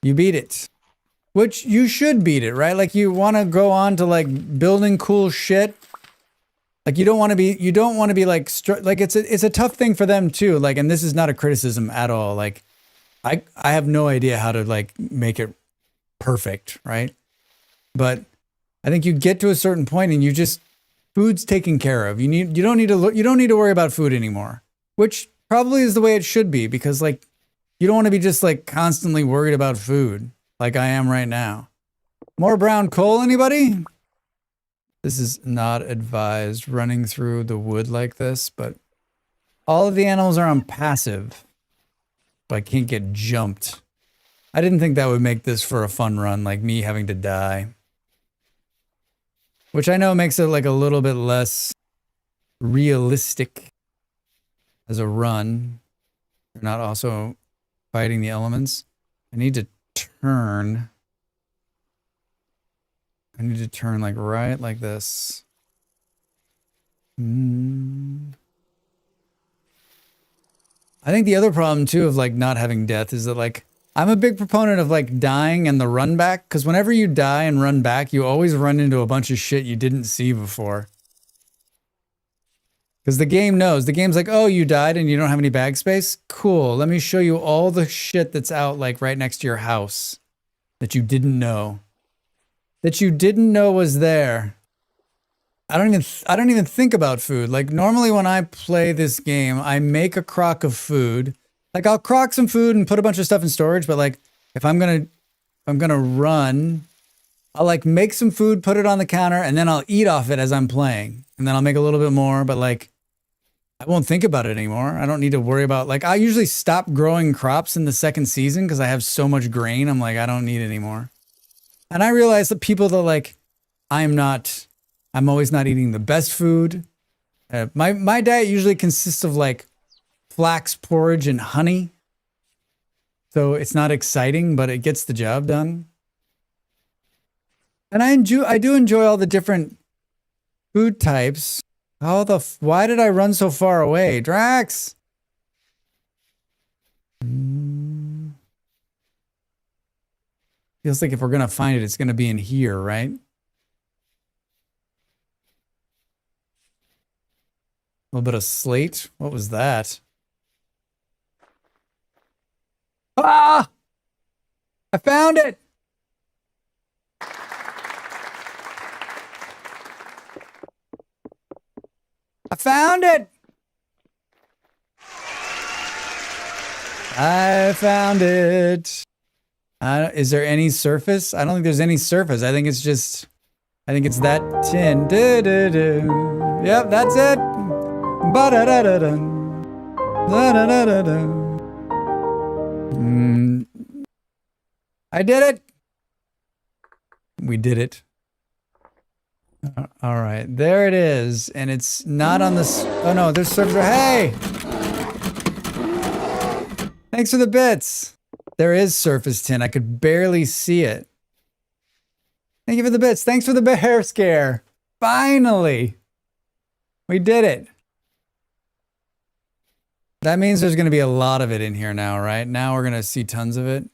S2: You beat it. Which you should beat it, right? Like you want to go on to like building cool shit. Like you don't want to be like it's a tough thing for them too. Like, and this is not a criticism at all. Like I have no idea how to like make it perfect, right? But I think you get to a certain point and you just, food's taken care of. You don't need to worry about food anymore, which probably is the way it should be, because like you don't want to be just like constantly worried about food like I am right now. More brown coal, anybody? This is not advised, running through the wood like this, but all of the animals are on passive, but I can't get jumped. I didn't think that would make this for a fun run, like me having to die. Which I know makes it like a little bit less realistic as a run. You're not also fighting the elements. I need to turn. I need to turn like right like this. I think the other problem too of like not having death is that like I'm a big proponent of like dying and the run back, because whenever you die and run back, you always run into a bunch of shit you didn't see before. Because the game knows. The game's like, oh, you died and you don't have any bag space? Cool. Let me show you all the shit that's out like right next to your house that you didn't know. That you didn't know was there. I don't even think about food. Like normally when I play this game, I make a crock of food. Like I'll crock some food and put a bunch of stuff in storage, but like if I'm gonna run, I'll like make some food, put it on the counter, and then I'll eat off it as I'm playing. And then I'll make a little bit more, but like I won't think about it anymore. I don't need to worry about, like, I usually stop growing crops in the second season because I have so much grain. I'm like, I don't need it anymore. And I realize that people that like, I'm always not eating the best food. My diet usually consists of like flax porridge and honey. So it's not exciting, but it gets the job done. And I do enjoy all the different food types. Why did I run so far away? Dracs! Feels like if we're gonna find it, it's gonna be in here, right? A little bit of slate. What was that? Ah! I found it! I found it! I found it. Is there any surface? I don't think there's any surface. I think it's that tin. Yep, that's it. I did it. We did it. All right, there it is, and it's not on this. Oh no, there's surface. Hey, thanks for the bits. There is surface tin. I could barely see it. Thank you for the bits. Thanks for the bear scare. Finally, we did it. That means there's going to be a lot of it in here now, right? Now we're going to see tons of it.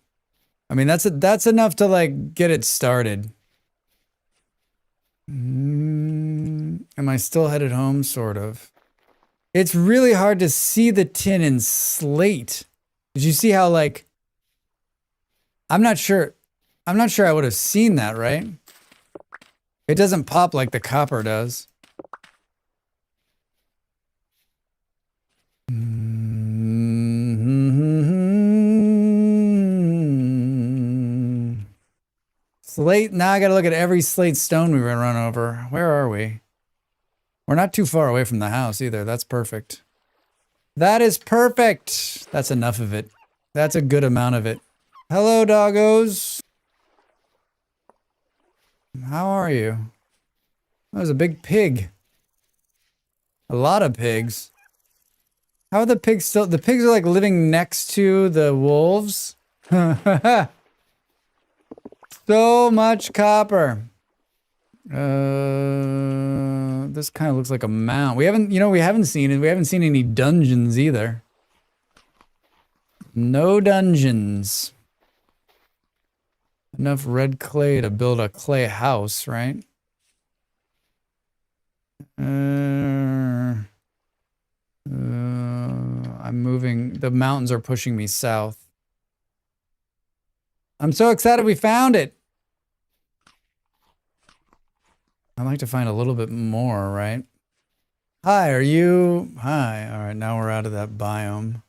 S2: I mean, that's enough to like get it started. Am I still headed home? Sort of. It's really hard to see the tin in slate. Did you see how like, I'm not sure I would have seen that, right? It doesn't pop like the copper does. Slate, now I gotta look at every slate stone we run over. Where are we? We're not too far away from the house either. That's perfect. That is perfect. That's enough of it. That's a good amount of it. Hello, doggos. How are you? That was a big pig. A lot of pigs. How are the pigs still? The pigs are like living next to the wolves. So much copper. This kind of looks like a mount. We haven't seen it. We haven't seen any dungeons either. No dungeons. Enough red clay to build a clay house, right? I'm moving. The mountains are pushing me south. I'm so excited we found it. I'd like to find a little bit more, right? Hi, are you? Hi. All right, now we're out of that biome.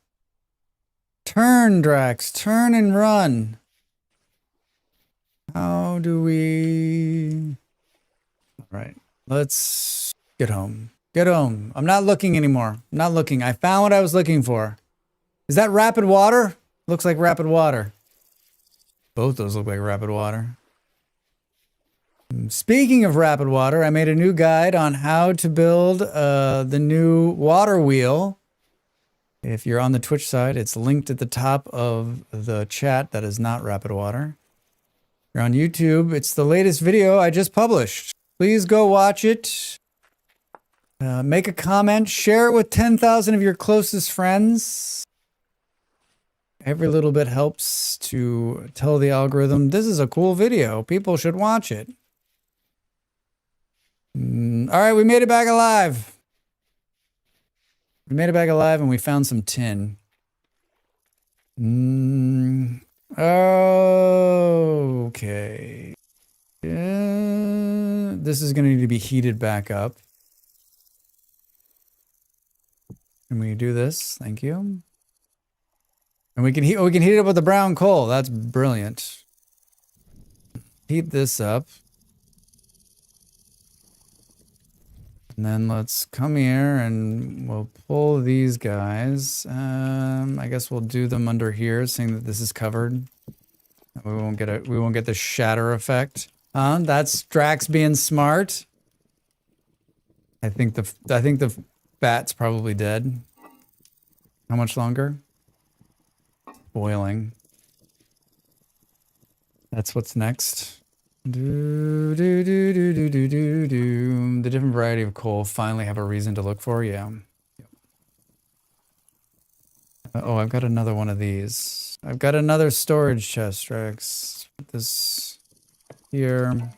S2: Turn, Dracs. Turn and run. How do we... All right, let's get home. Get home. I'm not looking anymore. I'm not looking. I found what I was looking for. Is that rapid water? Looks like rapid water. Both those look like rapid water. Speaking of rapid water, I made a new guide on how to build the new water wheel. If you're on the Twitch side, it's linked at the top of the chat. That is not rapid water. If you're on YouTube, it's the latest video I just published. Please go watch it. Make a comment. Share it with 10,000 of your closest friends. Every little bit helps to tell the algorithm, this is a cool video. People should watch it. All right, we made it back alive. We made it back alive and we found some tin. Okay. This is going to need to be heated back up. Can we do this? Thank you. And we can heat it up with the brown coal. That's brilliant. Heat this up. And then let's come here and we'll pull these guys. I guess we'll do them under here, seeing that this is covered. We won't get the shatter effect. That's Drax being smart. I think the fat's probably dead. How much longer? Boiling. That's what's next. The different variety of coal finally have a reason to look for. Yeah. Oh, I've got another one of these. I've got another storage chest, Drax. Put this here.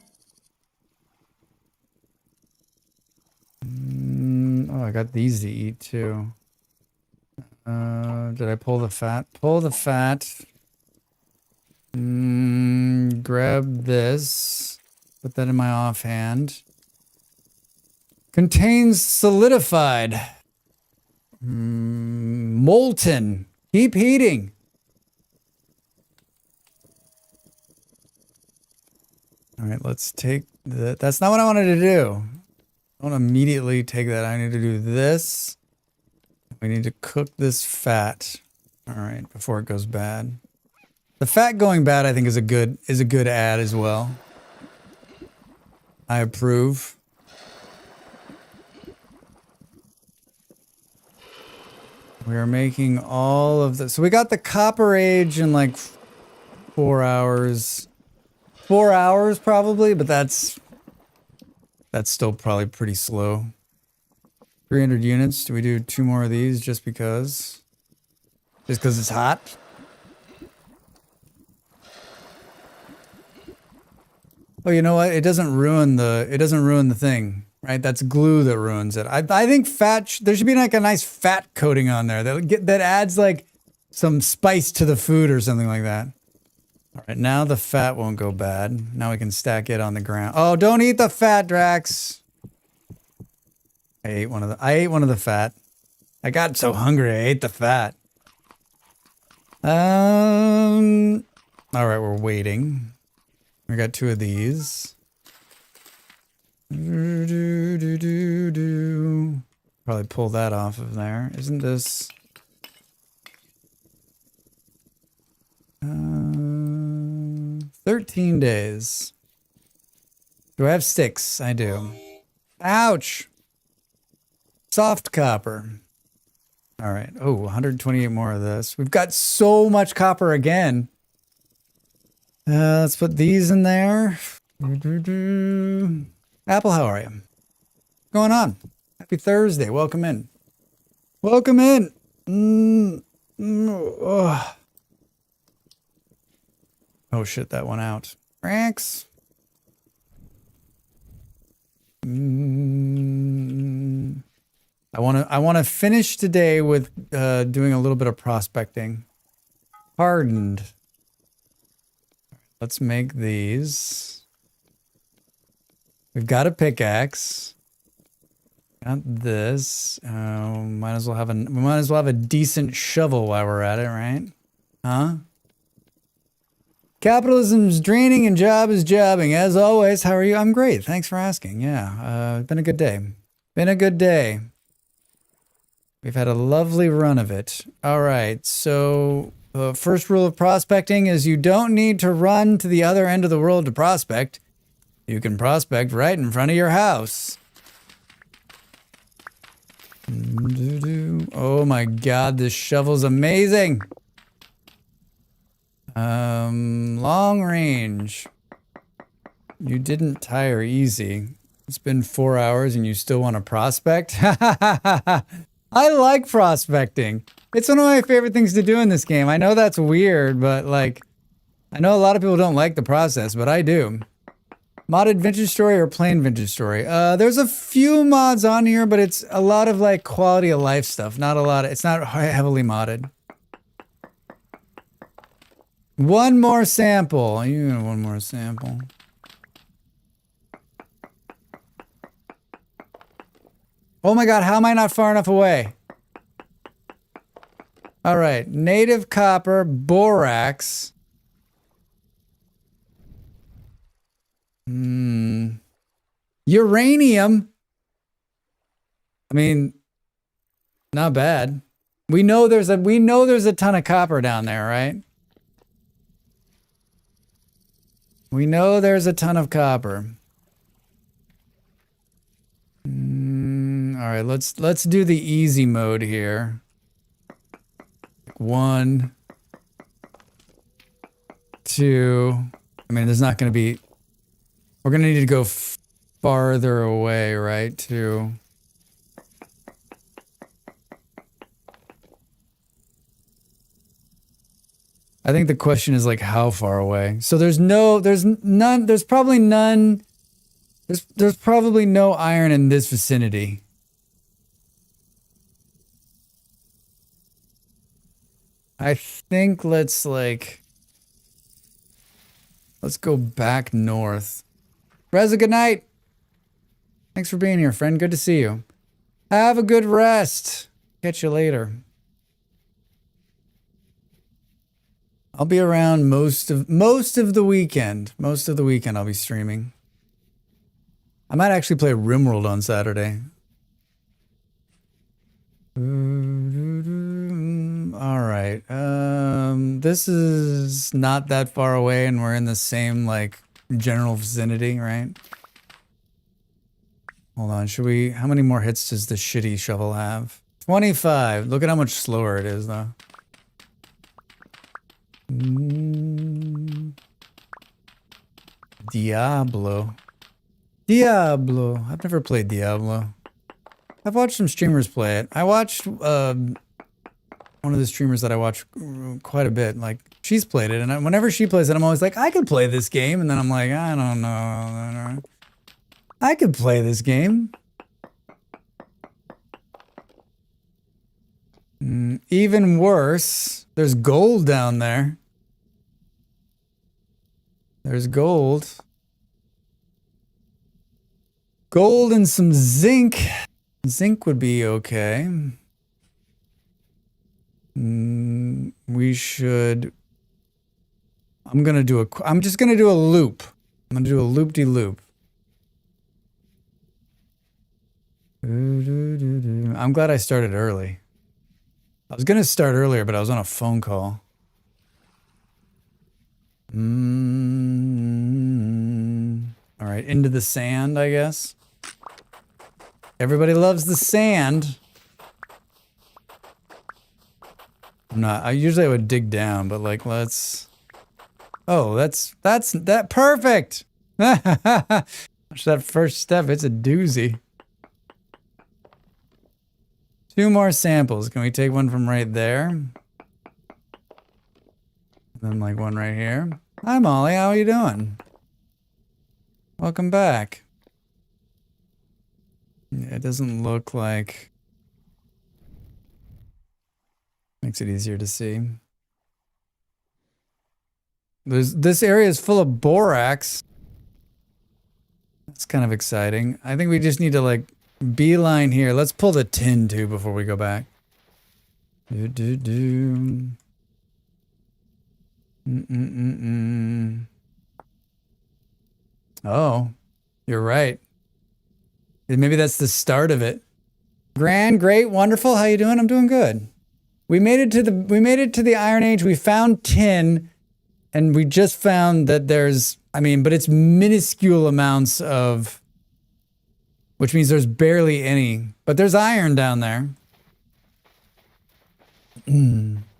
S2: Oh, I got these to eat too. Did I pull the fat? Pull the fat. Grab this. Put that in my offhand. Contains solidified. Molten. Keep heating. All right, let's take that. That's not what I wanted to do. I don't immediately take that. I need to do this. We need to cook this fat. All right, before it goes bad. The fat going bad, I think, is a good ad as well. I approve. We are making all of this. So we got the Copper Age in like 4 hours. 4 hours probably, but that's still probably pretty slow. 300 units. Do we do 2 more of these just because? Just because it's hot? Oh, you know what? It doesn't ruin the thing, right? That's glue that ruins it. I think fat. There should be like a nice fat coating on there that adds like some spice to the food or something like that. All right, now the fat won't go bad. Now we can stack it on the ground. Oh, don't eat the fat, Drax. I ate one of the fat. I got so hungry I ate the fat. All right, we're waiting. We got 2 of these. Probably pull that off of there. Isn't this? 13 days. Do I have sticks? I do. Ouch! Soft copper. All right. Oh, 128 more of this. We've got so much copper again. Let's put these in there. Apple, how are you? What's going on? Happy Thursday. Welcome in. Welcome in. Oh shit, that one out. Dracs. I want to finish today with doing a little bit of prospecting. Hardened. Let's make these. We've got a pickaxe. Got this. Might as well have a decent shovel while we're at it, right? Huh? Capitalism's draining and job is jobbing. As always, how are you? I'm great. Thanks for asking. Yeah, it's been a good day. Been a good day. We've had a lovely run of it. All right, so the first rule of prospecting is you don't need to run to the other end of the world to prospect. You can prospect right in front of your house. Oh my god, this shovel's amazing. Long range. You didn't tire easy. It's been 4 hours and you still want to prospect? I like prospecting. It's one of my favorite things to do in this game. I know that's weird, but like, I know a lot of people don't like the process, but I do. Modded vintage story or plain vintage story? There's a few mods on here, but it's a lot of like quality of life stuff. Not a lot. It's not heavily modded. One more sample. You know, one more sample. Oh my god, how am I not far enough away? All right, native copper, borax. Uranium. I mean, not bad. We know there's a ton of copper down there, right? We know there's a ton of copper. All right, let's do the easy mode here. 1, 2. I mean, there's not going to be. We're going to need to go farther away, right? 2. I think the question is like how far away. So there's probably none. There's probably no iron in this vicinity. I think let's go back north. Reza, good night. Thanks for being here, friend. Good to see you. Have a good rest. Catch you later. I'll be around most of the weekend. Most of the weekend I'll be streaming. I might actually play RimWorld on Saturday. All right. This is not that far away and we're in the same like general vicinity, right? Hold on, how many more hits does the shitty shovel have? 25. Look at how much slower it is though. Diablo. I've never played Diablo. I've watched some streamers play it. I watched one of the streamers that I watch quite a bit. Like, she's played it, and whenever she plays it, I'm always like, I could play this game. And then I'm like, I don't know. I could play this game. Even worse, there's gold down there. There's gold. Gold and some zinc. Zinc would be okay. We should. I'm just gonna do a loop. I'm gonna do a loop-de-loop. I'm glad I started early. I was gonna start earlier, but I was on a phone call. All right, into the sand, I guess. Everybody loves the sand. Usually I would dig down, but like, let's. Oh, that's perfect. Watch that first step. It's a doozy. 2 more samples. Can we take one from right there? And then like one right here. Hi, Molly. How are you doing? Welcome back. Yeah, it doesn't look like. Makes it easier to see. This area is full of borax. That's kind of exciting. I think we just need to like beeline here. Let's pull the tin too before we go back. Oh, you're right. Maybe that's the start of it. Grand, great, wonderful. How you doing? I'm doing good. We made it to the Iron Age. We found tin, and we just found that there's, but it's minuscule amounts of, which means there's barely any, but there's iron down there.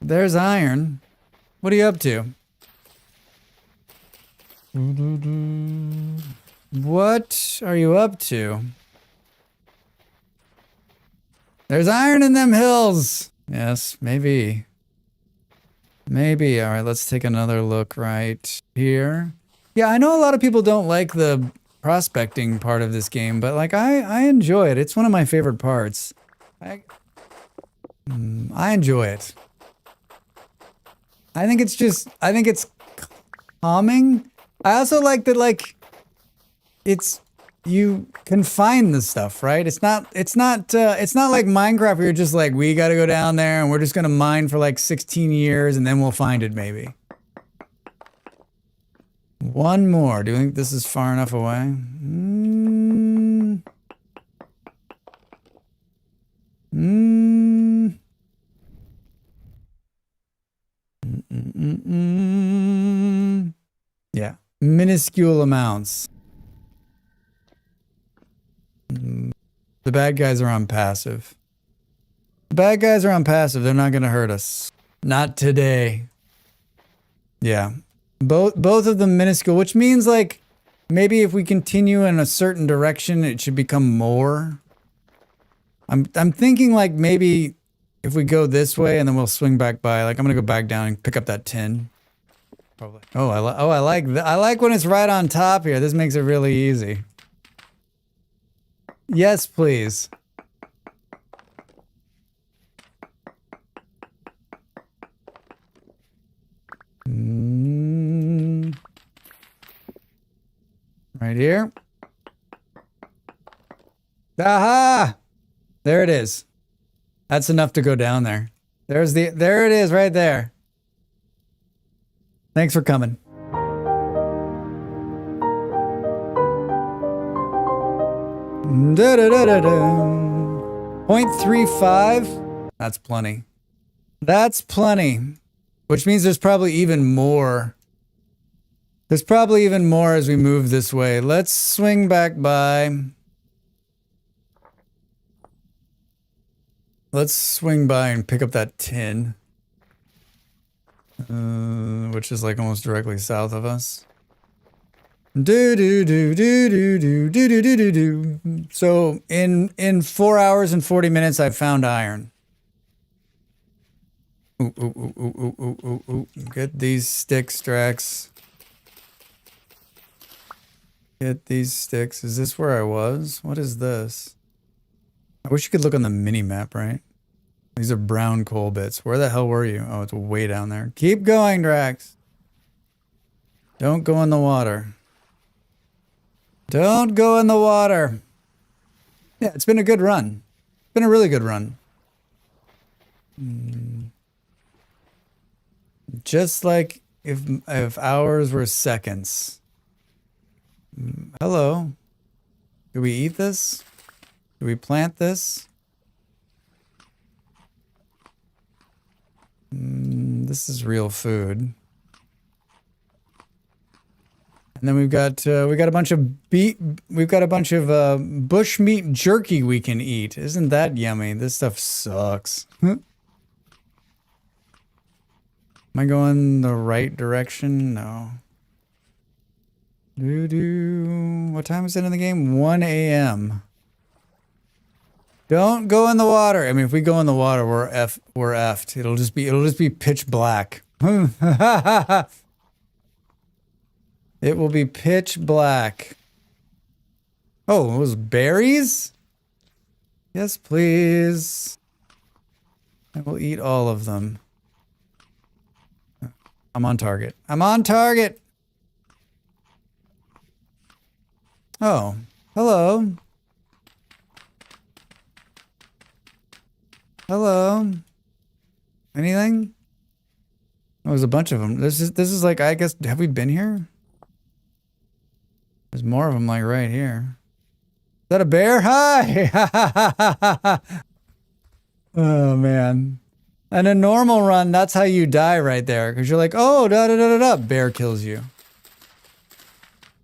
S2: There's iron. What are you up to? What are you up to? There's iron in them hills. Yes, maybe. Maybe. All right, let's take another look right here. Yeah, I know a lot of people don't like the prospecting part of this game, but like I enjoy it. It's one of my favorite parts. I enjoy it. I think it's calming. I also like that like you can find the stuff, right? It's not like Minecraft where you're just like, we gotta go down there and we're just gonna mine for like 16 years and then we'll find it maybe. One more. Do you think this is far enough away? Yeah, minuscule amounts. The bad guys are on passive. The bad guys are on passive. They're not going to hurt us. Not today. Yeah. Both of them minuscule, which means like maybe if we continue in a certain direction, it should become more. I'm thinking like maybe if we go this way and then we'll swing back by, like I'm going to go back down and pick up that tin. Probably. Oh, I like when it's right on top here. This makes it really easy. Yes, please. Right here. Aha! There it is. That's enough to go down there. There it is right there. Thanks for coming. Da da da da da. 0.35. That's plenty. That's plenty. Which means there's probably even more. There's probably even more as we move this way. Let's swing back by. Let's swing by and pick up that tin. Which is like almost directly south of us. Do do do do do do do do do do do. So in 4 hours and 40 minutes, I found iron. Ooh, ooh, ooh, ooh, ooh, ooh, ooh. Get these sticks, Dracs. Get these sticks. Is this where I was? What is this? I wish you could look on the mini map, right? These are brown coal bits. Where the hell were you? Oh, it's way down there. Keep going, Dracs. Don't go in the water. Don't go in the water. Yeah, it's been a good run. It's been a really good run. Just like if hours were seconds. Hello. Do we eat this? Do we plant this? This is real food. And then we've got a bunch of bush meat jerky we can eat. Isn't that yummy? This stuff sucks. Am I going the right direction? No. What time is it in the game? 1 a.m. Don't go in the water. I mean, if we go in the water, we're effed. It'll just be pitch black. It will be pitch black. Oh, those berries? Yes, please. I will eat all of them. I'm on target. I'm on target. Oh, hello. Hello. Anything? Oh, there's a bunch of them. This is like, I guess, have we been here? There's more of them like right here. Is that a bear? Hi! Oh, man. And a normal run, that's how you die right there. Because you're like, oh, da-da-da-da-da. Bear kills you.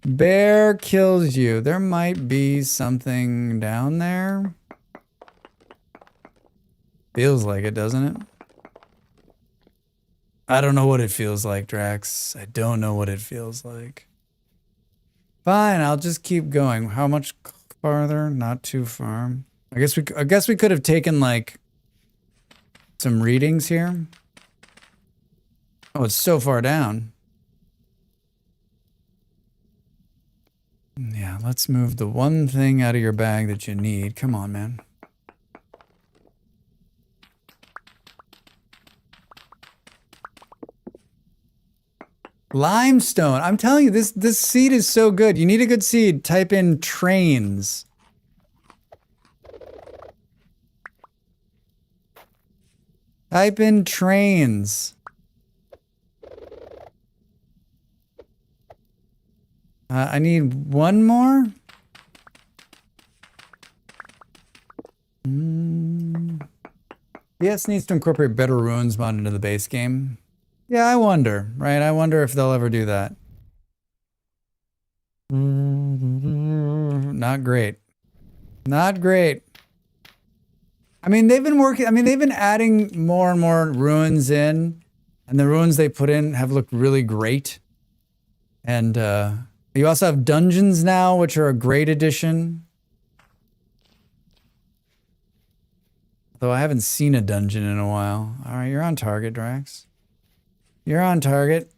S2: Bear kills you. There might be something down there. Feels like it, doesn't it? I don't know what it feels like, Drax. I don't know what it feels like. Fine, I'll just keep going. How much farther? Not too far. I guess we could have taken like some readings here. Oh, it's so far down. Yeah, let's move the one thing out of your bag that you need. Come on, man. Limestone. I'm telling you, this seed is so good. You need a good seed. Type in trains. Type in trains. I need one more. PS needs to incorporate better ruins mod into the base game. Yeah, I wonder, right? I wonder if they'll ever do that. Not great. Not great. I mean, they've been adding more and more ruins in, and the ruins they put in have looked really great. And you also have dungeons now, which are a great addition. Though I haven't seen a dungeon in a while. All right, you're on target, Drax. You're on target.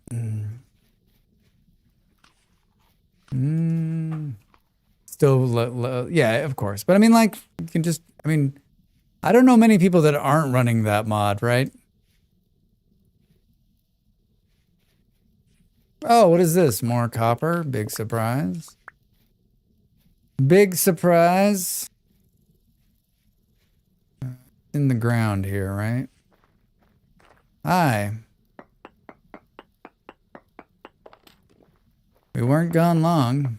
S2: Still, yeah, of course. But I mean, like, you can just, I mean, I don't know many people that aren't running that mod, right? Oh, what is this? More copper? Big surprise. Big surprise. In the ground here, right? Hi. We weren't gone long.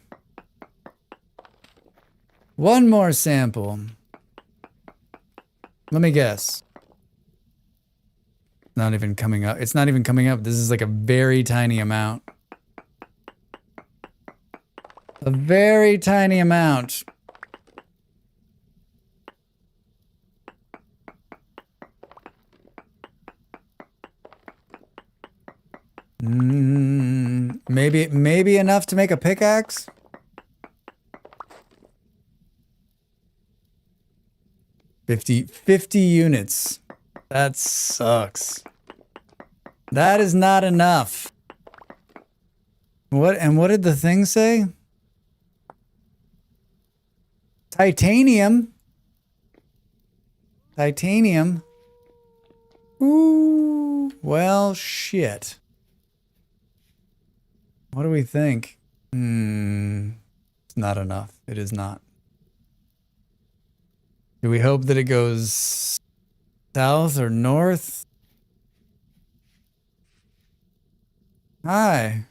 S2: One more sample. Let me guess. Not even coming up. It's not even coming up. This is like a very tiny amount. A very tiny amount. Maybe enough to make a pickaxe? Fifty units. That sucks. That is not enough. What did the thing say? Titanium. Titanium. Ooh. Well, shit. What do we think? It's not enough. It is not. Do we hope that it goes south or north? Hi.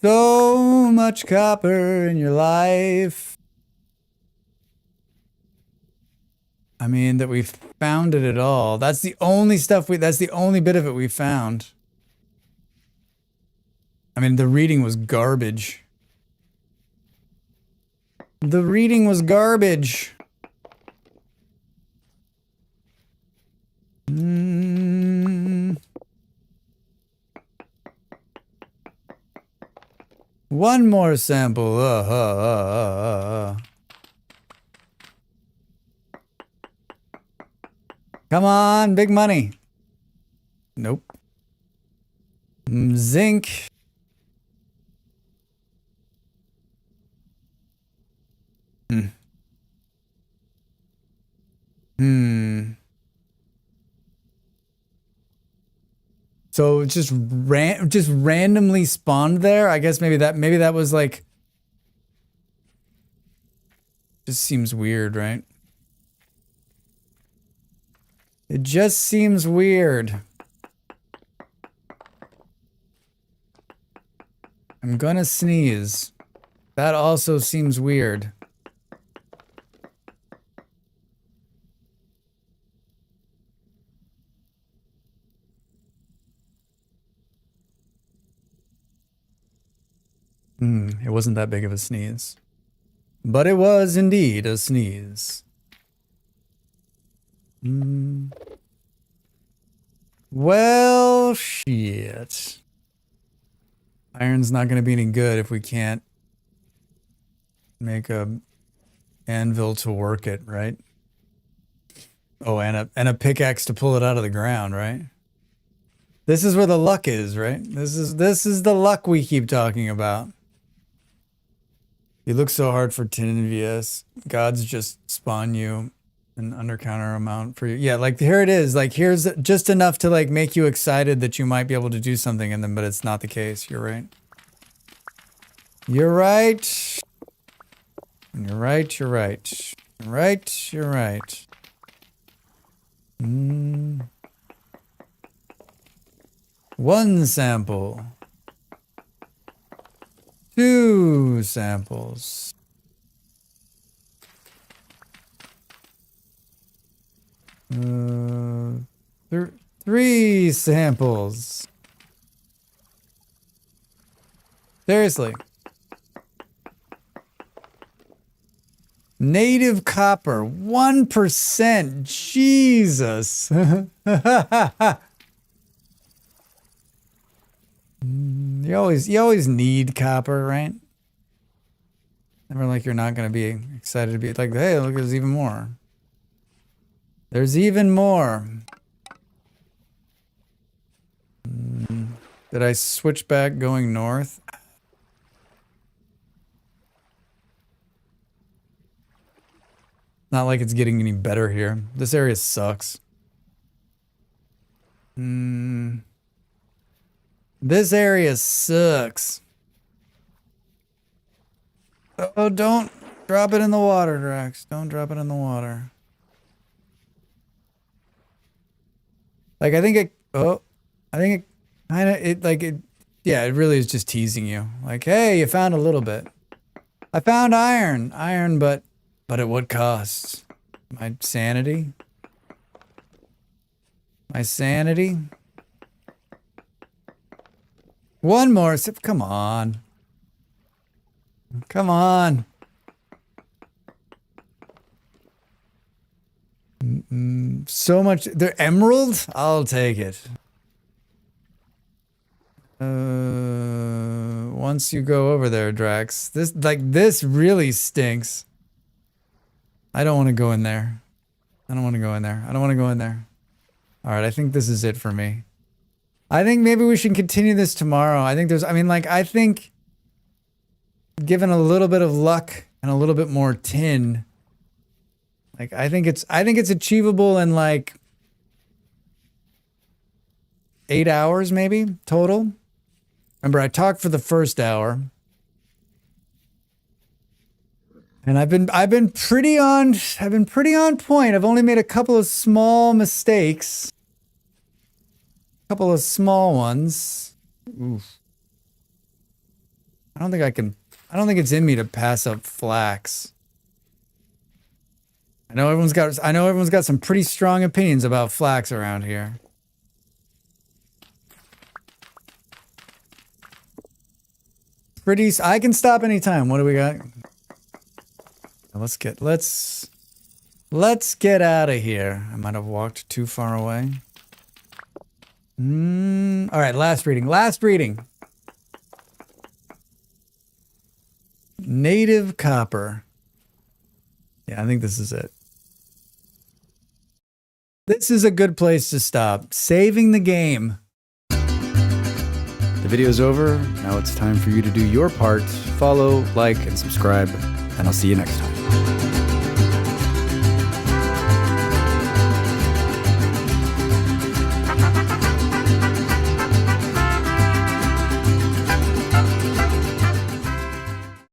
S2: So much copper in your life. I mean, that we've found it at all. That's the only stuff that's the only bit of it we found. I mean, the reading was garbage. The reading was garbage. One more sample. Come on, big money. Nope. Zinc. So it just randomly spawned there. I guess maybe that was like, just seems weird, right? It just seems weird. I'm gonna sneeze. That also seems weird. It wasn't that big of a sneeze. But it was indeed a sneeze. Well, shit. Iron's not going to be any good if we can't make a anvil to work it, right? Oh, and a pickaxe to pull it out of the ground, right? This is where the luck is, right? This is the luck we keep talking about. You look so hard for 10 in VS. Gods just spawn you an undercounter amount for you. Yeah, like here it is. Like here's just enough to like make you excited that you might be able to do something in them, but it's not the case. You're right. You're right. You're right. You're right. You're right. You're right. One sample. 2 samples. 3 samples. Seriously. Native copper, 1%. Jesus. You always need copper, right? Never like you're not going to be excited to be like, hey, look, there's even more. There's even more. Did I switch back going north? Not like it's getting any better here. This area sucks. This area sucks. Oh, don't drop it in the water, Dracs. Don't drop it in the water. Like, I think it yeah, it really is just teasing you. Like, hey, you found a little bit. I found iron, but at what cost? My sanity? My sanity? One more sip. Come on. Come on. So much. They're emerald? I'll take it. Once you go over there, Drax. This really stinks. I don't want to go in there. I don't want to go in there. I don't want to go in there. All right, I think this is it for me. I think maybe we should continue this tomorrow. I think given a little bit of luck and a little bit more tin, like I think it's achievable in like 8 hours maybe total. Remember, I talked for the first hour. And I've been pretty on point. I've only made a couple of small mistakes. A couple of small ones. Oof. I don't think it's in me to pass up flax. I know everyone's got some pretty strong opinions about flax around here. I can stop anytime. What do we got? Let's get out of here. I might have walked too far away. All right, last reading. Native copper. Yeah, I think this is it. This is a good place to stop. Saving the game. The video's over. Now it's time for you to do your part. Follow, like, and subscribe, and I'll see you next time.